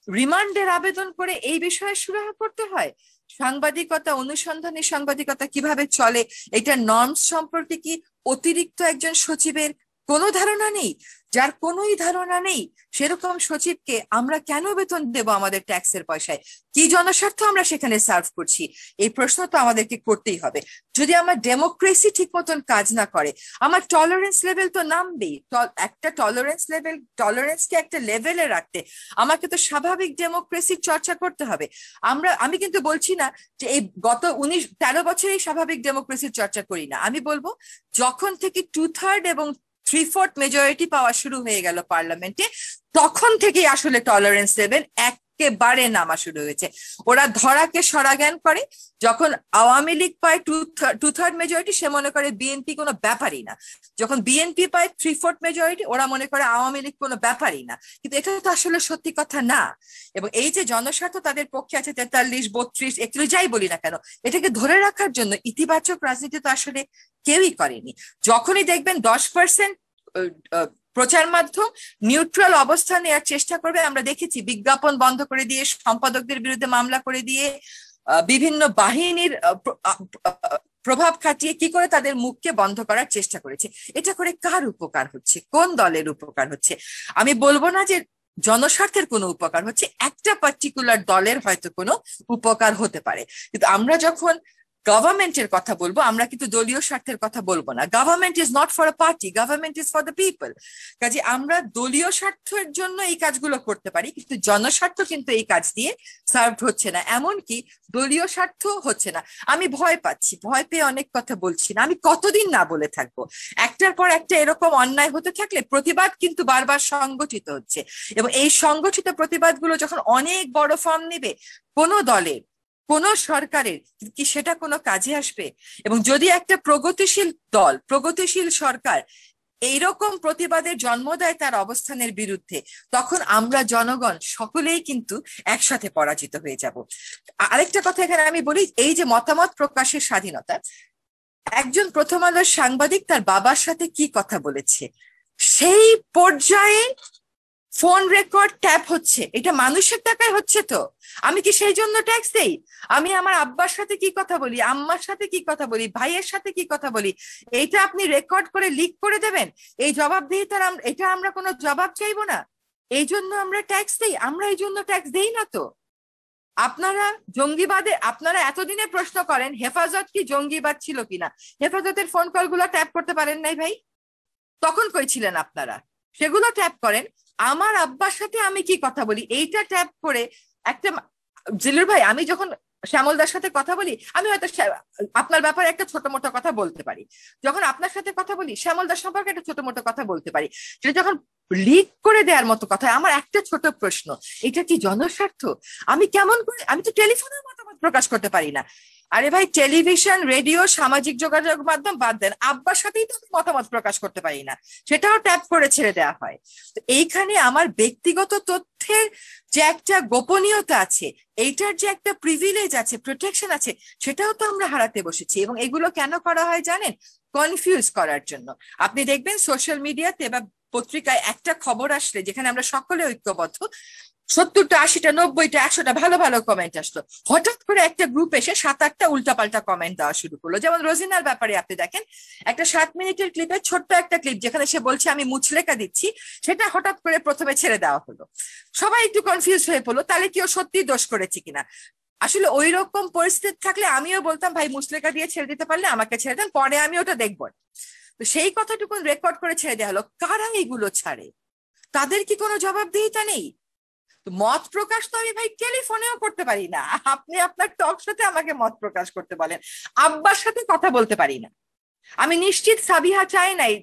Speaker 6: রিমান্ডের আবেদন করে এই বিষয়ে সুরাহা করতে হয়? সাংবাদিকতা, অনুসন্ধানী সাংবাদিকতা কিভাবে চলে, এটা নর্মস সম্পর্কে কি অতিরিক্ত একজন সচিবের কোনো ধারণা নেই? যার কোনোই ধারণা নেই সেরকম সচিবকে আমরা কেন বেতন দেব আমাদের ট্যাক্সের পয়সায়? কি জনস্বার্থ আমরা সেখানে সার্ভ করছি? এই প্রশ্ন তো আমাদেরকে করতেই হবে। যদি আমার ডেমোক্রেসি ঠিক মতন কাজ না করে, আমার টলারেন্স লেভেল তো নামবেই। একটা টলারেন্সকে একটা লেভেলে রাখতে আমাকে তো স্বাভাবিক ডেমোক্রেসির চর্চা করতে হবে। আমি কিন্তু বলছি না যে এই গত 13 বছরেই স্বাভাবিক ডেমোক্রেসির চর্চা করি না। আমি বলবো যখন থেকে 2/3 এবং 3/4 মেজরিটি পাওয়া শুরু হয়ে গেল পার্লামেন্টে, তখন থেকেই আসলে টলারেন্স লেভেল একেবারে নামা শুরু হয়েছে। ওরা ধরাকে সরা জ্ঞান করে, যখন আওয়ামী লীগ পায় 2/3 মেজরিটি সে মনে করে বিএনপি কোনো ব্যাপারই না, যখন বিএনপি পায় 3/4 মেজরিটি ওরা মনে করে আওয়ামী লীগ কোনো ব্যাপারই না। কিন্তু এটা তো আসলে সত্যি কথা না। এবং এই যে জনস্বার্থ তাদের পক্ষে আছে 43, 32, 41 যাই বলি না কেন, এটাকে ধরে রাখার জন্য ইতিবাচক রাজনীতি তো আসলে কেউই করেনি। যখনই দেখবেন 10% প্রচার মাধ্যম নিউট্রাল অবস্থান নেওয়ার চেষ্টা করবে, আমরা দেখেছি বিজ্ঞাপন বন্ধ করে দিয়ে, সম্পাদকদের বিরুদ্ধে মামলা করে দিয়ে, বিভিন্ন বাহিনীর প্রভাব খাটিয়ে কি করে তাদের মুখকে বন্ধ করার চেষ্টা করেছে। এটা করে কার উপকার হচ্ছে, কোন দলের উপকার হচ্ছে? আমি বলবো না যে জনস্বার্থের কোনো উপকার হচ্ছে, একটা পার্টিকুলার দলের হয়তো কোনো উপকার হতে পারে, কিন্তু আমরা যখন গভর্নমেন্টের কথা বলবো আমরা কিন্তু দলীয় স্বার্থের কথা বলবো না। Government is not for a party, government is for the people. কাজে আমরা দলীয় স্বার্থের জন্য এই কাজগুলো করতে পারি, কিন্তু জনস্বার্থ কিন্তু এই কাজ দিয়ে সার্ভ হচ্ছে না, এমনকি দলীয় স্বার্থ হচ্ছে না। আমি ভয় পাচ্ছি, ভয় পেয়ে অনেক কথা বলছি না, আমি কতদিন না বলে থাকবো? একটার পর একটা এরকম অন্যায় হতে থাকলে প্রতিবাদ কিন্তু বারবার সংগঠিত হচ্ছে, এবং এই সংগঠিত প্রতিবাদগুলো যখন অনেক বড় ফর্ম নেবে, কোনো দলের, কোন সরকারের কি সেটা কোনো কাজে আসবে? এবং যদি একটা প্রগতিশীল দল, প্রগতিশীল সরকার এইরকম প্রতিবাদের জন্ম দেয় তার অবস্থানের বিরুদ্ধে, তখন আমরা জনগণ সকলেই কিন্তু একসাথে পরাজিত হয়ে যাব। আরেকটা কথা এখানে আমি বলি, এই যে মতামত প্রকাশের স্বাধীনতা, একজন প্রথম আলোর সাংবাদিক তার বাবার সাথে কি কথা বলেছে সেই পর্যায়ে ফোন রেকর্ড ট্যাপ হচ্ছে, এটা মানুষের টাকায় হচ্ছে। তো আমি কি সেই জন্য ট্যাক্স দেই? আমি আমার আব্বার সাথে কি কথা বলি, আম্মার সাথে কি কথা বলি, ভাইয়ের সাথে কি কথা বলি, এইটা আপনি রেকর্ড করে লিক করে দেবেন? এই জবাবদিহিতার এটা আমরা কোনো জবাব চাইবো না? এই জন্য আমরা ট্যাক্স দেই? আমরা এই জন্য ট্যাক্স দেই না তো। আপনারা জঙ্গিবাদে, আপনারা এতদিনে প্রশ্ন করেন হেফাজত কি জঙ্গিবাদ ছিল কিনা, হেফাজতের ফোন কল গুলো ট্যাপ করতে পারেন নাই ভাই? তখন কই ছিলেন আপনারা? সেগুলো ট্যাপ করেন। আমার আব্বার সাথে আমি কি কথা বলি এইটা ট্যাপ করে একটা, জিলুর ভাই আমি যখন শ্যামলদার সাথে কথা বলি, আমি হয়তো আপনার ব্যাপারে একটা ছোট মোটো কথা বলতে পারি, যখন আপনার সাথে কথা বলি শ্যামলদার সম্পর্কে একটা ছোট মোটো কথা বলতে পারি, সেটা যখন লিক করে দেওয়ার মতো কথা। আমার একটা ছোট প্রশ্ন, এটা কি জনস্বার্থ? আমি কেমন করে, আমি তো টেলিফোনের মতামত প্রকাশ করতে পারি না। আরে ভাই, টেলিভিশন, রেডিও, সামাজিক যোগাযোগ মাধ্যম বাদ দেন, আব্বার সাথেই তো মতামত প্রকাশ করতে পারি না, সেটাও ট্যাপ করে ছেড়ে দেওয়া হয়। তো এইখানে আমার ব্যক্তিগত তথ্যের যে একটা গোপনীয়তা আছে, এইটার যে একটা প্রিভিলেজ আছে, প্রোটেকশন আছে, সেটাও তো আমরা হারাতে বসেছি। এবং এগুলো কেন করা হয় জানেন? কনফিউজ করার জন্য। আপনি দেখবেন সোশ্যাল মিডিয়াতে বা পত্রিকায় একটা খবর আসলে, যেখানে আমরা সকলে ঐক্যবদ্ধ, 70টা 80টা 90টা 100টা ভালো ভালো কমেন্ট আসলো, হঠাৎ করে একটা গ্রুপ এসে 7-8টা উল্টাপাল্টা কমেন্ট দেওয়া শুরু করলো। যেমন রোজিনার ব্যাপারে আপনি দেখেন, একটা 7 মিনিটের ক্লিপে, ছোট্ট একটা ক্লিপ যেখানে সে বলছে আমি মুচলেকা দিচ্ছি, সেটা হঠাৎ করে প্রথমে ছেড়ে দেওয়া হলো। সবাই একটু কনফিউজ হয়ে পড়লো, তাহলে কি ও সত্যি দোষ করেছে কিনা। আসলে ওই রকম পরিস্থিতি থাকলে আমিও বলতাম ভাই মুচলেকা দিয়ে ছেড়ে দিতে পারলে আমাকে ছেড়ে দেন, পরে আমি ওটা দেখবো। তো সেই কথাটুকু রেকর্ড করে ছেড়ে দেওয়া হলো। কারা এগুলো ছাড়ে? তাদের কি কোনো জবাবদিহিতা নেই? মত প্রকাশ তো আমি ভাই টেলিফোনেও করতে পারি না। আপনি আপনার টক সাথে আমাকে মত প্রকাশ করতে বলেন, আব্বার সাথে কথা বলতে পারি না। আমি নিশ্চিত সাবিহা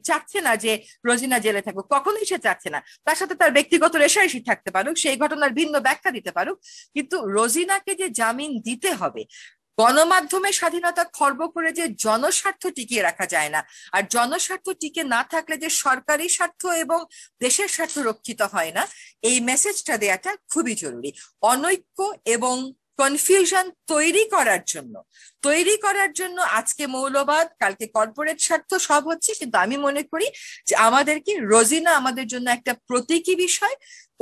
Speaker 6: চাচ্ছে না যে রোজিনা জেলে থাকুক, কখনোই সে চাচ্ছে না। তার সাথে তার ব্যক্তিগত রেশারেশি থাকতে পারুক, সেই ঘটনার ভিন্ন ব্যাখ্যা দিতে পারুক, কিন্তু রোজিনাকে যে জামিন দিতে হবে, গণমাধ্যমের স্বাধীনতা খর্ব করে যে জনস্বার্থ টিকিয়ে রাখা যায় না, আর জনস্বার্থ টিকে না থাকলে যে সরকারি স্বার্থ এবং দেশের স্বার্থ রক্ষিত হয় না, এই মেসেজটা দেওয়াটা খুবই জরুরি। অনৈক্য এবং কনফিউশন তৈরি করার জন্য আজকে মৌলবাদ, কালকে কর্পোরেট স্বার্থ সব হচ্ছে। কিন্তু আমি মনে করি যে আমাদেরকে, রোজিনা আমাদের জন্য একটা প্রতীকী বিষয়।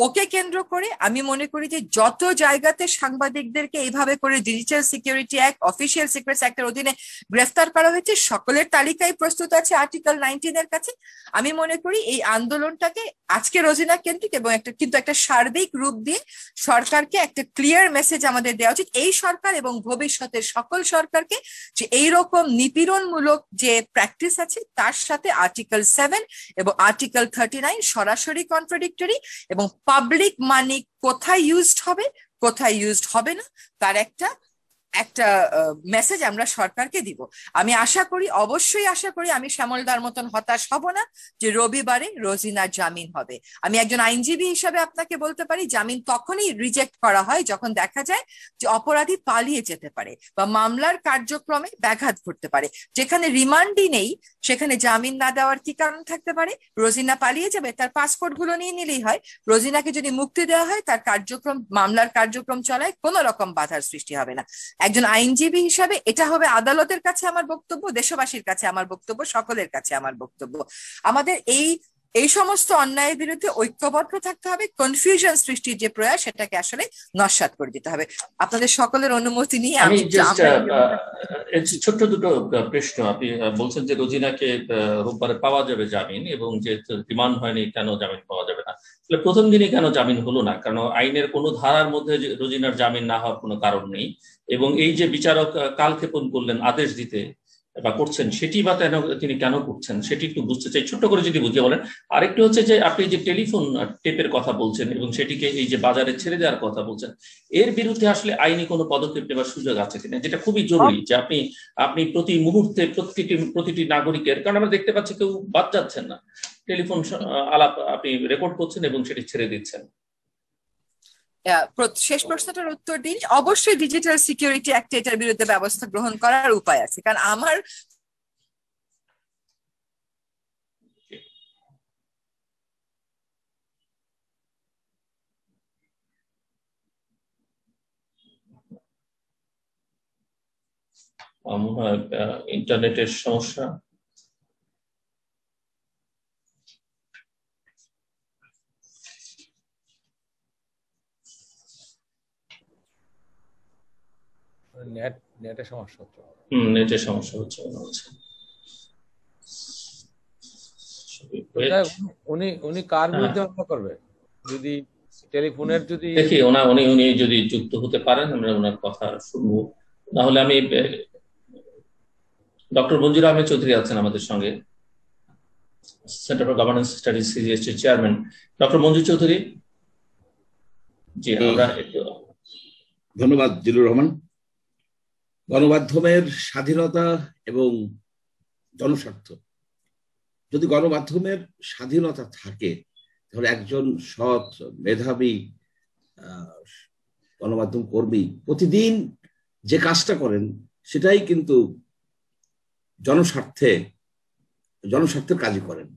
Speaker 6: ওকে কেন্দ্র করে আমি মনে করি যে যত জায়গাতে সাংবাদিকদেরকে এইভাবে করে digital security act, official secrets অ্যাক্টের অধীনে গ্রেফতার করা হয়েছে, সকলের তালিকায় প্রস্তুত আছে আর্টিকেল 19 এর কাছে। আমি মনে করি এই আন্দোলনটাকে আজকে রোজিনা কেন্দ্রিক এবং একটা সার্বিক রূপ দিয়ে সরকারকে একটা ক্লিয়ার মেসেজ আমাদের দেওয়া উচিত, এই সরকার এবং ভবিষ্যতের সকল সরকারকে, যে এইরকম নিপীড়নমূলক যে প্র্যাকটিস আছে তার সাথে আর্টিকেল 7 এবং আর্টিকেল 39 সরাসরি কন্ট্রাডিক্টরি, এবং পাবলিক মানি কোথায় ইউজড হবে কোথায় ইউজড হবে না তার একটা একটা মেসেজ আমরা সরকারকে দিব। আমি আশা করি, অবশ্যই আশা করি, আমি শ্যামলদার মতন হতাশ হব না যে রবিবারে রোজিনার জামিন হবে। আমি একজন আইনজীবী হিসাবে আপনাকে বলতে পারি, জামিন তখনই রিজেক্ট করা হয় যখন দেখা যায় যে অপরাধী পালিয়ে যেতে পারে বা মামলার কার্যক্রমে ব্যাঘাত ঘটতে পারে। যেখানে রিমান্ডই নেই সেখানে জামিন না দেওয়ার কি কারণ থাকতে পারে? রোজিনা পালিয়ে যাবে, তার পাসপোর্ট গুলো নিয়ে নিলেই হয়। রোজিনাকে যদি মুক্তি দেওয়া হয়, তার কার্যক্রম, মামলার কার্যক্রম চলায় কোনো রকম বাধার সৃষ্টি হবে না। একজন আইনজীবী হিসাবে এটা হবে আদালতের কাছে আমার বক্তব্য, দেশবাসীর কাছে আমার বক্তব্য, সকলের কাছে আমার বক্তব্য। আমাদের এই সমস্ত অন্যায়ের বিরুদ্ধে ঐক্যবদ্ধ থাকতে হবে। কনফিউশন সৃষ্টির যে প্রয়াস, সেটাকে আসলে নস্যাৎ করে দিতে হবে। আপনাদের সকলের অনুমতি নিয়ে
Speaker 1: আমি ছোট্ট দুটো প্রশ্ন। আপনি বলছেন যে রোজিনাকে রোববারে পাওয়া যাবে জামিন, এবং যে রিমান্ড হয়নি কেন জামিন পাওয়া যাবে না? প্রথম দিনই কেন জামিন হলো না? কারণ আইনের কোনো ধারার মধ্যে রোজিনার জামিন না হওয়ার কোনো কারণ নেই। এবং এই যে বিচারক কালক্ষেপণ করলেন আদেশ দিতে বা করছেন, সেটি বা তিনি কেন করছেন সেটি একটু বুঝতে চাই, ছোট্ট করে যদি বুঝিয়ে বলেন। আরেকটু হচ্ছে যে আপনি যে টেলিফোন টেপের কথা বলছেন এবং সেটিকে এই যে বাজারে ছেড়ে দেওয়ার কথা বলছেন, এর বিরুদ্ধে আসলে আইনি কোনো পদক্ষেপ নেওয়ার সুযোগ আছে কিনা, যেটা খুবই জরুরি, যে আপনি প্রতি মুহূর্তে প্রতিটি নাগরিকের, কারণ আমরা দেখতে পাচ্ছি কেউ বাদ যাচ্ছেন না, টেলিফোন আলাপ আপনি রেকর্ড করছেন এবং সেটি ছেড়ে দিচ্ছেন।
Speaker 6: শেষ প্রশ্নটার উত্তর দিন। অবশ্যই ডিজিটাল সিকিউরিটি অ্যাক্ট এটার বিরুদ্ধে ব্যবস্থা গ্রহণ করার উপায় আছে, কারণ আমার
Speaker 1: ইন্টারনেটের সমস্যা।
Speaker 4: নেটের সমস্যা হচ্ছে।
Speaker 1: নেটের সমস্যা হচ্ছে মনে হচ্ছে।
Speaker 4: উনি কার বিরুদ্ধে মামলা করবে? যদি টেলিফোনের যদি
Speaker 1: দেখি উনি যদি যুক্ত হতে পারেন আমরা ওনার কথা শুনবো। তাহলে আমি ডক্টর মঞ্জুর আহমেদ চৌধুরী আছেন আমাদের সঙ্গে, centre for governance studies CGS chairman. Doctor Manzur Chowdhury, জি আমরা একটু।
Speaker 7: ধন্যবাদ জিলুর রহমান। গণমাধ্যমের স্বাধীনতা এবং জনস্বার্থ, যদি গণমাধ্যমের স্বাধীনতা থাকে তাহলে একজন সৎ মেধাবী গণমাধ্যম কর্মী প্রতিদিন যে কাজটা করেন সেটাই কিন্তু জনস্বার্থের কাজই করেন।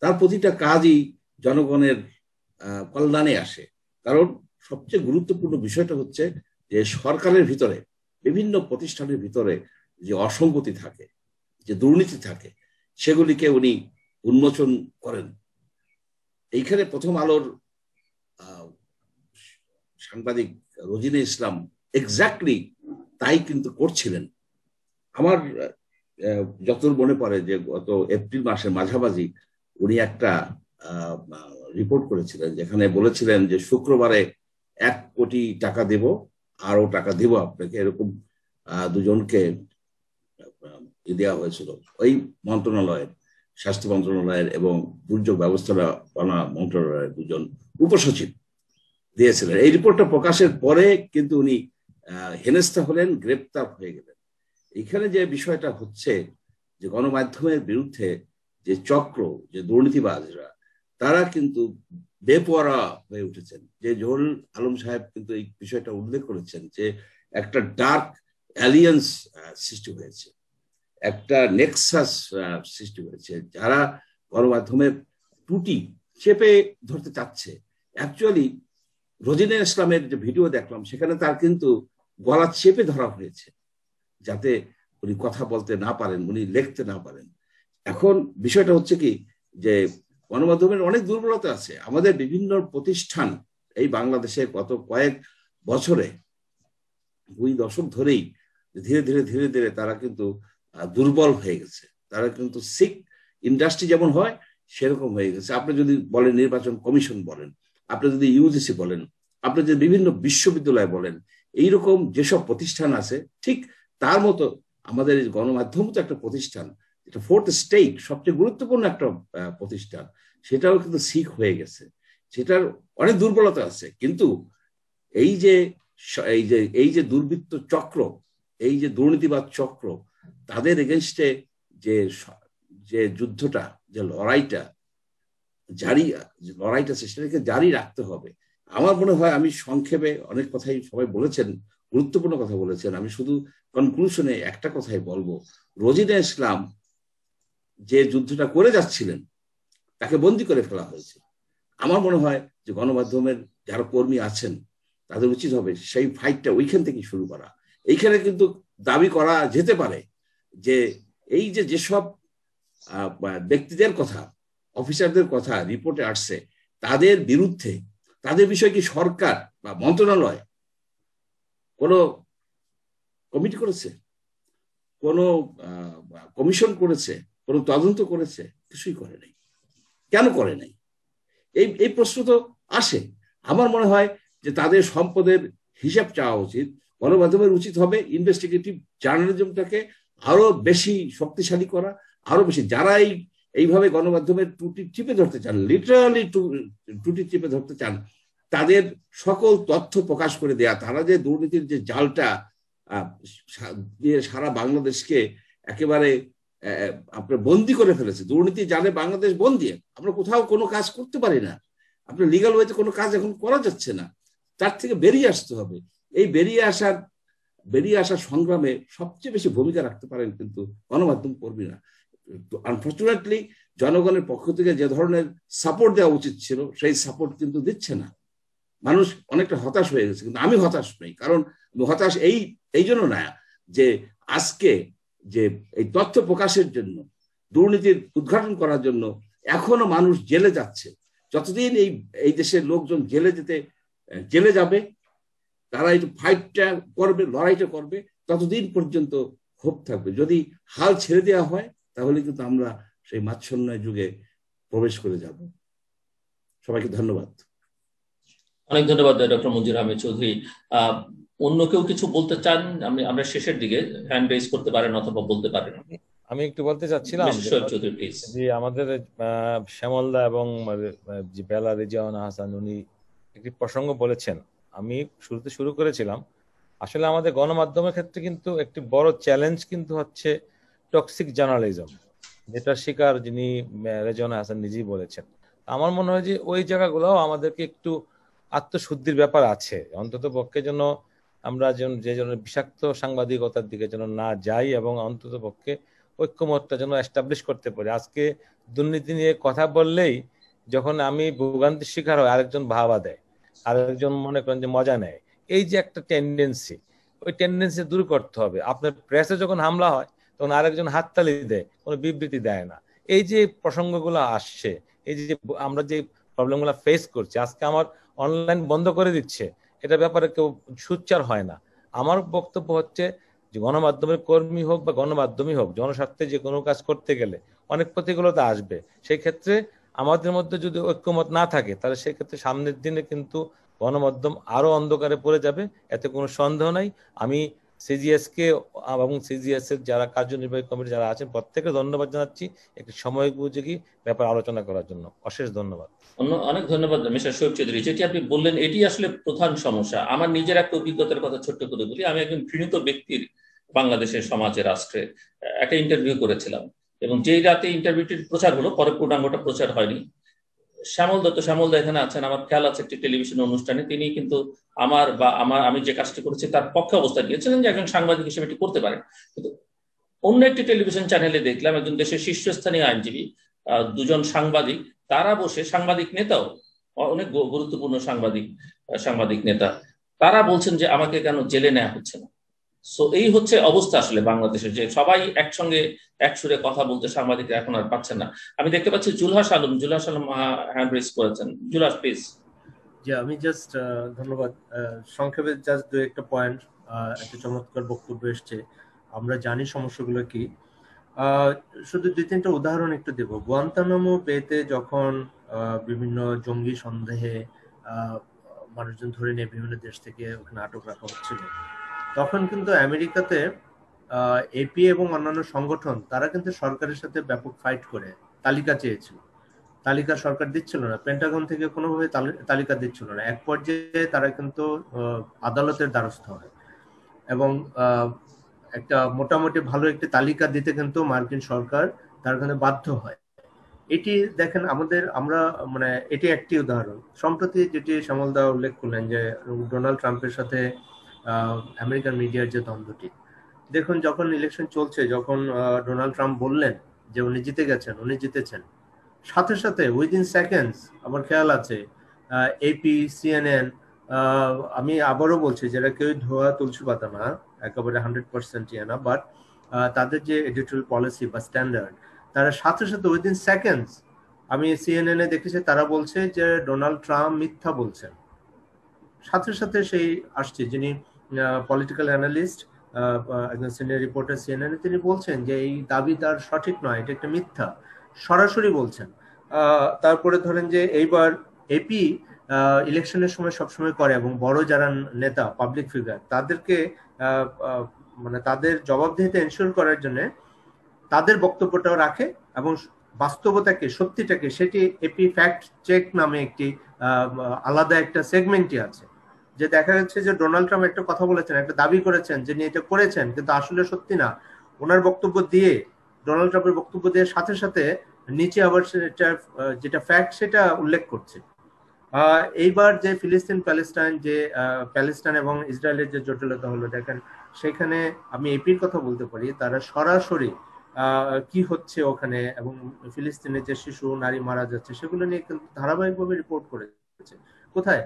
Speaker 7: তার প্রতিটা কাজই জনগণের কল্যাণে আসে। কারণ সবচেয়ে গুরুত্বপূর্ণ বিষয়টা হচ্ছে যে সরকারের ভিতরে, বিভিন্ন প্রতিষ্ঠানের ভিতরে যে অসঙ্গতি থাকে, যে দুর্নীতি থাকে, সেগুলিকে উনি উন্মোচন করেন। এইখানে প্রথম আলোর সাংবাদিক রোজিনা ইসলাম এক্স্যাক্টলি তাই কিন্তু করছিলেন। আমার যতদূর মনে পড়ে যে গত এপ্রিল মাসের মাঝামাঝি উনি একটা রিপোর্ট করেছিলেন, যেখানে বলেছিলেন যে শুক্রবারে 1 কোটি টাকা দেব, আরো টাকা দেব আপনাকে, এরকম দুজনকে দেওয়া হয়েছিল। ওই মন্ত্রণালয়ের, স্বাস্থ্য মন্ত্রণালয়ের এবং দুর্যোগ ব্যবস্থাপনা মন্ত্রণালয়ের দুজন উপসচিব দিয়েছিলেন। এই রিপোর্টটা প্রকাশের পরে কিন্তু উনি হেনস্থা হলেন, গ্রেপ্তার হয়ে গেলেন। এখানে যে বিষয়টা হচ্ছে যে গণমাধ্যমের বিরুদ্ধে যে চক্র, যে দুর্নীতিবাজরা, তারা কিন্তু বেপরোয়া হয়ে উঠেছেন। যে জহুরুল আলম সাহেব কিন্তু এই বিষয়টা উল্লেখ করেছেন যে একটা ডার্ক অ্যালিয়েন্স সৃষ্টি হয়েছে, একটা নেক্সাস সৃষ্টি হয়েছে, যারা গণমাধ্যমের ত্রুটি চেপে ধরতে চাচ্ছে। অ্যাকচুয়ালি রোজিনা ইসলামের যে ভিডিও দেখলাম সেখানে তার কিন্তু গলা চেপে ধরা হয়েছে যাতে উনি কথা বলতে না পারেন, উনি লিখতে না পারেন। এখন বিষয়টা হচ্ছে কি যে গণমাধ্যমের অনেক দুর্বলতা আছে। আমাদের বিভিন্ন প্রতিষ্ঠান এই বাংলাদেশে গত কয়েক বছরে, 2 দশক ধরেই ধীরে ধীরে ধীরে ধীরে তারা কিন্তু দুর্বল হয়ে গেছে। তারা কিন্তু সিক ইন্ডাস্ট্রি যেমন হয় সেরকম হয়ে গেছে। আপনি যদি বলেন নির্বাচন কমিশন বলেন, আপনি যদি ইউজিসি বলেন, আপনি যদি বিভিন্ন বিশ্ববিদ্যালয় বলেন, এইরকম যেসব প্রতিষ্ঠান আছে ঠিক তার মতো আমাদের গণমাধ্যম তো একটা প্রতিষ্ঠান, এটা 4th স্টেট, সবচেয়ে গুরুত্বপূর্ণ একটা প্রতিষ্ঠান, সেটাও কিন্তু সিক হয়ে গেছে। সেটার অনেক দুর্বলতা আছে। কিন্তু এই যে দুর্বৃত্ত চক্র, এই যে দুর্নীতিবাদ চক্র, তাদের এগেনস্টে যে যে যুদ্ধটা, যে লড়াইটা সেটাকে জারি রাখতে হবে। আমার মনে হয়, আমি সংক্ষেপে অনেক কথাই সবাই বলেছেন, গুরুত্বপূর্ণ কথা বলেছেন, আমি শুধু কনক্লুশনে একটা কথাই বলবো, রোজিনা ইসলাম যে যুদ্ধটা করে যাচ্ছিলেন তাকে বন্দি করে ফেলা হয়েছে। আমার মনে হয় যে গণমাধ্যমের যারা কর্মী আছেন তাদের উচিত হবে সেই ফাইটটা ওইখান থেকে শুরু করা। এইখানে কিন্তু দাবি করা যেতে পারে যে এই যে যেসব ব্যক্তিদের কথা, অফিসারদের কথা রিপোর্টে আসছে, তাদের বিরুদ্ধে, তাদের বিষয়ে কি সরকার বা মন্ত্রণালয় কোনো কমিটি করেছে, কোনো কমিশন করেছে, কোনো তদন্ত করেছে? কিছুই করে নাই। কেন করে নাই? এই প্রশ্ন তো আসে। আমার মনে হয় যে তাদের সম্পদের হিসাব চাওয়া উচিত। গণমাধ্যমের উচিত হবে ইনভেস্টিগেটিভ জার্নালিজমটাকে আরো বেশি শক্তিশালী করা, আরো বেশি। যারা এইভাবে গণমাধ্যমের ত্রুটি চিপে ধরতে চান, লিটারালি ত্রুটি চিপে ধরতে চান, তাদের সকল তথ্য প্রকাশ করে দেয়া। তারা যে দুর্নীতির যে জালটা সারা বাংলাদেশকে একেবারে আপনার বন্দি করে ফেলেছে, দুর্নীতি জালে বাংলাদেশ বন্দি। আমরা কোথাও কোনো কাজ করতে পারি না, আপনার লিগাল ওয়েতে কোনো কাজ এখন করা যাচ্ছে না। তার থেকে বেরিয়ে আসতে হবে। এই বেরিয়ে আসার সংগ্রামে সবচেয়ে বেশি ভূমিকা রাখতে পারেন কিন্তু গণমাধ্যম কর্মীরা। আনফর্চুনেটলি জনগণের পক্ষ থেকে যে ধরনের সাপোর্ট দেওয়া উচিত ছিল সেই সাপোর্ট কিন্তু দিচ্ছে না। মানুষ অনেকটা হতাশ হয়ে গেছে, কিন্তু আমি হতাশ নই। কারণ হতাশ এই জন্য না যে আজকে যে এই তথ্য প্রকাশের জন্য, দুর্নীতির উদ্ঘাটন করার জন্য এখনো মানুষ জেলে যাচ্ছে। যতদিন এই দেশের লোকজন জেলে যাবে, তারা এই ফাইটটা করবে, লড়াইটা করবে, ততদিন পর্যন্ত ক্ষোভ থাকবে। যদি হাল ছেড়ে দেওয়া হয় তাহলে কিন্তু আমরা সেই মাচ্ছন্যায় যুগে প্রবেশ করে যাব। সবাইকে ধন্যবাদ।
Speaker 1: অনেক ধন্যবাদ ডক্টর মঞ্জুর আহমেদ চৌধুরী। অন্য কেউ কিছু বলতে চান? আমরা শেষের দিকে হ্যান্ড রেজ করতে পারেন অথবা বলতে পারেন।
Speaker 4: আমি একটু বলতে চাচ্ছিলাম যে আমাদের শ্যামলদা এবং বেলা রেজিয়ানা হাসান উনি একটি প্রসঙ্গ বলেছেন। আমি শুরুতে শুরু করেছিলাম, আসলে আমাদের গণমাধ্যমের ক্ষেত্রে কিন্তু একটি বড় চ্যালেঞ্জ কিন্তু হচ্ছে টক্সিক জার্নালিজম, যেটা শিকার যিনি রেজিয়ানা হাসান নিজেই বলেছেন। আমার মনে হয় যে ওই জায়গাগুলো আমাদেরকে একটু আত্মশুদ্ধির ব্যাপার আছে, অন্তত পক্ষে যেন আমরা যে জন্য বিষাক্ত সাংবাদিকতার দিকে যেন না যাই এবং অন্তত পক্ষে ঐক্যমতটা যেন এস্টাবলিশ করতে পারি। আজকে দুর্নীতি নিয়ে কথা বললেই যখন আমি ভোগান্তির শিকার হয়, আরেকজন ভাবা দেয়, আরেকজন মনে করেন যে মজা নেয়। এই যে একটা টেন্ডেন্সি, ওই টেন্ডেন্সি দূর করতে হবে। আপনার প্রেসে যখন হামলা হয় তখন আরেকজন হাততালি দেয়, কোনো বিবৃতি দেয় না। এই যে প্রসঙ্গগুলো আসছে, এই যে আমরা যে প্রবলেমগুলো ফেস করছি, আজকে আমার অনলাইন বন্ধ করে দিচ্ছে, এটা ব্যাপারে কেউ সুচ্চার হয় না। আমার বক্তব্য হচ্ছে যে গণমাধ্যমের কর্মী হোক বা গণমাধ্যমই হোক, জনস্বার্থে যে কোনো কাজ করতে গেলে অনেক প্রতিকূলতা আসবে। সেই ক্ষেত্রে আমাদের মধ্যে যদি ঐক্যমত না থাকে তাহলে সেক্ষেত্রে সামনের দিনে কিন্তু গণমাধ্যম আরো অন্ধকারে পড়ে যাবে, এতে কোনো সন্দেহ নাই। আমি সিজিএস কে এবং সিজিএস এর যারা কার্যনির্বাহী কমিটি যারা আছেন প্রত্যেকে ধন্যবাদ জানাচ্ছি একটি সময় উপযোগী ব্যাপার আলোচনা করার জন্য। অশেষ ধন্যবাদ।
Speaker 1: অনেক ধন্যবাদ মিস্টার শোয়েব চৌধুরী। যেটি আপনি বললেন এটি আসলে প্রধান সমস্যা। আমার নিজের একটা অভিজ্ঞতার কথা ছোট্ট করে বলি। আমি একজন ঘৃণিত ব্যক্তির বাংলাদেশের সমাজে রাষ্ট্রে একটা ইন্টারভিউ করেছিলাম, এবং যেই রাতে ইন্টারভিউটির প্রচার হলো, পরে পূর্ণাঙ্গটা প্রচার হয়নি। শ্যামল দা এখানে আছেন, আমার খেয়াল আছে একটি টেলিভিশন অনুষ্ঠানে তিনি কিন্তু আমি যে কাজটি করেছি তার পক্ষে অবস্থান নিয়েছিলেন যে একজন সাংবাদিক হিসেবে এটি করতে পারেন। কিন্তু অন্য একটি টেলিভিশন চ্যানেলে দেখলাম একজন দেশের শীর্ষস্থানীয় আইনজীবী, দুজন সাংবাদিক, তারা বসে, সাংবাদিক নেতাও, অনেক গুরুত্বপূর্ণ সাংবাদিক নেতা, তারা বলছেন যে আমাকে কেন জেলে নেওয়া হচ্ছে না। সো এই হচ্ছে অবস্থা আসলে বাংলাদেশের, যে সবাই একসঙ্গে এক সুরে কথা বলতে সাংবাদিকরা এখন আর পাচ্ছেন না। আমি দেখতে পাচ্ছি জুলহাস আলম হ্যান্ড রেজ করেছেন। জুলহাস প্লিজ।
Speaker 2: জি, আমি জাস্ট ধন্যবাদ। সংক্ষেপে জাস্ট দু একটা পয়েন্ট, একটা চমৎকার বক্তব্য এসছে। আমরা জানি সমস্যাগুলো কি, শুধু দুই তিনটা উদাহরণ একটু দেব। গুয়ান্তানামো বেতে যখন বিভিন্ন জঙ্গি সন্দেহে মানুষজন ধরে নিয়ে বিভিন্ন দেশ থেকে ওখানে আটক রাখা হচ্ছিল, তখন কিন্তু আমেরিকাতে এপি এবং অন্যান্য সংগঠন তারা কিন্তু সরকারের সাথে ব্যাপক ফাইট করে তালিকা চেয়েছিল। তালিকা সরকার দিচ্ছিল না, পেন্টাগন থেকে কোনোভাবে তালিকা দিচ্ছিল না। এক পর্যায়ে তারা কিন্তু আদালতের দ্বারস্থ হয় এবং একটা মোটামুটি ভালো একটি তালিকা দিতে কিন্তু মার্কিন সরকার তার কাছে বাধ্য হয়। এটি দেখেন আমরা মানে এটি একটি উদাহরণ। সম্প্রতি যেটি শ্যামলদা উল্লেখ করলেন যে ডোনাল্ড ট্রাম্পের সাথে আমেরিকান মিডিয়ার যে দ্বন্দ্বটি, দেখুন যখন ইলেকশন চলছে, যখন ডোনাল্ড ট্রাম্প বললেন যে উনি জিতেছেন, সাথে সাথে উইদিন সেকেন্ডস আমার খেয়াল আছে এপি, সিএনএন, আমি আবারও বলছি যেটা কেউ ধোয়া তুলসী পাতা না, একেবারে 100% না, বাট তাদের যে এডিটোরিয়াল পলিসি বা স্ট্যান্ডার্ড, তারা সাথে সাথে উইদিন সেকেন্ডস, আমি সিএনএন এ দেখেছি তারা বলছে যে ডোনাল্ড ট্রাম্প মিথ্যা বলছেন। সাথে সাথে সেই আসছে যিনি পলিটিক্যাল অ্যানালিস্ট, একজন সিনিয়র রিপোর্টার সিএনএন, তিনি বলছেন যে এই দাবি তার সঠিক নয়, এটা একটা মিথ্যা, সরাসরি বলছেন। তারপরে ধরেন যে এইবার এপি ইলেকশনের সময় সবসময় করে, এবং বড় যারা নেতা পাবলিক ফিগার তাদেরকে মানে তাদের জবাবদিহিতা এনশিওর করার জন্য তাদের বক্তব্যটাও রাখে, এবং বাস্তবতাকে, সত্যিটাকে, সেটি এপি ফ্যাক্ট চেক নামে একটি আলাদা একটা সেগমেন্টই আছে, যে দেখা যাচ্ছে যে ডোনাল্ড ট্রাম্প একটা কথা বলেছেন, একটা দাবি করেছেন যিনি এটা করেছেন, কিন্তু আসলে সত্যি না, ওনার বক্তব্য দিয়ে, ডোনাল্ড ট্রাম্পের বক্তব্য দিয়ে সাথে সাথে নিচে আবার যেটা ফ্যাক্ট সেটা উল্লেখ করছে। এইবার যে প্যালেস্টাইন এবং ইসরায়েলের যে জটিলতা হলো, দেখেন সেখানে আমি এপির কথা বলতে পারি, তারা সরাসরি কি হচ্ছে ওখানে এবং ফিলিস্তিনের যে শিশু নারী মারা যাচ্ছে সেগুলো নিয়ে কিন্তু ধারাবাহিকভাবে রিপোর্ট করেছে। কোথায়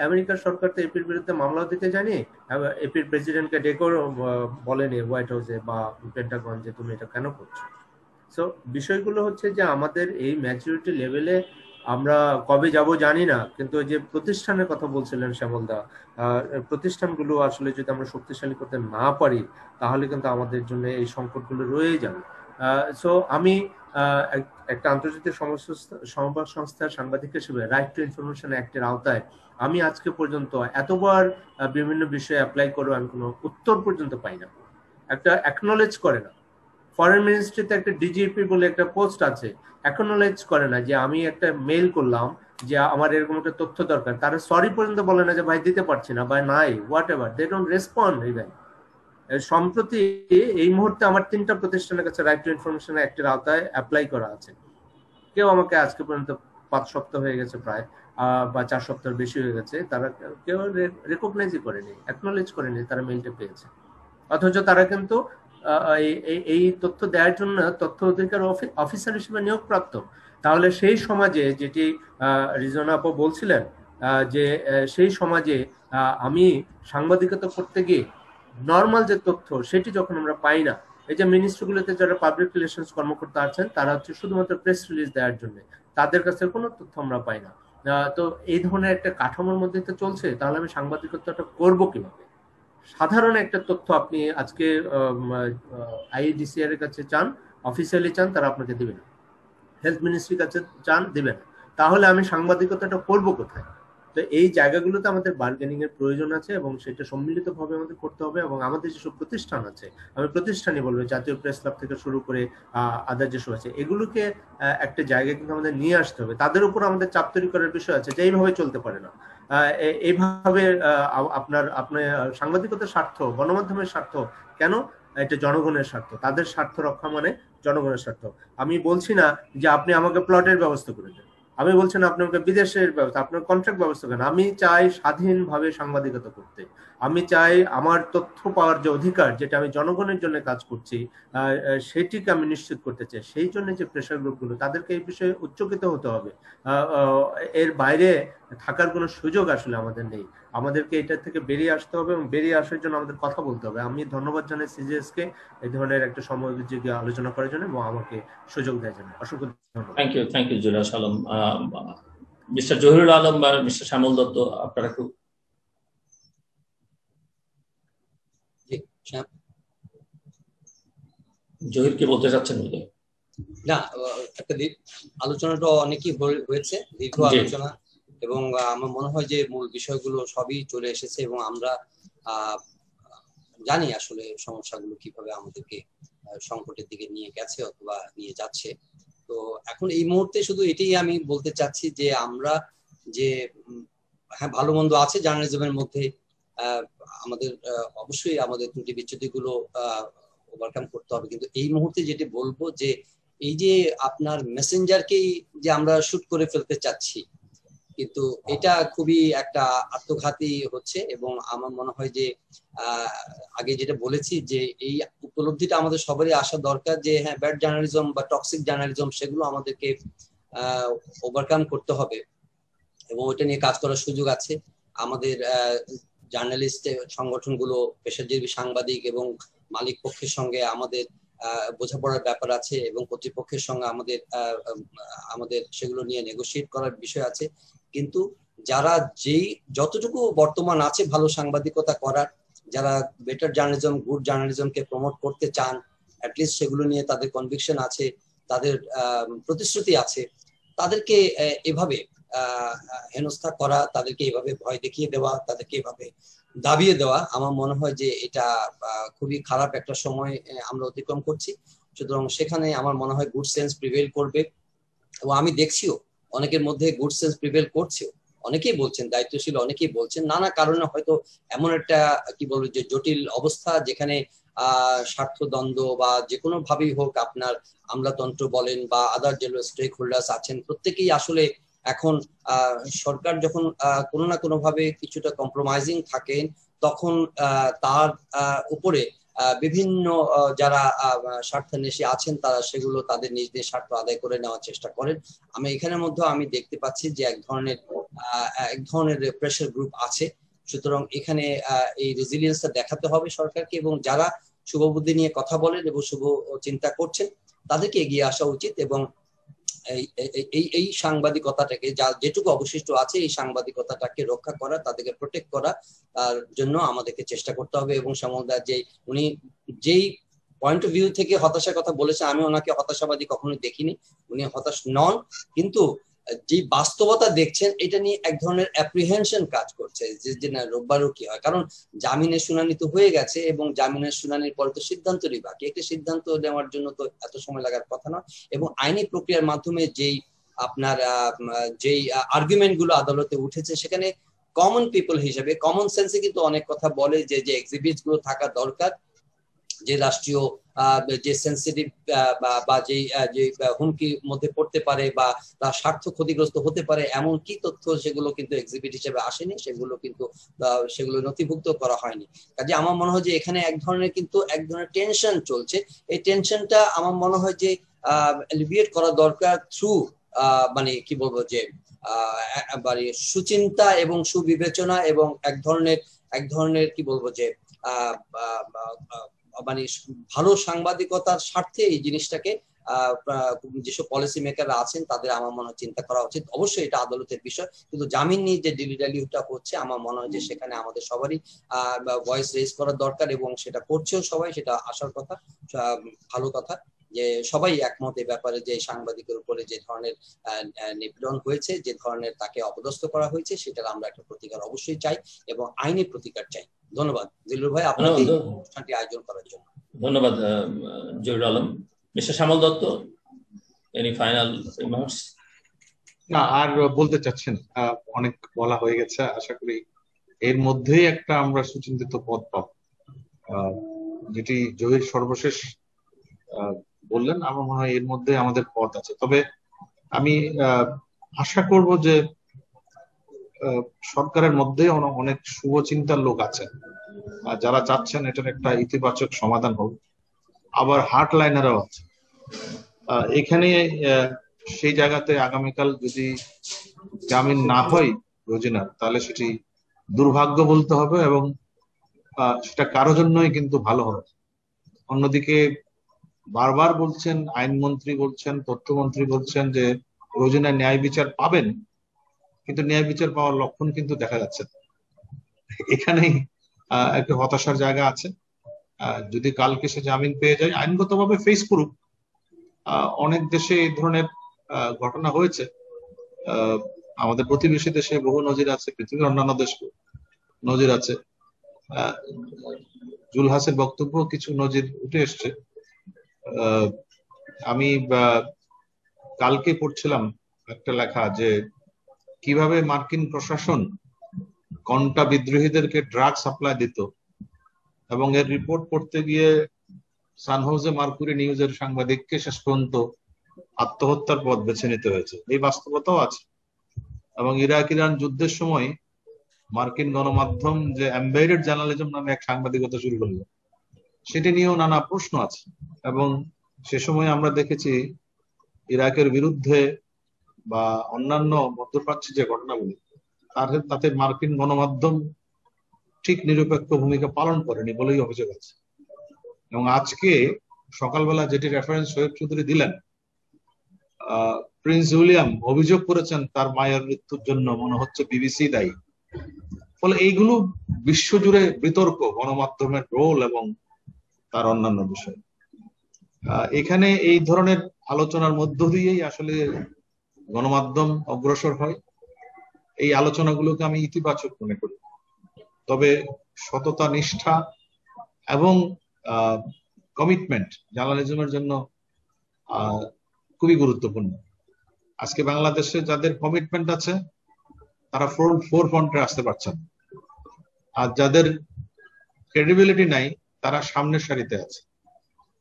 Speaker 2: আমেরিকার সরকার তো এপির বিরুদ্ধে মামলাও দিতে জানি, এপির প্রেসিডেন্টকে ডেকেও বলেনি হোয়াইট হাউসে বা পেন্টাগন যে তুমি এটা কেন করছো। সো বিষয়গুলো হচ্ছে যে আমাদের এই ম্যাচুরিটি লেভেলে আমরা কবে যাব জানি না, কিন্তু যে প্রতিষ্ঠানের কথা বলছিলেন শ্যামলদা, প্রতিষ্ঠানগুলো আসলে যদি আমরা শক্তিশালী করতে না পারি তাহলে কিন্তু আমাদের জন্য এই সংকটগুলো রয়ে যাবে। সো আমি একটা আন্তর্জাতিক সংবাদ সংস্থার সাংবাদিক হিসেবে রাইট টু ইনফরমেশন অ্যাক্টের আওতায় আমি আজকে পর্যন্ত এতবার বিভিন্ন বিষয়ে অ্যাপ্লাই করেও আমি কোনো উত্তর পর্যন্ত পাই না, একটা অ্যাকনোলেজ করে না। ফরেন মিনিস্ট্রিতে একটা ডিজিপি বলে একটা পোস্ট আছে, অ্যাকনোলেজ করে না যে আমি একটা মেইল করলাম যে আমার এরকম একটা তথ্য দরকার, তারা সরি পর্যন্ত বলে না যে ভাই দিতে পারছি না বা নাই, whatever, they don't respond even. সম্প্রতি এই মুহূর্তে আমার 3টা প্রতিষ্ঠানের কাছে রাইট টু ইনফরমেশন অ্যাক্টের আওতায় অ্যাপ্লাই করা আছে, কেউ আমাকে আজকে পর্যন্ত 5 সপ্তাহ হয়ে গেছে প্রায়, বা 4 সপ্তাহের বেশি হয়ে গেছে, তারা কেউ রেকগনাইজই করেনি, অ্যাকনোলেজ করেনি তারা মেইলটা পেয়েছে। অথচ তারা কিন্তু এই তথ্য দেওয়ার জন্য তথ্য অধিকার অফিসার হিসেবে নিয়োগপ্রাপ্ত। তাহলে সেই সমাজে, যেটি রিজনা আপু বলছিলেন, যে সেই সমাজে আমি সাংবাদিকতা করতে গিয়ে নর্মাল যে তথ্য সেটি যখন আমরা পাই না, এই যে মিনিস্ট্রিগুলোতে যারা পাবলিক রিলেশনস কর্মকর্তা আছেন তারা হচ্ছে শুধুমাত্র প্রেস রিলিজ দেওয়ার জন্য, তাদের কাছে কোনো তথ্য আমরা পাই না। তো এই ধরনের একটা কাঠামোর মধ্যে তো চলছে, তাহলে আমি সাংবাদিকতাটা করবো কিভাবে? সাধারণ একটা তথ্য আপনি আজকে আইইডিসিআর এর কাছে চান, অফিসিয়ালি চান, তারা আপনাকে দিবে না, হেলথ মিনিস্ট্রির কাছে চান, দিবে না, তাহলে আমি সাংবাদিকতাটা করবো কোথায়? তো এই জায়গাগুলোতে আমাদের বার্গেনিং এর প্রয়োজন আছে, এবং সেটা সম্মিলিতভাবে আমাদের করতে হবে। এবং আমাদের যেসব প্রতিষ্ঠান আছে, আমি প্রতিষ্ঠানই বলবো, জাতীয় প্রেস ক্লাব থেকে শুরু করে আদার যেসব আছে, এগুলোকে একটা জায়গায় কিন্তু আমাদের নিয়ে আসতে হবে। তাদের উপর আমাদের চাপ তৈরি করার বিষয় আছে যে এইভাবে চলতে পারে না, এইভাবে আপনার সাংবাদিকতার স্বার্থ, গণমাধ্যমের স্বার্থ কেন? এটা জনগণের স্বার্থ, তাদের স্বার্থ রক্ষা মানে জনগণের স্বার্থ। আমি বলছি না যে আপনি আমাকে প্লটের ব্যবস্থা করে দেন, আমি বলছি না আপনি আমাকে বিদেশের ব্যবস্থা, আপনার কন্ট্রাক্ট ব্যবস্থা করেন। আমি চাই স্বাধীনভাবে সাংবাদিকতা করতে, আমি চাই আমার তথ্য পাওয়ার যে অধিকার, যেটা আমি জনগণের জন্য কাজ করছি, সেটিকে আমি নিশ্চিত করতে চাই। সেই জন্য যে প্রেশার গ্রুপগুলো, তাদেরকে এই বিষয়ে উচ্চকিত হতে হবে, এর বাইরে থাকার কোনো সুযোগ আসলে আমাদের নেই। আমাদেরকে এটা থেকে বেরিয়ে আসতে হবে, এবং বেরিয়ে আসার জন্য আমাদের কথা বলতে হবে। আমি ধন্যবাদ জানাই সিজিএস কে এই ধরনের একটা সময়োপযোগী আলোচনা করার জন্য এবং আমাকে সুযোগ দেওয়ার জন্য। অসংখ্য ধন্যবাদ।
Speaker 1: Thank you Zulhas Alam. Mister Zahirul Alam বা মিস্টার শ্যামল দত্ত, আপনারা খুব জহির কি বলতে চাচ্ছেন?
Speaker 3: না, একটা আলোচনাটা অনেকই হয়েছে, দীর্ঘ আলোচনা, এবং আমার মনে হয় যে মূল বিষয়গুলো সবই চলে এসেছে, এবং আমরা জানি আসলে সমস্যাগুলো কিভাবে আমাদেরকে সংকটের দিকে নিয়ে গেছে অথবা নিয়ে যাচ্ছে। তো এখন এই মুহূর্তে শুধু এটাই আমি বলতে চাচ্ছি যে আমরা যে, হ্যাঁ, ভালো মন্দ আছে জার্নালিজমের মধ্যে, আমাদের অবশ্যই আমাদের ত্রুটি বিচ্যুতিগুলো ওভারকাম করতে হবে। কিন্তু এই মুহূর্তে যেটি বলবো যে এই যে আপনার মেসেঞ্জারকেই যে আমরা শুট করে ফেলতে চাচ্ছি, কিন্তু এটা খুবই একটা আত্মঘাতী হচ্ছে। এবং আমার মনে হয় যে আগে যেটা বলেছি যে এই উপলব্ধিটা আমাদের সবারই আসা দরকার যে হ্যাঁ, ব্যাড জার্নালিজম বা টক্সিক জার্নালিজম সেগুলো আমাদেরকে ওভারকাম করতে হবে এবং ওইটা নিয়ে কাজ করার সুযোগ আছে। আমাদের জার্নালিস্ট সংগঠনগুলো, পেশাজীবী সাংবাদিক এবং মালিক পক্ষের সঙ্গে আমাদের বোঝাপড়ার ব্যাপার আছে এবং কর্তৃপক্ষের সঙ্গে আমাদের সেগুলো নিয়ে নেগোশিয়েট করার বিষয় আছে। কিন্তু যারা যতটুকু বর্তমান আছে ভালো সাংবাদিকতা করার, যারা বেটার জার্নালিজম, গুড জার্নালিজমকে প্রমোট করতে চান, অ্যাটলিস্ট সেগুলো নিয়ে তাদের কনভিকশন আছে, তাদের প্রতিশ্রুতি আছে, তাদেরকে এভাবে হেনস্থা করা, তাদেরকে এভাবে ভয় দেখিয়ে দেওয়া, তাদেরকে এভাবে দাবিয়ে দেওয়া, আমার মনে হয় যে এটা খুবই খারাপ একটা সময় আমরা অতিক্রম করছি। সুতরাং সেখানে আমার মনে হয় গুড সেন্স প্রিভেল করবে এবং আমি দেখছিও অনেকের মধ্যে গুড সেন্স প্রিভেল করছে। অনেকেই বলছেন, দায়িত্বশীল অনেকেই বলছেন, নানা কারণে হয়তো এমন একটা কি বলবো যে জটিল অবস্থা যেখানে স্বার্থদ্বন্দ্ব বা যে কোনো ভাবেই হোক আপনার আমলাতন্ত্র বলেন বা আদার যে স্টেক হোল্ডার্স আছেন, প্রত্যেকেই আসলে এখন সরকার যখন কোনো না কোনো ভাবে কিছুটা কম্প্রোমাইজিং থাকেন, তখন তার উপরে বিভিন্ন যারা স্বার্থান্বেষী আছেন তারা সেগুলো তাদের নিজ নিজ স্বার্থ আদায় করে নেওয়ার চেষ্টা করেন। আমি এখানের মধ্যে আমি দেখতে পাচ্ছি যে এক ধরনের প্রেশার গ্রুপ আছে। সুতরাং এখানে এই রেজিলিয়েন্সটা দেখাতে হবে সরকারকে, এবং যারা শুভবুদ্ধি নিয়ে কথা বলেন এবং শুভ চিন্তা করছেন তাদেরকে এগিয়ে আসা উচিত এবং এই সাংবাদিকতাটাকে যেটুকু অবশিষ্ট আছে এই সাংবাদিকতাটাকে রক্ষা করা, তাদেরকে প্রোটেক্ট করা, তার জন্য আমাদেরকে চেষ্টা করতে হবে। এবং শ্যামলদা উনি যেই পয়েন্ট অফ ভিউ থেকে হতাশার কথা বলেছেন, আমি ওনাকে হতাশাবাদী কখনোই দেখিনি, উনি হতাশ নন, কিন্তু যে বাস্তবতা দেখছেন এটা নিয়ে এক ধরনের অ্যাপ্রিহেনশন কাজ করছে যে না রোববারও কি হয়, কারণ জামিনের শুনানি তো হয়ে গেছে এবং জামিনের শুনানির পরে তো সিদ্ধান্তই বাকি। একটা সিদ্ধান্ত নেওয়ার জন্য তো এত সময় লাগার কথা নয়। এবং আইনি প্রক্রিয়ার মাধ্যমে যেই আর্গুমেন্ট গুলো আদালতে উঠেছে সেখানে কমন পিপল হিসেবে কমন সেন্সে কিন্তু অনেক কথা বলে যে এক্সিবিটস গুলো থাকা দরকার, যে রাষ্ট্রীয় যে সেন্সিটিভ বা যে হুমকির মধ্যে পড়তে পারে বা তার স্বার্থ ক্ষতিগ্রস্ত হতে পারে এমন কি তথ্য, সেগুলো কিন্তু এক্সিবিট হিসেবে আসেনি, সেগুলো নথিভুক্ত করা হয়নি। কাজে আমার মনে হয় যে এখানে এক ধরনের টেনশন চলছে। এই টেনশনটা আমার মনে হয় যে এলিভিয়েট করা দরকার থ্রু মানে কি বলবো যে সুচিন্তা এবং সুবিবেচনা এবং এক ধরনের কি বলবো যে মানে ভালো সাংবাদিকতার স্বার্থে এই জিনিসটাকে যেসব পলিসি মেকাররা আছেন তাদের আমার মনে হয় চিন্তা করা উচিত। অবশ্যই এটা আদালতের বিষয়, কিন্তু জামিন নিয়ে যে ডিলিডালিটা হচ্ছে আমার মনে হয় যে সেখানে আমাদের সবারই ভয়েস রেজ করার দরকার এবং সেটা করছেও সবাই, সেটা আসার কথা, ভালো কথা যে সবাই একমত এই ব্যাপারে যে সাংবাদিকের উপরে যে ধরনের নিপীড়ন হয়েছে, যে ধরনের তাকে অপদস্থ করা হয়েছে, সেটার আমরা একটা প্রতিকার অবশ্যই চাই এবং আইনি প্রতিকার চাই। ধন্যবাদ জিল্লুর ভাই আপনাকে অনুষ্ঠানটি আয়োজন করার জন্য।
Speaker 1: ধন্যবাদ Zahirul Alam. Mister Shyamal Dutta, any final remarks?
Speaker 5: না, আর বলতে চাচ্ছেন, অনেক বলা হয়ে গেছে। আশা করি এর মধ্যেই একটা আমরা সুচিন্তিত পথ পাবো, যেটি জহির সর্বশেষ বললেন। আমার মনে হয় এর মধ্যে আমাদের পথ আছে। তবে আমি আশা করব যে সরকারের মধ্যে অনেক শুভচিন্তার লোক আছেন যারা চাচ্ছেন এটার একটা ইতিবাচক সমাধান হোক, আবার হার্টলাইনারও আছে এখানে। সেই জায়গাতে আগামীকাল যদি জামিন না হয় রোজিনার, তাহলে সেটি দুর্ভাগ্য বলতে হবে এবং সেটা কারো জন্যই কিন্তু ভালো হবে। অন্যদিকে বারবার বলছেন, আইনমন্ত্রী বলছেন, তথ্যমন্ত্রী বলছেন যে রোজিনা ন্যায় বিচার পাবেন, কিন্তু ন্যায় বিচার পাওয়ার লক্ষণ কিন্তু দেখা যাচ্ছে না। এখানেই একটা হতাশার জায়গা আছে। যদি কালকে সে জামিন পেয়ে যায়, আইনগতভাবে ফেস করুক। অনেক দেশে এই ধরনের ঘটনা হয়েছে, আমাদের প্রতিবেশী দেশে বহু নজির আছে, পৃথিবীর অন্যান্য দেশে নজির আছে। জুলহাসের বক্তব্য কিছু নজির উঠে এসছে। আমি কালকে পড়ছিলাম একটা লেখা যে কিভাবে মার্কিন প্রশাসন কন্টা বিদ্রোহীদেরকে ড্রাগ সাপ্লাই দিত, এবং এর রিপোর্ট করতে গিয়ে সান হোজে মার্কুরি নিউজের সাংবাদিককে শেষ পর্যন্ত আত্মহত্যার পথ বেছে নিতে হয়েছে। এই বাস্তবতাও আছে। এবং ইরাক ইরান যুদ্ধের সময় মার্কিন গণমাধ্যম যে এমবেডেড জার্নালিজম নামে এক সাংবাদিকতা শুরু করলো, সেটি নিয়েও নানা প্রশ্ন আছে। এবং সে সময় আমরা দেখেছি ইরাকের বিরুদ্ধে বা অন্যান্য মধ্যপ্রাচ্যের যে ঘটনাগুলি, তাতে মার্কিন গণমাধ্যম ঠিক নিরপেক্ষ ভূমিকা পালন করেনি বলেই অভিযোগ আছে। এবং আজকে সকালবেলা যেটি রেফারেন্স শোয়েব চৌধুরী দিলেন, প্রিন্স উইলিয়াম অভিযোগ করেছেন তার মায়ের মৃত্যুর জন্য মনে হচ্ছে বিবিসি দায়ী। ফলে এইগুলো বিশ্বজুড়ে বিতর্ক, গণমাধ্যমের রোল এবং তার অন্যান্য বিষয়। এখানে এই ধরনের আলোচনার মধ্য দিয়েই আসলে গণমাধ্যম অগ্রসর হয়। এই আলোচনাগুলোকে আমি ইতিবাচক মনে করি। তবে সততা, নিষ্ঠা এবং কমিটমেন্ট জার্নালিজমের জন্য খুবই গুরুত্বপূর্ণ। আজকে বাংলাদেশে যাদের কমিটমেন্ট আছে তারা ফোর ফ্রন্টে আসতে পারছেন, আর যাদের ক্রেডিবিলিটি নাই তারা সামনের সারিতে আছে।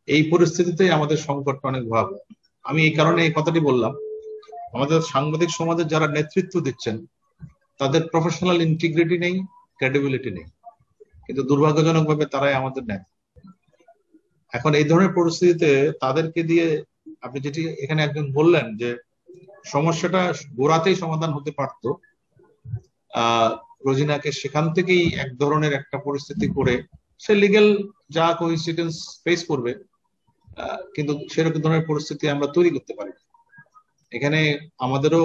Speaker 5: এই পরিস্থিতিতে আমাদের সংকটটা অনেক ভয়াবহ। আমি এই কারণে এই কথাটি বললাম, আমাদের সাংবাদিক সমাজের যারা নেতৃত্ব দিচ্ছেন তাদের প্রফেশনাল ইন্টিগ্রিটি নেই, ক্রেডিবিলিটি নেই, কিন্তু দুর্ভাগ্যজনক ভাবে তারাই আমাদের নেয়। এখন এই ধরনের পরিস্থিতিতে তাদেরকে দিয়ে, আপনি যেটি এখানে একজন বললেন যে সমস্যাটা গোড়াতেই সমাধান হতে পারতো, রোজিনাকে সেখান থেকেই এক ধরনের একটা পরিস্থিতি করে সে লিগ্যাল যা কোইন্সিডেন্স ফেস করবে, কিন্তু সেরকম ধরনের পরিস্থিতি আমরা তৈরি করতে পারি। এখানে আমাদেরও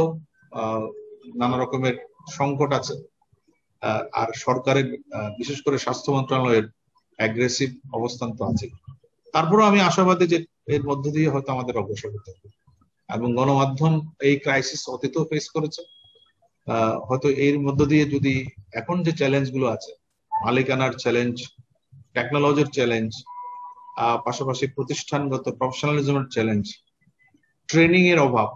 Speaker 5: নানা রকমের সংকট আছে, আর সরকারের বিশেষ করে স্বাস্থ্য মন্ত্রণালয়ের অ্যাগ্রেসিভ অবস্থান তো আছে। তারপরেও আমি আশাবাদী যে এর মধ্য দিয়ে হয়তো আমাদের অগ্রসর হতে হবে। এবং গণমাধ্যম এই ক্রাইসিস অতীতেও ফেস করেছে, হয়তো এর মধ্য দিয়ে যদি এখন যে চ্যালেঞ্জ গুলো আছে, মালিকানার চ্যালেঞ্জ, টেকনোলজির চ্যালেঞ্জ, পাশাপাশি প্রতিষ্ঠানগত প্রফেশনালিজমের চ্যালেঞ্জ, ট্রেনিং এর অভাব,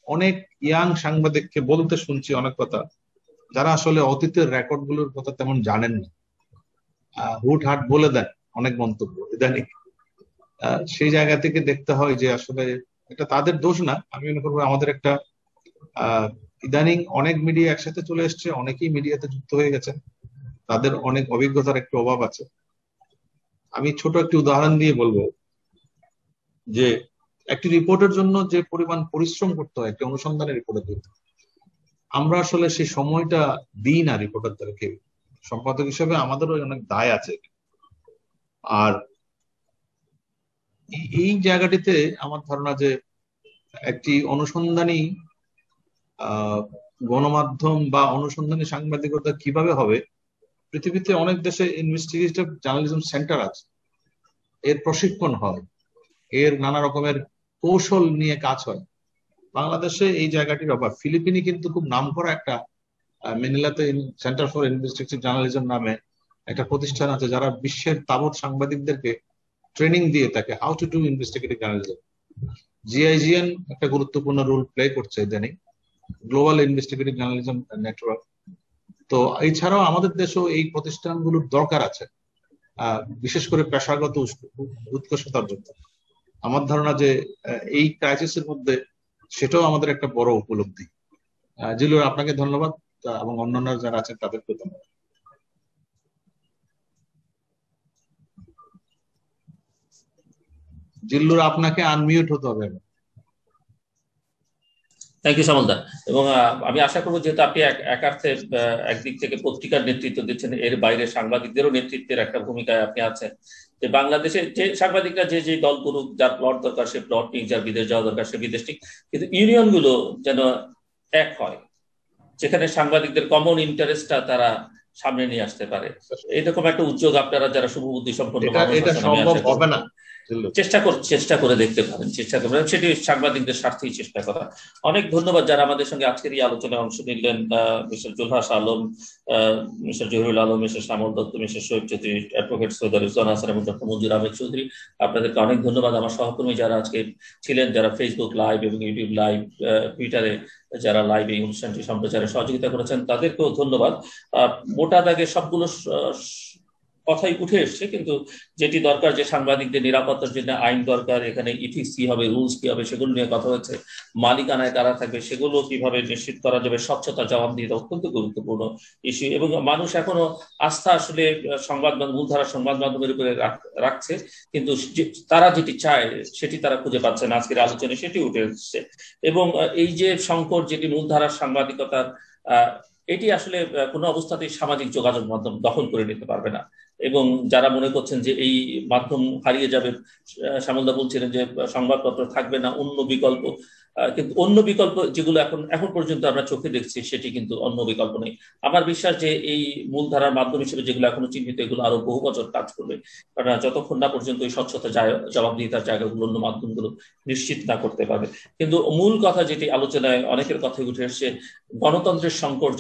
Speaker 5: অনেক ইয়াং সাংবাদিককে বলতে শুনছি অনেক কথা যারা আসলে অতীতের রেকর্ড গুলোর কথা তেমন জানেন না, হুটহাট বলে দেন অনেক মন্তব্য ইদানিং। সেই জায়গা থেকে দেখতে হয় যে আসলে এটা তাদের দোষ না। আমি মনে করবো আমাদের একটা ইদানিং অনেক মিডিয়া একসাথে চলে এসছে, অনেকেই মিডিয়াতে যুক্ত হয়ে গেছে, তাদের অনেক অভিজ্ঞতার একটু অভাব আছে। আমি ছোট একটি উদাহরণ দিয়ে বলবো যে একটি রিপোর্টের জন্য যে পরিমাণ পরিশ্রম করতে হয় একটি অনুসন্ধানের রিপোর্টের জন্য, আমরা আসলে সেই সময়টা দিই না রিপোর্টারদেরকে। সম্পাদক হিসেবে আমাদেরও অনেক দায় আছে। আর এই জায়গাটিতে আমার ধারণা যে একটি অনুসন্ধানী গণমাধ্যম বা অনুসন্ধানী সাংবাদিকতা কিভাবে হবে, পৃথিবীতে অনেক দেশে ইনভেস্টিগেটিভ জার্নালিজম সেন্টার আছে, এর প্রশিক্ষণ হয়, এর নানা রকমের কৌশল নিয়ে কাজ হয়। বাংলাদেশে এই জায়গাটির অভাব। ফিলিপিনে কিন্তু খুব নামকরা একটা ম্যানিলাতে সেন্টার ফর ইনভেস্টিগেটিভ জার্নালিজম নামে একটা প্রতিষ্ঠান আছে, যারা বিশ্বের তাবৎ সাংবাদিকদেরকে ট্রেনিং দিয়ে থাকে how to do investigative journalism. GIJN একটা গুরুত্বপূর্ণ রোল প্লে করছে ইদানিং, গ্লোবাল ইনভেস্টিগেটিভ জার্নালিজম নেটওয়ার্ক। তো এছাড়াও আমাদের দেশেও এই প্রতিষ্ঠানগুলোর দরকার আছে, বিশেষ করে পেশাগত উৎকর্ষতার জন্য। আমার ধারণা যে এই ক্রাইসিসের মধ্যে সেটাও আমাদের একটা বড় উপলব্ধি। জিলুর, আপনাকে ধন্যবাদ এবং অন্যান্য যারা আছেন তাদেরকে ধন্যবাদ। জিল্লুর, আপনাকে আনমিউট হতে হবে।
Speaker 1: থ্যাংক ইউ সামলদা। এবং আমি আশা করবো যেহেতু আপনি একার্থে একদিক থেকে পত্রিকার নেতৃত্ব দিচ্ছেন, এর বাইরে সাংবাদিকদেরও নেতৃত্বের একটা ভূমিকায় আপনি আছেন। যে বাংলাদেশে যে সাংবাদিকরা যে দল করুক, যার প্লট দরকার সে প্লট নিক, যার বিদেশ যাওয়া দরকার সে বিদেশ নিক, কিন্তু ইউনিয়ন গুলো যেন এক হয়, যেখানে সাংবাদিকদের কমন ইন্টারেস্টটা তারা সামনে নিয়ে আসতে পারে। এরকম একটা উদ্যোগ আপনারা যারা শুভবুদ্ধি সম্পন্ন
Speaker 5: এটা সম্ভব হবে না,
Speaker 1: চেষ্টা করে দেখতে পারেন, চেষ্টা করবেন, সেটি সাংবাদিকদের স্বার্থেই চেষ্টা করা। অনেক ধন্যবাদ যারা আমাদের সঙ্গে আজকের এই আলোচনায় অংশ নিলেন, mister Zulhas Alam, mister Zahirul Alam, mister Shyamal Dutta, mister Shoaib Chowdhury, advocate Syed Rizwan Hasan এবং ডক্টর মঞ্জুর আহমেদ চৌধুরী, আপনাদেরকে অনেক ধন্যবাদ। আমার সহকর্মী যারা আজকে ছিলেন, যারা ফেসবুক লাইভ এবং ইউটিউব লাইভ, টুইটারে যারা লাইভ এই অনুষ্ঠানটি সম্প্রচারে সহযোগিতা করেছেন তাদেরকেও ধন্যবাদ। মোটা দাগে সবগুলো কথাই উঠে এসছে, কিন্তু যেটি দরকার, যে সাংবাদিকদের নিরাপত্তার জন্য আইন দরকার, এখানে ইথিক্স কি হবে, রুলস কি হবে, সেগুলো নিয়ে কথা হচ্ছে, মালিকানায় কারা থাকবে সেগুলো কিভাবে নিশ্চিত করা যাবে, স্বচ্ছতা জবাবদিহিতা অত্যন্ত গুরুত্বপূর্ণ ইস্যু। এবং মানুষ এখনো আস্থা আসলে মূলধারা সংবাদ মাধ্যমের উপরে রাখছে, কিন্তু তারা যেটি চায় সেটি তারা খুঁজে পাচ্ছে না। আজকের আলোচনায় সেটি উঠে এসছে। এবং এই যে সংকট, যেটি মূলধারার সাংবাদিকতার, এটি আসলে কোনো অবস্থাতেই সামাজিক যোগাযোগ মাধ্যম দখল করে নিতে পারবে না। এবং যারা মনে করছেন যে এই মাধ্যম হারিয়ে যাবে, শ্যামলদা বলছিলেন যে সংবাদপত্র থাকবে না, অন্য বিকল্প, কিন্তু অন্য বিকল্প যেগুলো এখন পর্যন্ত আমরা চোখে দেখছি সেটি কিন্তু অন্য বিকল্প নেই। আমার বিশ্বাস যে এই মূলধারার মাধ্যম হিসেবে যেগুলো এখনো চিহ্নিত, এগুলো আরো বহু বছর কাজ করবে, কারণ যতক্ষণ না পর্যন্ত ওই স্বচ্ছতা জবাবদিহিতার জায়গাগুলো অন্য মাধ্যমগুলো নিশ্চিত না করতে পারবে। কিন্তু মূল কথা যেটি আলোচনায় অনেকের কথাই উঠে এসছে, গণতন্ত্রের সংকট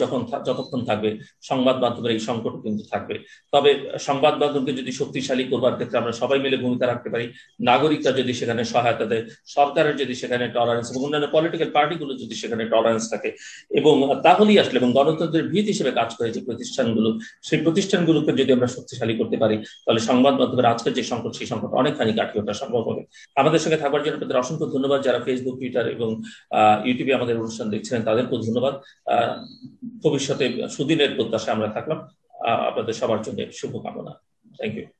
Speaker 1: যতক্ষণ থাকবে, সংবাদ মাধ্যমের এই সংকট কিন্তু থাকবে। তবে সংবাদ মাধ্যমকে যদি শক্তিশালী করবার ক্ষেত্রে আমরা সবাই মিলে ভূমিকা রাখতে পারি, নাগরিকরা যদি সেখানে সহায়তা দেয়, সরকারের যদি সেখানে টলারেন্স এবং অন্যান্য পলিটিক্যাল পার্টিগুলো যদি সেখানে টলারেন্স থাকে, এবং তাহলেই আসলে, এবং গণতন্ত্রের ভিত হিসেবে কাজ করে যে প্রতিষ্ঠানগুলো, সেই প্রতিষ্ঠানগুলোকে যদি আমরা শক্তিশালী করতে পারি, তাহলে সংবাদ মাধ্যমের আজকের যে সংকট, সেই সংকট অনেকখানি কাটিয়ে ওঠা সম্ভব হবে। আমাদের সঙ্গে থাকবার জন্য আপনাদের অসংখ্য ধন্যবাদ। যারা ফেসবুক, টুইটার এবং ইউটিউবে আমাদের অনুষ্ঠান দেখছিলেন তাদেরকেও ধন্যবাদ। ভবিষ্যতে সুদিনের প্রত্যাশা আমরা থাকলাম। আপনাদের সবার জন্য শুভকামনা। Thank you.